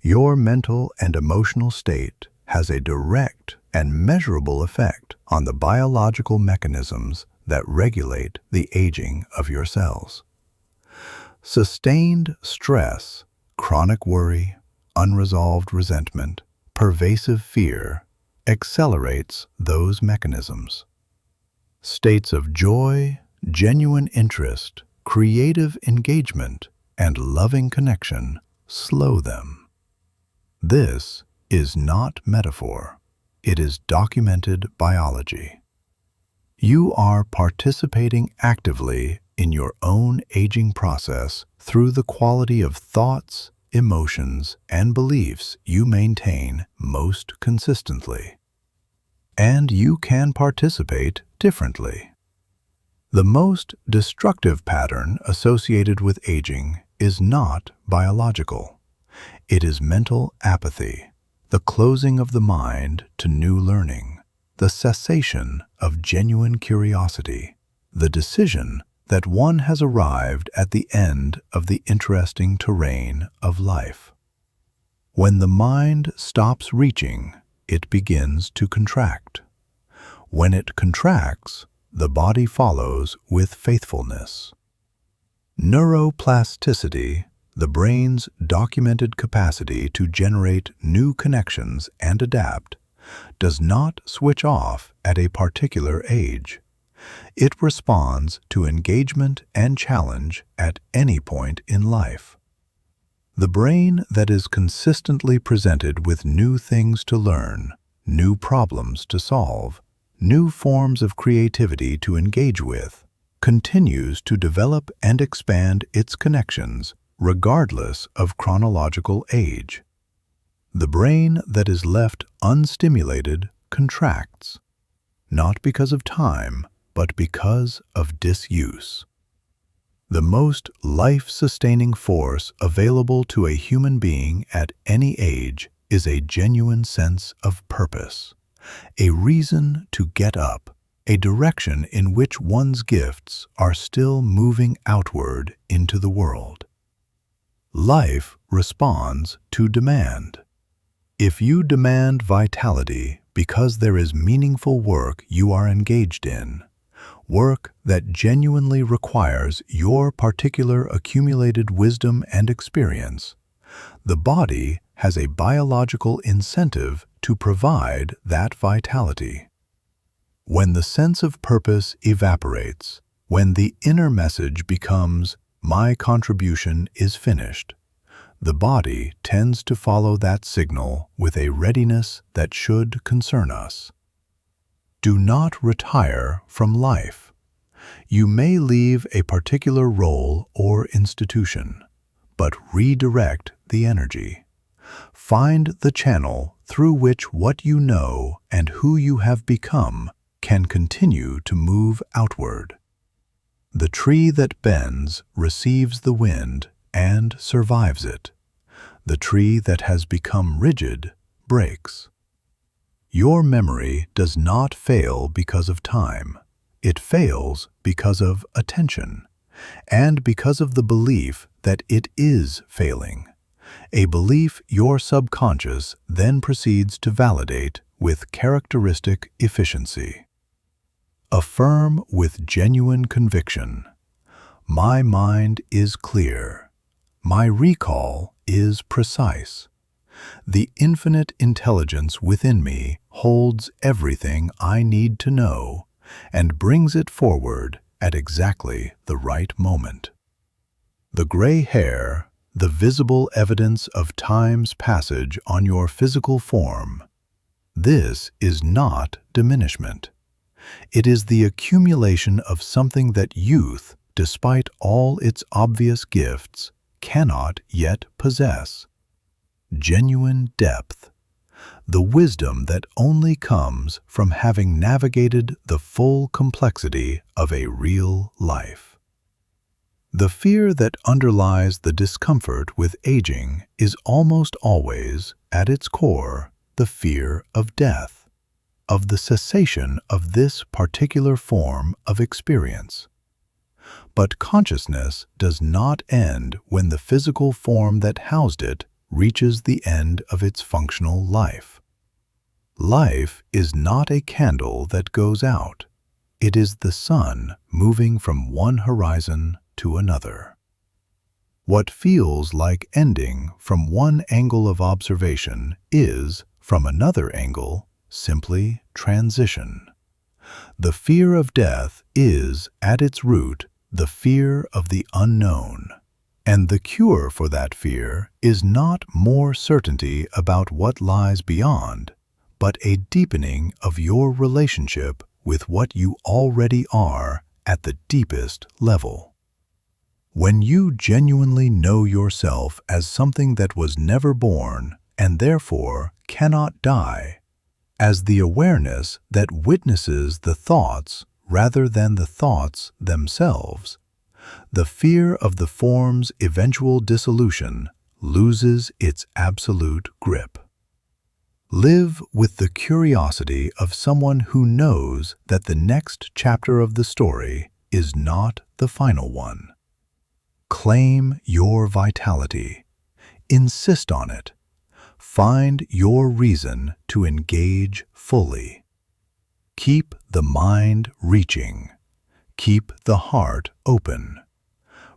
Your mental and emotional state has a direct and measurable effect on the biological mechanisms that regulate the aging of your cells. Sustained stress, chronic worry, unresolved resentment, pervasive fear accelerates those mechanisms. States of joy, genuine interest, creative engagement, and loving connection slow them. This is not metaphor. It is documented biology. You are participating actively in your own aging process through the quality of thoughts, emotions, and beliefs you maintain most consistently. And you can participate differently. The most destructive pattern associated with aging is not biological. It is mental apathy, the closing of the mind to new learning, the cessation of genuine curiosity, the decision that one has arrived at the end of the interesting terrain of life. When the mind stops reaching, it begins to contract. When it contracts, the body follows with faithfulness. Neuroplasticity, the brain's documented capacity to generate new connections and adapt, does not switch off at a particular age. It responds to engagement and challenge at any point in life. The brain that is consistently presented with new things to learn, new problems to solve, new forms of creativity to engage with, continues to develop and expand its connections regardless of chronological age. The brain that is left unstimulated contracts, not because of time, but because of disuse. The most life-sustaining force available to a human being at any age is a genuine sense of purpose, a reason to get up, a direction in which one's gifts are still moving outward into the world. Life responds to demand. If you demand vitality because there is meaningful work you are engaged in, work that genuinely requires your particular accumulated wisdom and experience, the body has a biological incentive to provide that vitality. When the sense of purpose evaporates, when the inner message becomes, "My contribution is finished," the body tends to follow that signal with a readiness that should concern us. Do not retire from life. You may leave a particular role or institution, but redirect the energy. Find the channel through which what you know and who you have become can continue to move outward. The tree that bends receives the wind and survives it. The tree that has become rigid breaks. Your memory does not fail because of time. It fails because of attention, and because of the belief that it is failing, a belief your subconscious then proceeds to validate with characteristic efficiency. Affirm with genuine conviction, "My mind is clear. My recall is precise. The infinite intelligence within me holds everything I need to know and brings it forward at exactly the right moment." The gray hair, the visible evidence of time's passage on your physical form, this is not diminishment. It is the accumulation of something that youth, despite all its obvious gifts, cannot yet possess. Genuine depth, the wisdom that only comes from having navigated the full complexity of a real life. The fear that underlies the discomfort with aging is almost always, at its core, the fear of death, of the cessation of this particular form of experience. But consciousness does not end when the physical form that housed it reaches the end of its functional life. Life is not a candle that goes out. It is the sun moving from one horizon to another. What feels like ending from one angle of observation is, from another angle, simply transition. The fear of death is, at its root, the fear of the unknown. And the cure for that fear is not more certainty about what lies beyond, but a deepening of your relationship with what you already are at the deepest level. When you genuinely know yourself as something that was never born and therefore cannot die, as the awareness that witnesses the thoughts rather than the thoughts themselves, the fear of the form's eventual dissolution loses its absolute grip. Live with the curiosity of someone who knows that the next chapter of the story is not the final one. Claim your vitality. Insist on it. Find your reason to engage fully. Keep the mind reaching. Keep the heart open.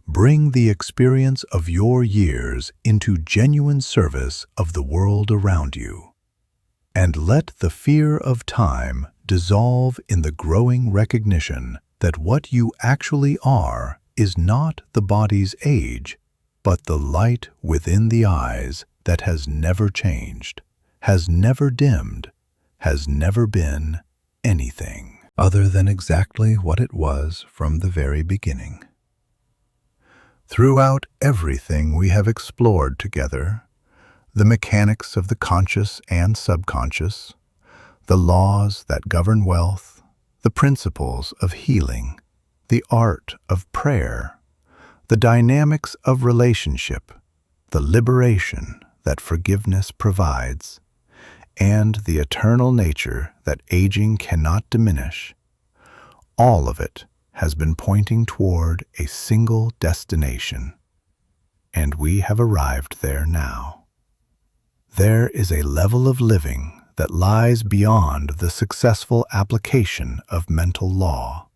Bring the experience of your years into genuine service of the world around you. And let the fear of time dissolve in the growing recognition that what you actually are is not the body's age, but the light within the eyes that has never changed, has never dimmed, has never been anything other than exactly what it was from the very beginning. Throughout everything we have explored together, the mechanics of the conscious and subconscious, the laws that govern wealth, the principles of healing, the art of prayer, the dynamics of relationship, the liberation that forgiveness provides, and the eternal nature that aging cannot diminish. All of it has been pointing toward a single destination, and we have arrived there now. There is a level of living that lies beyond the successful application of mental law.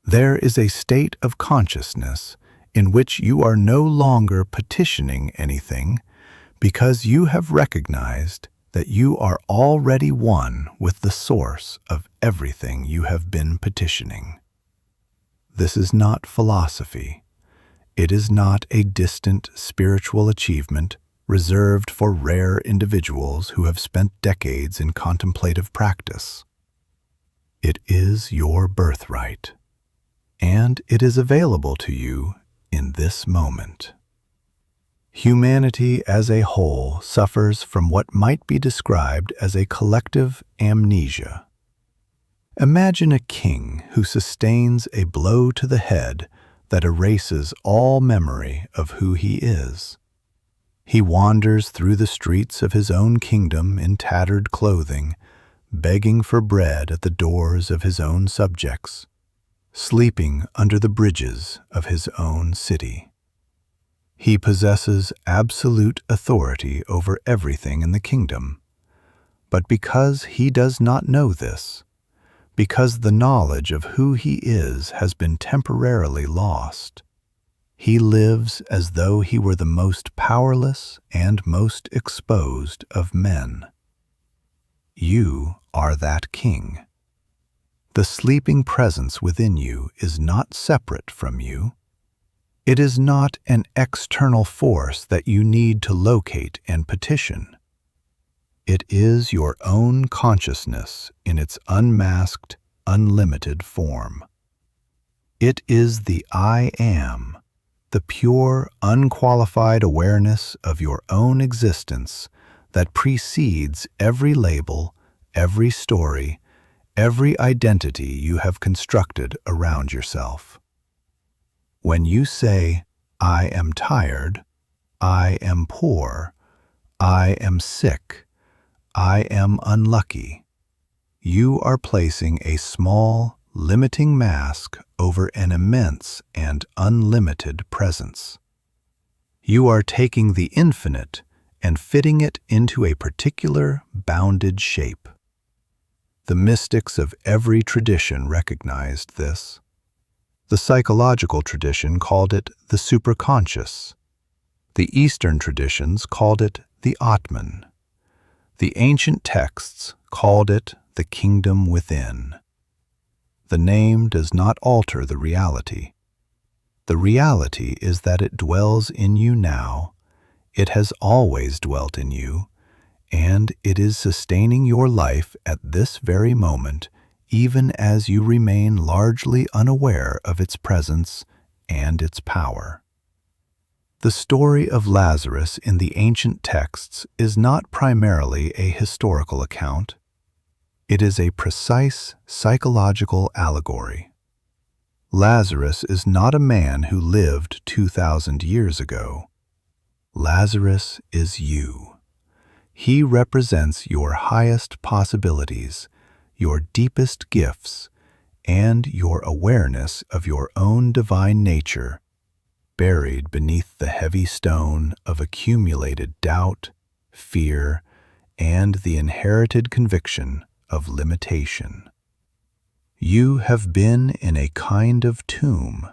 There is a state of consciousness in which you are no longer petitioning anything because you have recognized that you are already one with the source of everything you have been petitioning. This is not philosophy. It is not a distant spiritual achievement reserved for rare individuals who have spent decades in contemplative practice. It is your birthright, and it is available to you in this moment. Humanity as a whole suffers from what might be described as a collective amnesia. Imagine a king who sustains a blow to the head that erases all memory of who he is. He wanders through the streets of his own kingdom in tattered clothing, begging for bread at the doors of his own subjects, sleeping under the bridges of his own city. He possesses absolute authority over everything in the kingdom. But because he does not know this, because the knowledge of who he is has been temporarily lost, he lives as though he were the most powerless and most exposed of men. You are that king. The sleeping presence within you is not separate from you. It is not an external force that you need to locate and petition. It is your own consciousness in its unmasked, unlimited form. It is the I am, the pure, unqualified awareness of your own existence that precedes every label, every story, every identity you have constructed around yourself. When you say, I am tired, I am poor, I am sick, I am unlucky, you are placing a small, limiting mask over an immense and unlimited presence. You are taking the infinite and fitting it into a particular bounded shape. The mystics of every tradition recognized this. The psychological tradition called it the superconscious. The Eastern traditions called it the Atman. The ancient texts called it the kingdom within. The name does not alter the reality. The reality is that it dwells in you now, it has always dwelt in you, and it is sustaining your life at this very moment, even as you remain largely unaware of its presence and its power. The story of Lazarus in the ancient texts is not primarily a historical account. It is a precise psychological allegory. Lazarus is not a man who lived 2,000 years ago. Lazarus is you. He represents your highest possibilities, your deepest gifts, and your awareness of your own divine nature, buried beneath the heavy stone of accumulated doubt, fear, and the inherited conviction of limitation. You have been in a kind of tomb.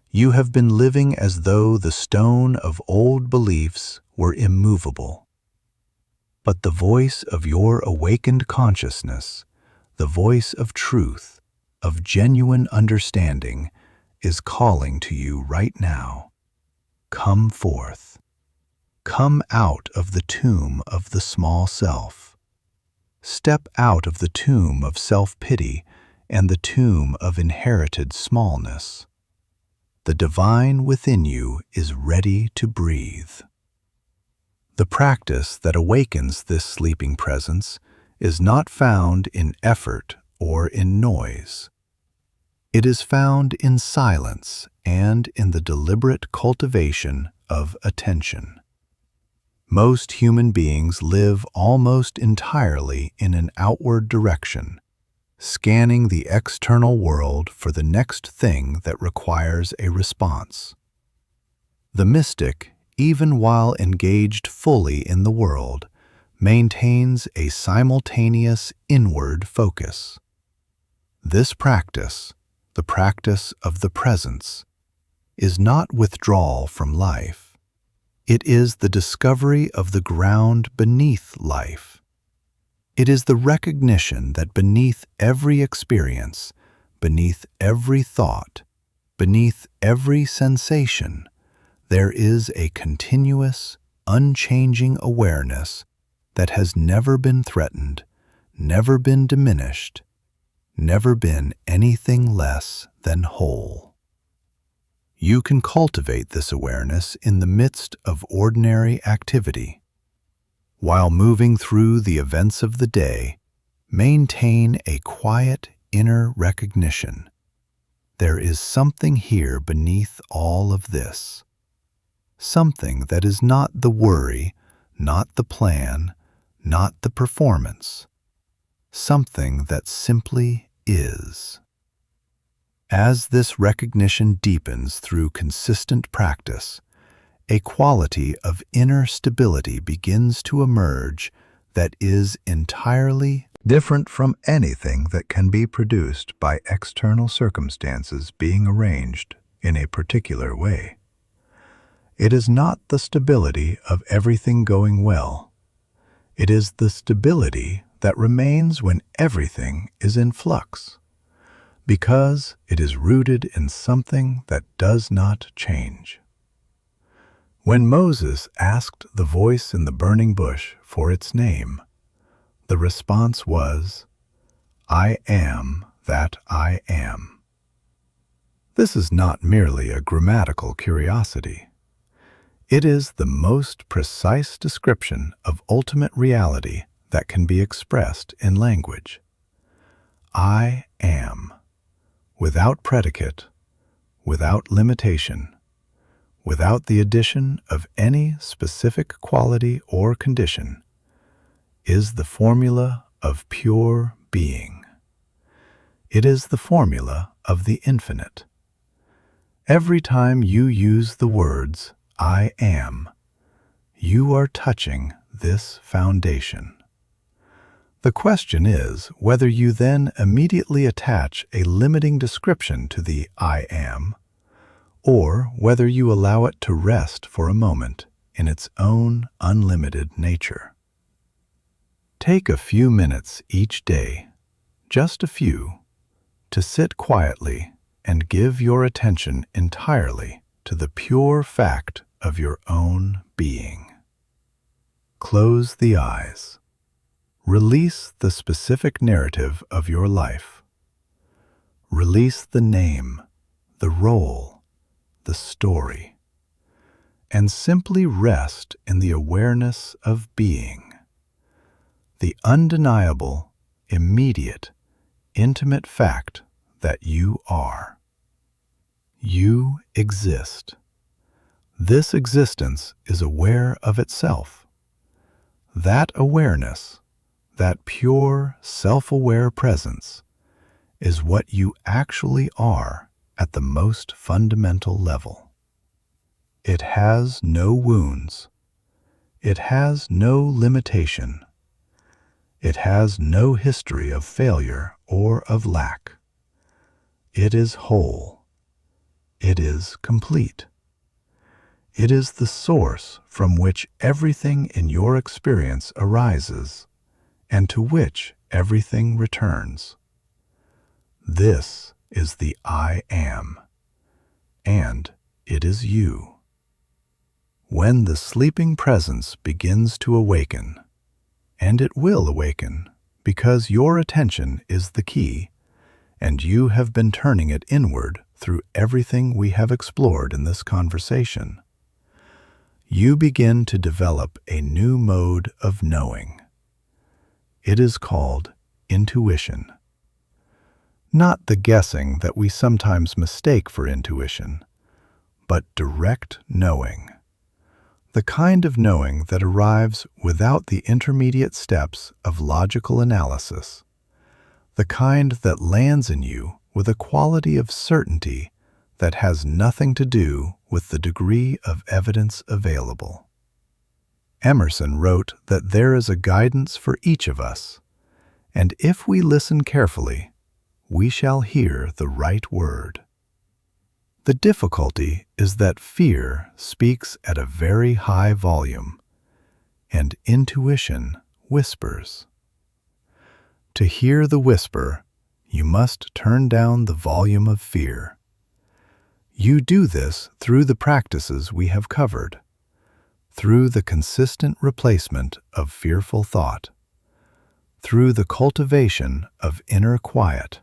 You have been living as though the stone of old beliefs were immovable. But the voice of your awakened consciousness, the voice of truth, of genuine understanding, is calling to you right now. Come forth. Come out of the tomb of the small self. Step out of the tomb of self-pity and the tomb of inherited smallness. The divine within you is ready to breathe. The practice that awakens this sleeping presence is not found in effort or in noise. It is found in silence and in the deliberate cultivation of attention. Most human beings live almost entirely in an outward direction, scanning the external world for the next thing that requires a response. The mystic, even while engaged fully in the world, maintains a simultaneous inward focus. This practice, the practice of the presence, is not withdrawal from life. It is the discovery of the ground beneath life. It is the recognition that beneath every experience, beneath every thought, beneath every sensation, there is a continuous, unchanging awareness that has never been threatened, never been diminished, never been anything less than whole. You can cultivate this awareness in the midst of ordinary activity. While moving through the events of the day, maintain a quiet inner recognition. There is something here beneath all of this. Something that is not the worry, not the plan, not the performance. Something that simply is. As this recognition deepens through consistent practice, a quality of inner stability begins to emerge that is entirely different from anything that can be produced by external circumstances being arranged in a particular way. It is not the stability of everything going well. It is the stability that remains when everything is in flux, because it is rooted in something that does not change. When Moses asked the voice in the burning bush for its name, the response was, "I am that I am." This is not merely a grammatical curiosity. It is the most precise description of ultimate reality that can be expressed in language. I am, without predicate, without limitation, without the addition of any specific quality or condition, is the formula of pure being. It is the formula of the infinite. Every time you use the words I am, you are touching this foundation. The question is whether you then immediately attach a limiting description to the I am, or whether you allow it to rest for a moment in its own unlimited nature. Take a few minutes each day, just a few, to sit quietly and give your attention entirely to the pure fact of your own being. Close the eyes. Release the specific narrative of your life. Release the name, the role, the story, and simply rest in the awareness of being, the undeniable, immediate, intimate fact that you are. You exist. This existence is aware of itself. That awareness, that pure, self-aware presence, is what you actually are at the most fundamental level. It has no wounds. It has no limitation. It has no history of failure or of lack. It is whole. It is complete. It is the source from which everything in your experience arises, and to which everything returns. This is the I am, and it is you. When the sleeping presence begins to awaken, and it will awaken because your attention is the key, and you have been turning it inward through everything we have explored in this conversation, you begin to develop a new mode of knowing. It is called intuition. Not the guessing that we sometimes mistake for intuition, but direct knowing. The kind of knowing that arrives without the intermediate steps of logical analysis. The kind that lands in you with a quality of certainty that has nothing to do with the degree of evidence available. Emerson wrote that there is a guidance for each of us, and if we listen carefully, we shall hear the right word. The difficulty is that fear speaks at a very high volume, and intuition whispers. To hear the whisper, you must turn down the volume of fear. You do this through the practices we have covered, through the consistent replacement of fearful thought, through the cultivation of inner quiet,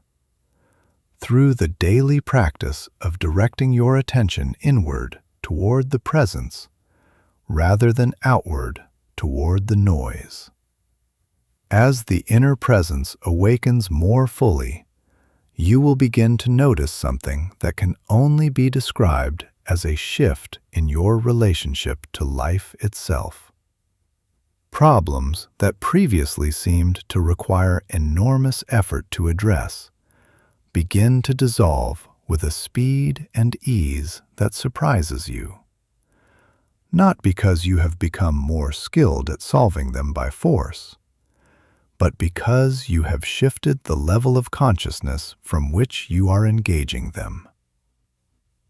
through the daily practice of directing your attention inward toward the presence rather than outward toward the noise. As the inner presence awakens more fully, you will begin to notice something that can only be described as a shift in your relationship to life itself. Problems that previously seemed to require enormous effort to address begin to dissolve with a speed and ease that surprises you. Not because you have become more skilled at solving them by force, but because you have shifted the level of consciousness from which you are engaging them.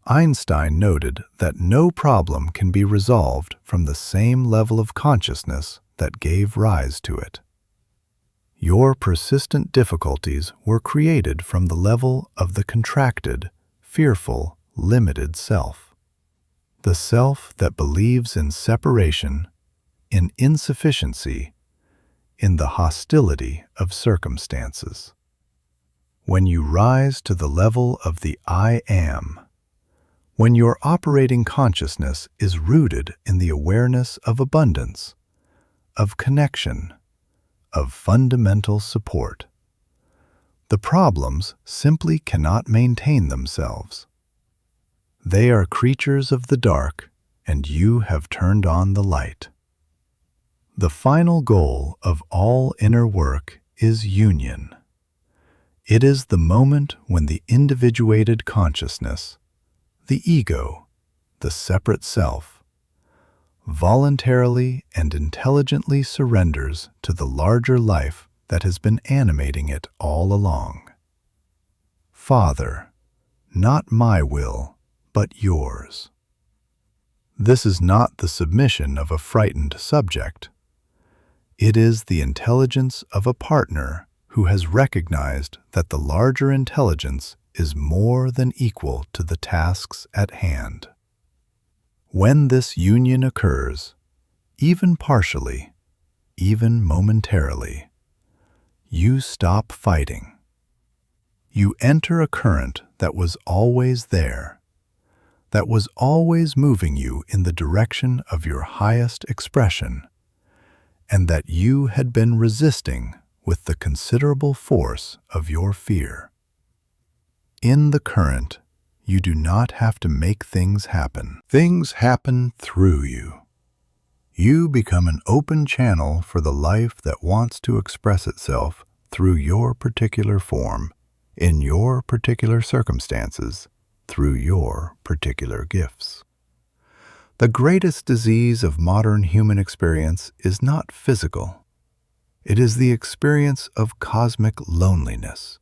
Einstein noted that no problem can be resolved from the same level of consciousness that gave rise to it. Your persistent difficulties were created from the level of the contracted, fearful, limited self. The self that believes in separation, in insufficiency, in the hostility of circumstances. When you rise to the level of the I am, when your operating consciousness is rooted in the awareness of abundance, of connection, of fundamental support, the problems simply cannot maintain themselves. They are creatures of the dark, and you have turned on the light. The final goal of all inner work is union. It is the moment when the individuated consciousness, the ego, the separate self, voluntarily and intelligently surrenders to the larger life that has been animating it all along. Father, not my will, but yours. This is not the submission of a frightened subject. It is the intelligence of a partner who has recognized that the larger intelligence is more than equal to the tasks at hand. When this union occurs, even partially, even momentarily, you stop fighting. You enter a current that was always there, that was always moving you in the direction of your highest expression, and that you had been resisting with the considerable force of your fear. In the current, you do not have to make things happen. Things happen through you. You become an open channel for the life that wants to express itself through your particular form, in your particular circumstances, through your particular gifts. The greatest disease of modern human experience is not physical. It is the experience of cosmic loneliness,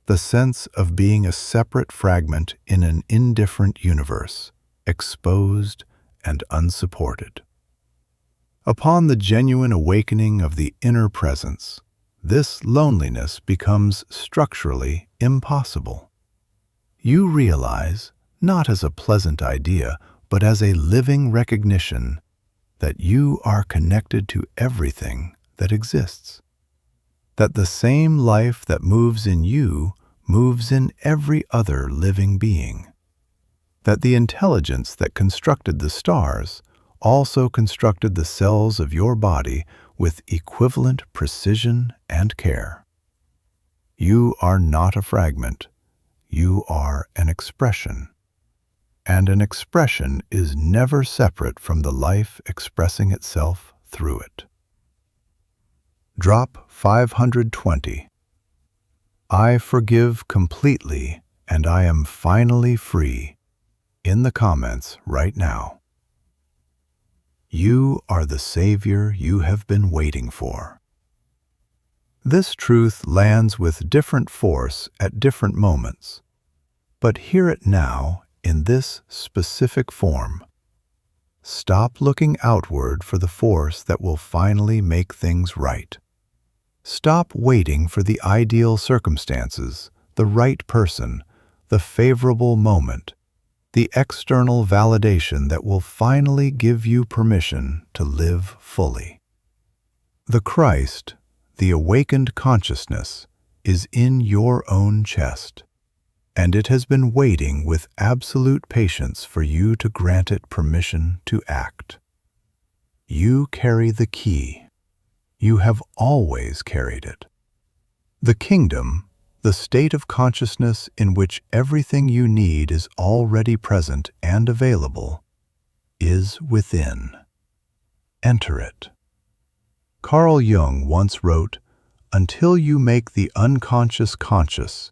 the sense of being a separate fragment in an indifferent universe, exposed and unsupported. Upon the genuine awakening of the inner presence, this loneliness becomes structurally impossible. You realize, not as a pleasant idea, but as a living recognition, that you are connected to everything that exists. That the same life that moves in you moves in every other living being. That the intelligence that constructed the stars also constructed the cells of your body with equivalent precision and care. You are not a fragment. You are an expression. And an expression is never separate from the life expressing itself through it. Drop 520. I forgive completely and I am finally free, in the comments right now. You are the savior you have been waiting for. This truth lands with different force at different moments, but hear it now in this specific form. Stop looking outward for the force that will finally make things right. Stop waiting for the ideal circumstances, the right person, the favorable moment, the external validation that will finally give you permission to live fully. The Christ, the awakened consciousness, is in your own chest, and it has been waiting with absolute patience for you to grant it permission to act. You carry the key. You have always carried it. The kingdom, the state of consciousness in which everything you need is already present and available, is within. Enter it. Carl Jung once wrote, "Until you make the unconscious conscious,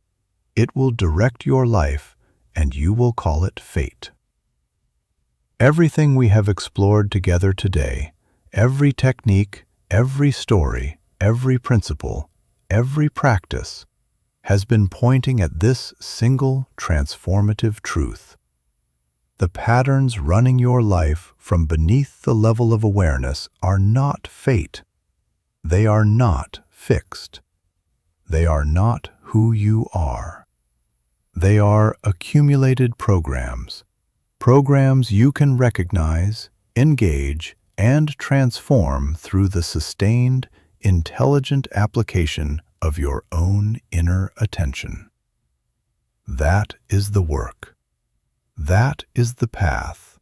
it will direct your life and you will call it fate." Everything we have explored together today, every technique, every story, every principle, every practice, has been pointing at this single transformative truth. The patterns running your life from beneath the level of awareness are not fate. They are not fixed. They are not who you are. They are accumulated programs, programs you can recognize, engage, and transform through the sustained, intelligent application of your own inner attention. That is the work. That is the path,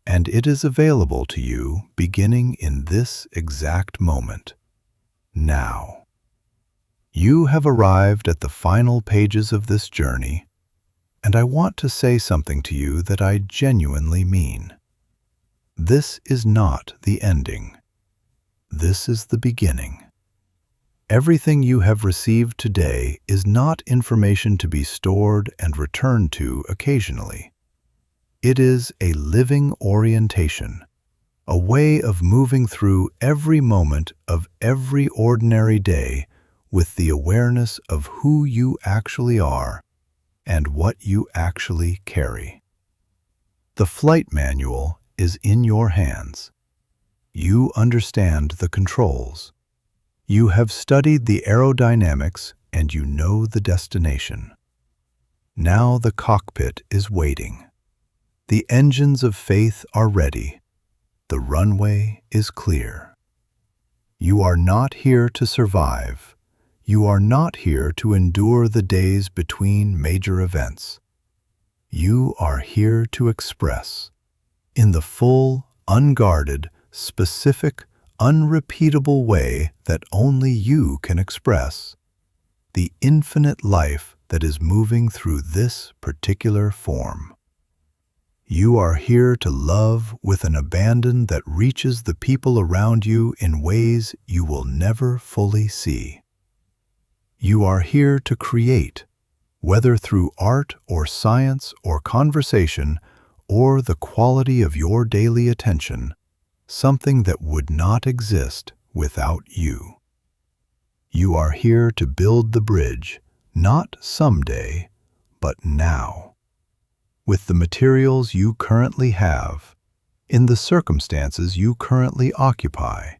and it is available to you beginning in this exact moment, now. You have arrived at the final pages of this journey, and I want to say something to you that I genuinely mean. This is not the ending. This is the beginning. Everything you have received today is not information to be stored and returned to occasionally. It is a living orientation, a way of moving through every moment of every ordinary day with the awareness of who you actually are and what you actually carry. The flight manual is in your hands. You understand the controls. You have studied the aerodynamics and you know the destination. Now the cockpit is waiting. The engines of faith are ready. The runway is clear. You are not here to survive. You are not here to endure the days between major events. You are here to express, in the full, unguarded, specific, unrepeatable way that only you can express, the infinite life that is moving through this particular form. You are here to love with an abandon that reaches the people around you in ways you will never fully see. You are here to create, whether through art or science or conversation or the quality of your daily attention, something that would not exist without you. You are here to build the bridge, not someday, but now. With the materials you currently have, in the circumstances you currently occupy,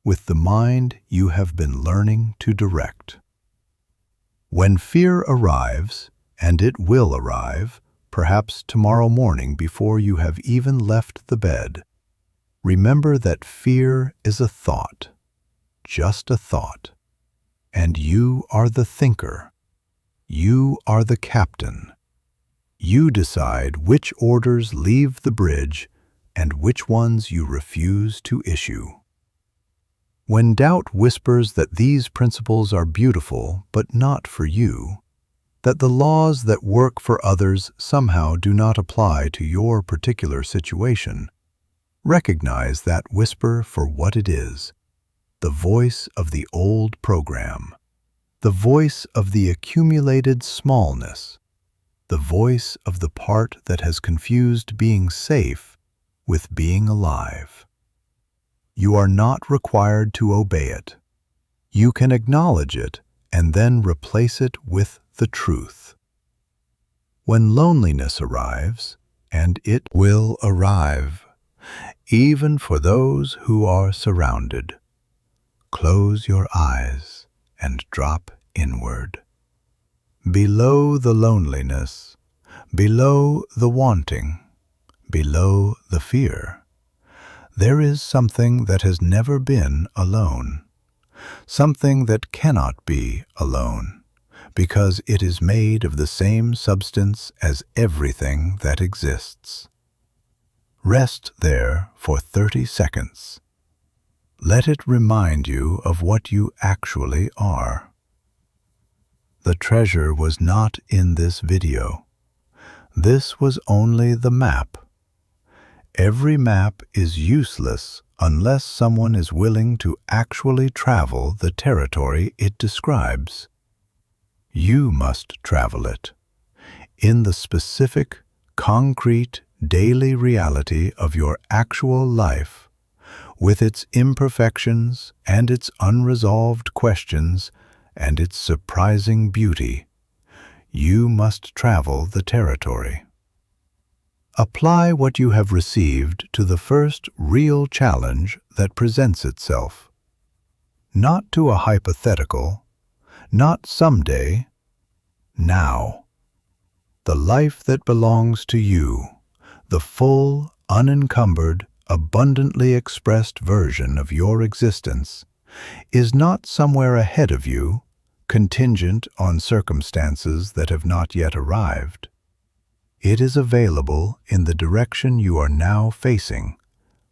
with the mind you have been learning to direct. When fear arrives, and it will arrive, perhaps tomorrow morning before you have even left the bed, remember that fear is a thought, just a thought, and you are the thinker. You are the captain. You decide which orders leave the bridge and which ones you refuse to issue. When doubt whispers that these principles are beautiful but not for you, that the laws that work for others somehow do not apply to your particular situation, recognize that whisper for what it is: the voice of the old program, the voice of the accumulated smallness, the voice of the part that has confused being safe with being alive. You are not required to obey it. You can acknowledge it and then replace it with the truth. When loneliness arrives, and it will arrive, even for those who are surrounded, close your eyes and drop inward. Below the loneliness, below the wanting, below the fear, there is something that has never been alone, something that cannot be alone, because it is made of the same substance as everything that exists. Rest there for 30 seconds. Let it remind you of what you actually are. The treasure was not in this video. This was only the map. Every map is useless unless someone is willing to actually travel the territory it describes. You must travel it, in the specific, concrete, daily reality of your actual life, with its imperfections and its unresolved questions and its surprising beauty. You must travel the territory. Apply what you have received to the first real challenge that presents itself. Not to a hypothetical, not someday, now. The life that belongs to you, the full, unencumbered, abundantly expressed version of your existence, is not somewhere ahead of you, contingent on circumstances that have not yet arrived. It is available in the direction you are now facing,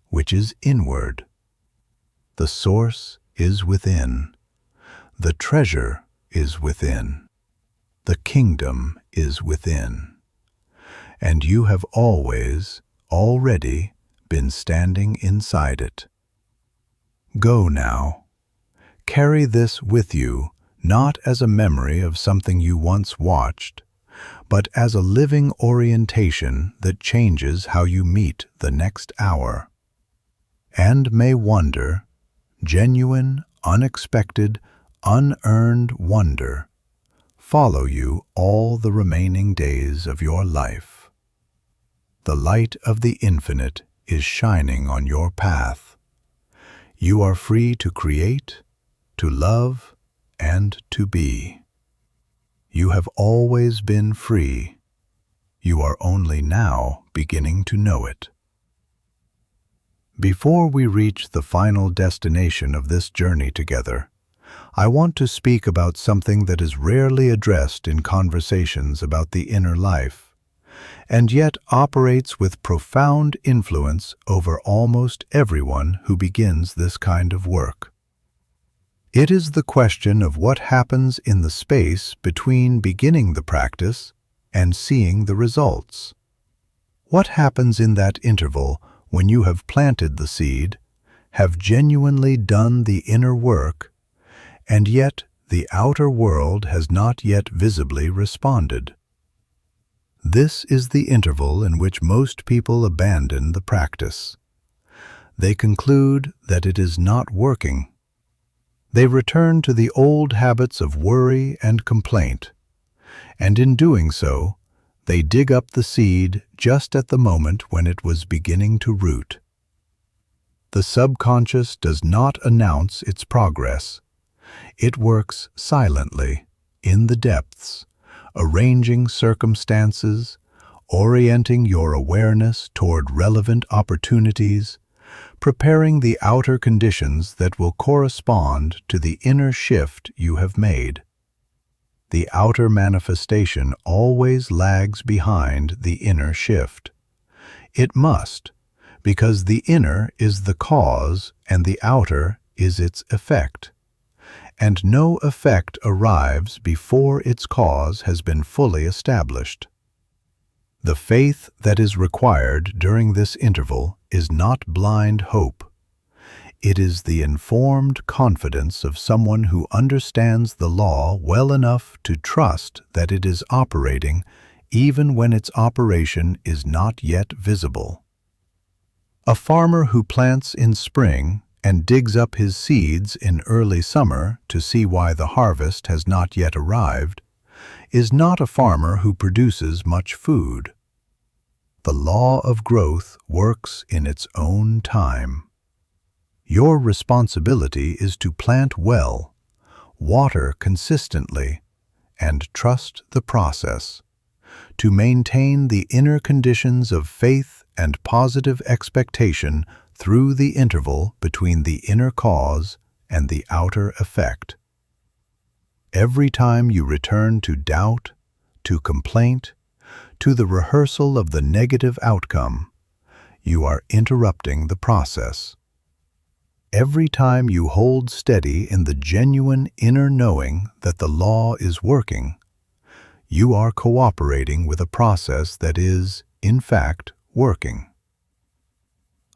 which is inward. The source is within. The treasure is within. The kingdom is within. And you have already been standing inside it. Go now. Carry this with you, not as a memory of something you once watched, but as a living orientation that changes how you meet the next hour. And may wonder, genuine, unexpected, unearned wonder, follow you all the remaining days of your life. The light of the infinite is shining on your path. You are free to create, to love, and to be. You have always been free. You are only now beginning to know it. Before we reach the final destination of this journey together, I want to speak about something that is rarely addressed in conversations about the inner life, and yet operates with profound influence over almost everyone who begins this kind of work. It is the question of what happens in the space between beginning the practice and seeing the results. What happens in that interval when you have planted the seed, have genuinely done the inner work, and yet the outer world has not yet visibly responded? This is the interval in which most people abandon the practice. They conclude that it is not working. They return to the old habits of worry and complaint, and in doing so, they dig up the seed just at the moment when it was beginning to root. The subconscious does not announce its progress. It works silently, in the depths, arranging circumstances, orienting your awareness toward relevant opportunities, preparing the outer conditions that will correspond to the inner shift you have made. The outer manifestation always lags behind the inner shift. It must, because the inner is the cause and the outer is its effect, and no effect arrives before its cause has been fully established. The faith that is required during this interval is not blind hope. It is the informed confidence of someone who understands the law well enough to trust that it is operating even when its operation is not yet visible. A farmer who plants in spring and digs up his seeds in early summer to see why the harvest has not yet arrived is not a farmer who produces much food. The law of growth works in its own time. Your responsibility is to plant well, water consistently, and trust the process, to maintain the inner conditions of faith and positive expectation through the interval between the inner cause and the outer effect. Every time you return to doubt, to complaint, to the rehearsal of the negative outcome, you are interrupting the process. Every time you hold steady in the genuine inner knowing that the law is working, you are cooperating with a process that is, in fact, working.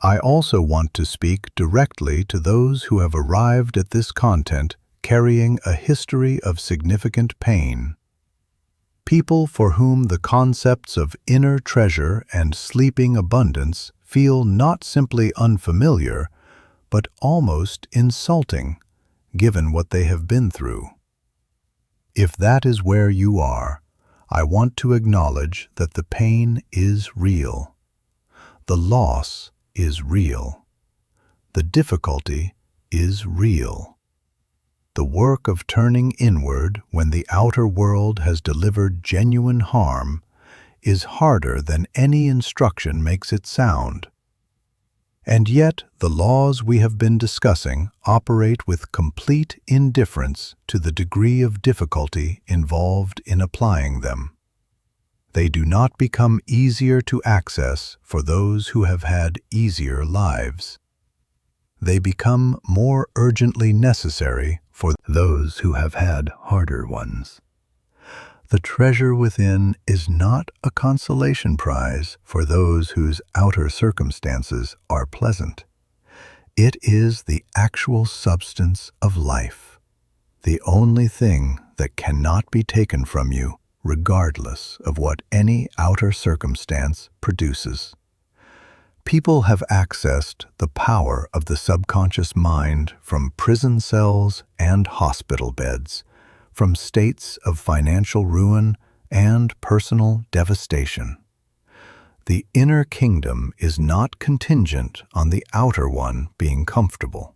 I also want to speak directly to those who have arrived at this content carrying a history of significant pain. People for whom the concepts of inner treasure and sleeping abundance feel not simply unfamiliar, but almost insulting, given what they have been through. If that is where you are, I want to acknowledge that the pain is real. The loss is real. The difficulty is real. The work of turning inward when the outer world has delivered genuine harm is harder than any instruction makes it sound. And yet the laws we have been discussing operate with complete indifference to the degree of difficulty involved in applying them. They do not become easier to access for those who have had easier lives. They become more urgently necessary for those who have had harder ones. The treasure within is not a consolation prize for those whose outer circumstances are pleasant. It is the actual substance of life, the only thing that cannot be taken from you, regardless of what any outer circumstance produces. People have accessed the power of the subconscious mind from prison cells and hospital beds, from states of financial ruin and personal devastation. The inner kingdom is not contingent on the outer one being comfortable.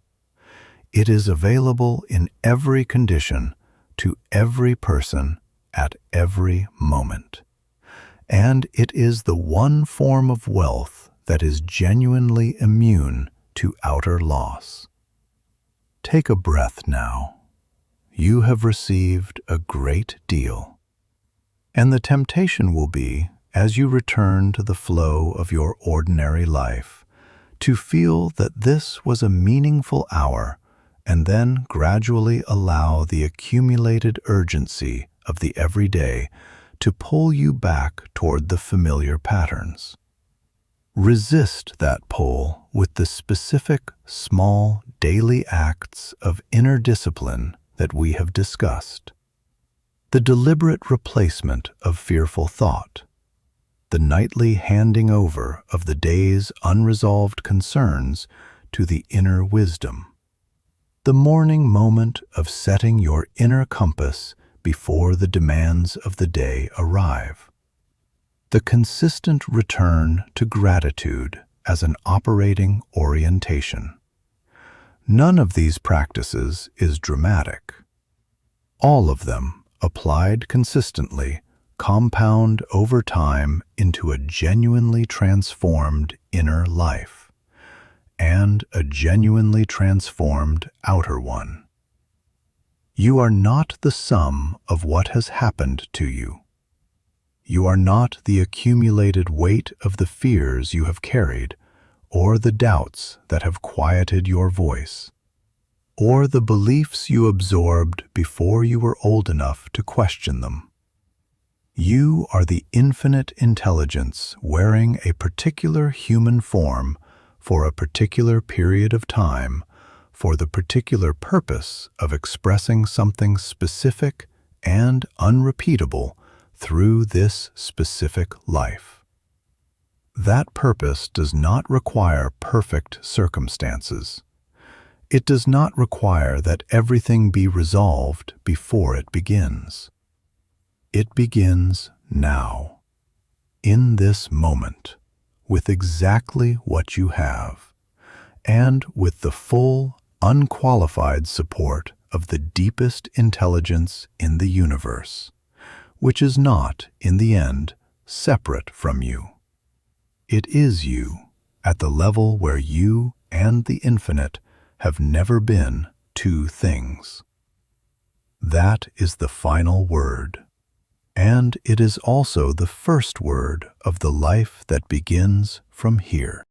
It is available in every condition to every person at every moment. And it is the one form of wealth that is genuinely immune to outer loss. Take a breath now. You have received a great deal. And the temptation will be, as you return to the flow of your ordinary life, to feel that this was a meaningful hour, and then gradually allow the accumulated urgency of the everyday to pull you back toward the familiar patterns. Resist that pull with the specific, small, daily acts of inner discipline that we have discussed. The deliberate replacement of fearful thought, the nightly handing over of the day's unresolved concerns to the inner wisdom, the morning moment of setting your inner compass before the demands of the day arrive, the consistent return to gratitude as an operating orientation. None of these practices is dramatic. All of them, applied consistently, compound over time into a genuinely transformed inner life and a genuinely transformed outer one. You are not the sum of what has happened to you. You are not the accumulated weight of the fears you have carried or the doubts that have quieted your voice. or the beliefs you absorbed before you were old enough to question them. You are the infinite intelligence wearing a particular human form for a particular period of time for the particular purpose of expressing something specific and unrepeatable through this specific life. That purpose does not require perfect circumstances. It does not require that everything be resolved before it begins. It begins now, in this moment, with exactly what you have, and with the full, unqualified support of the deepest intelligence in the universe, which is not, in the end, separate from you. It is you, at the level where you and the infinite have never been two things. That is the final word, and it is also the first word of the life that begins from here.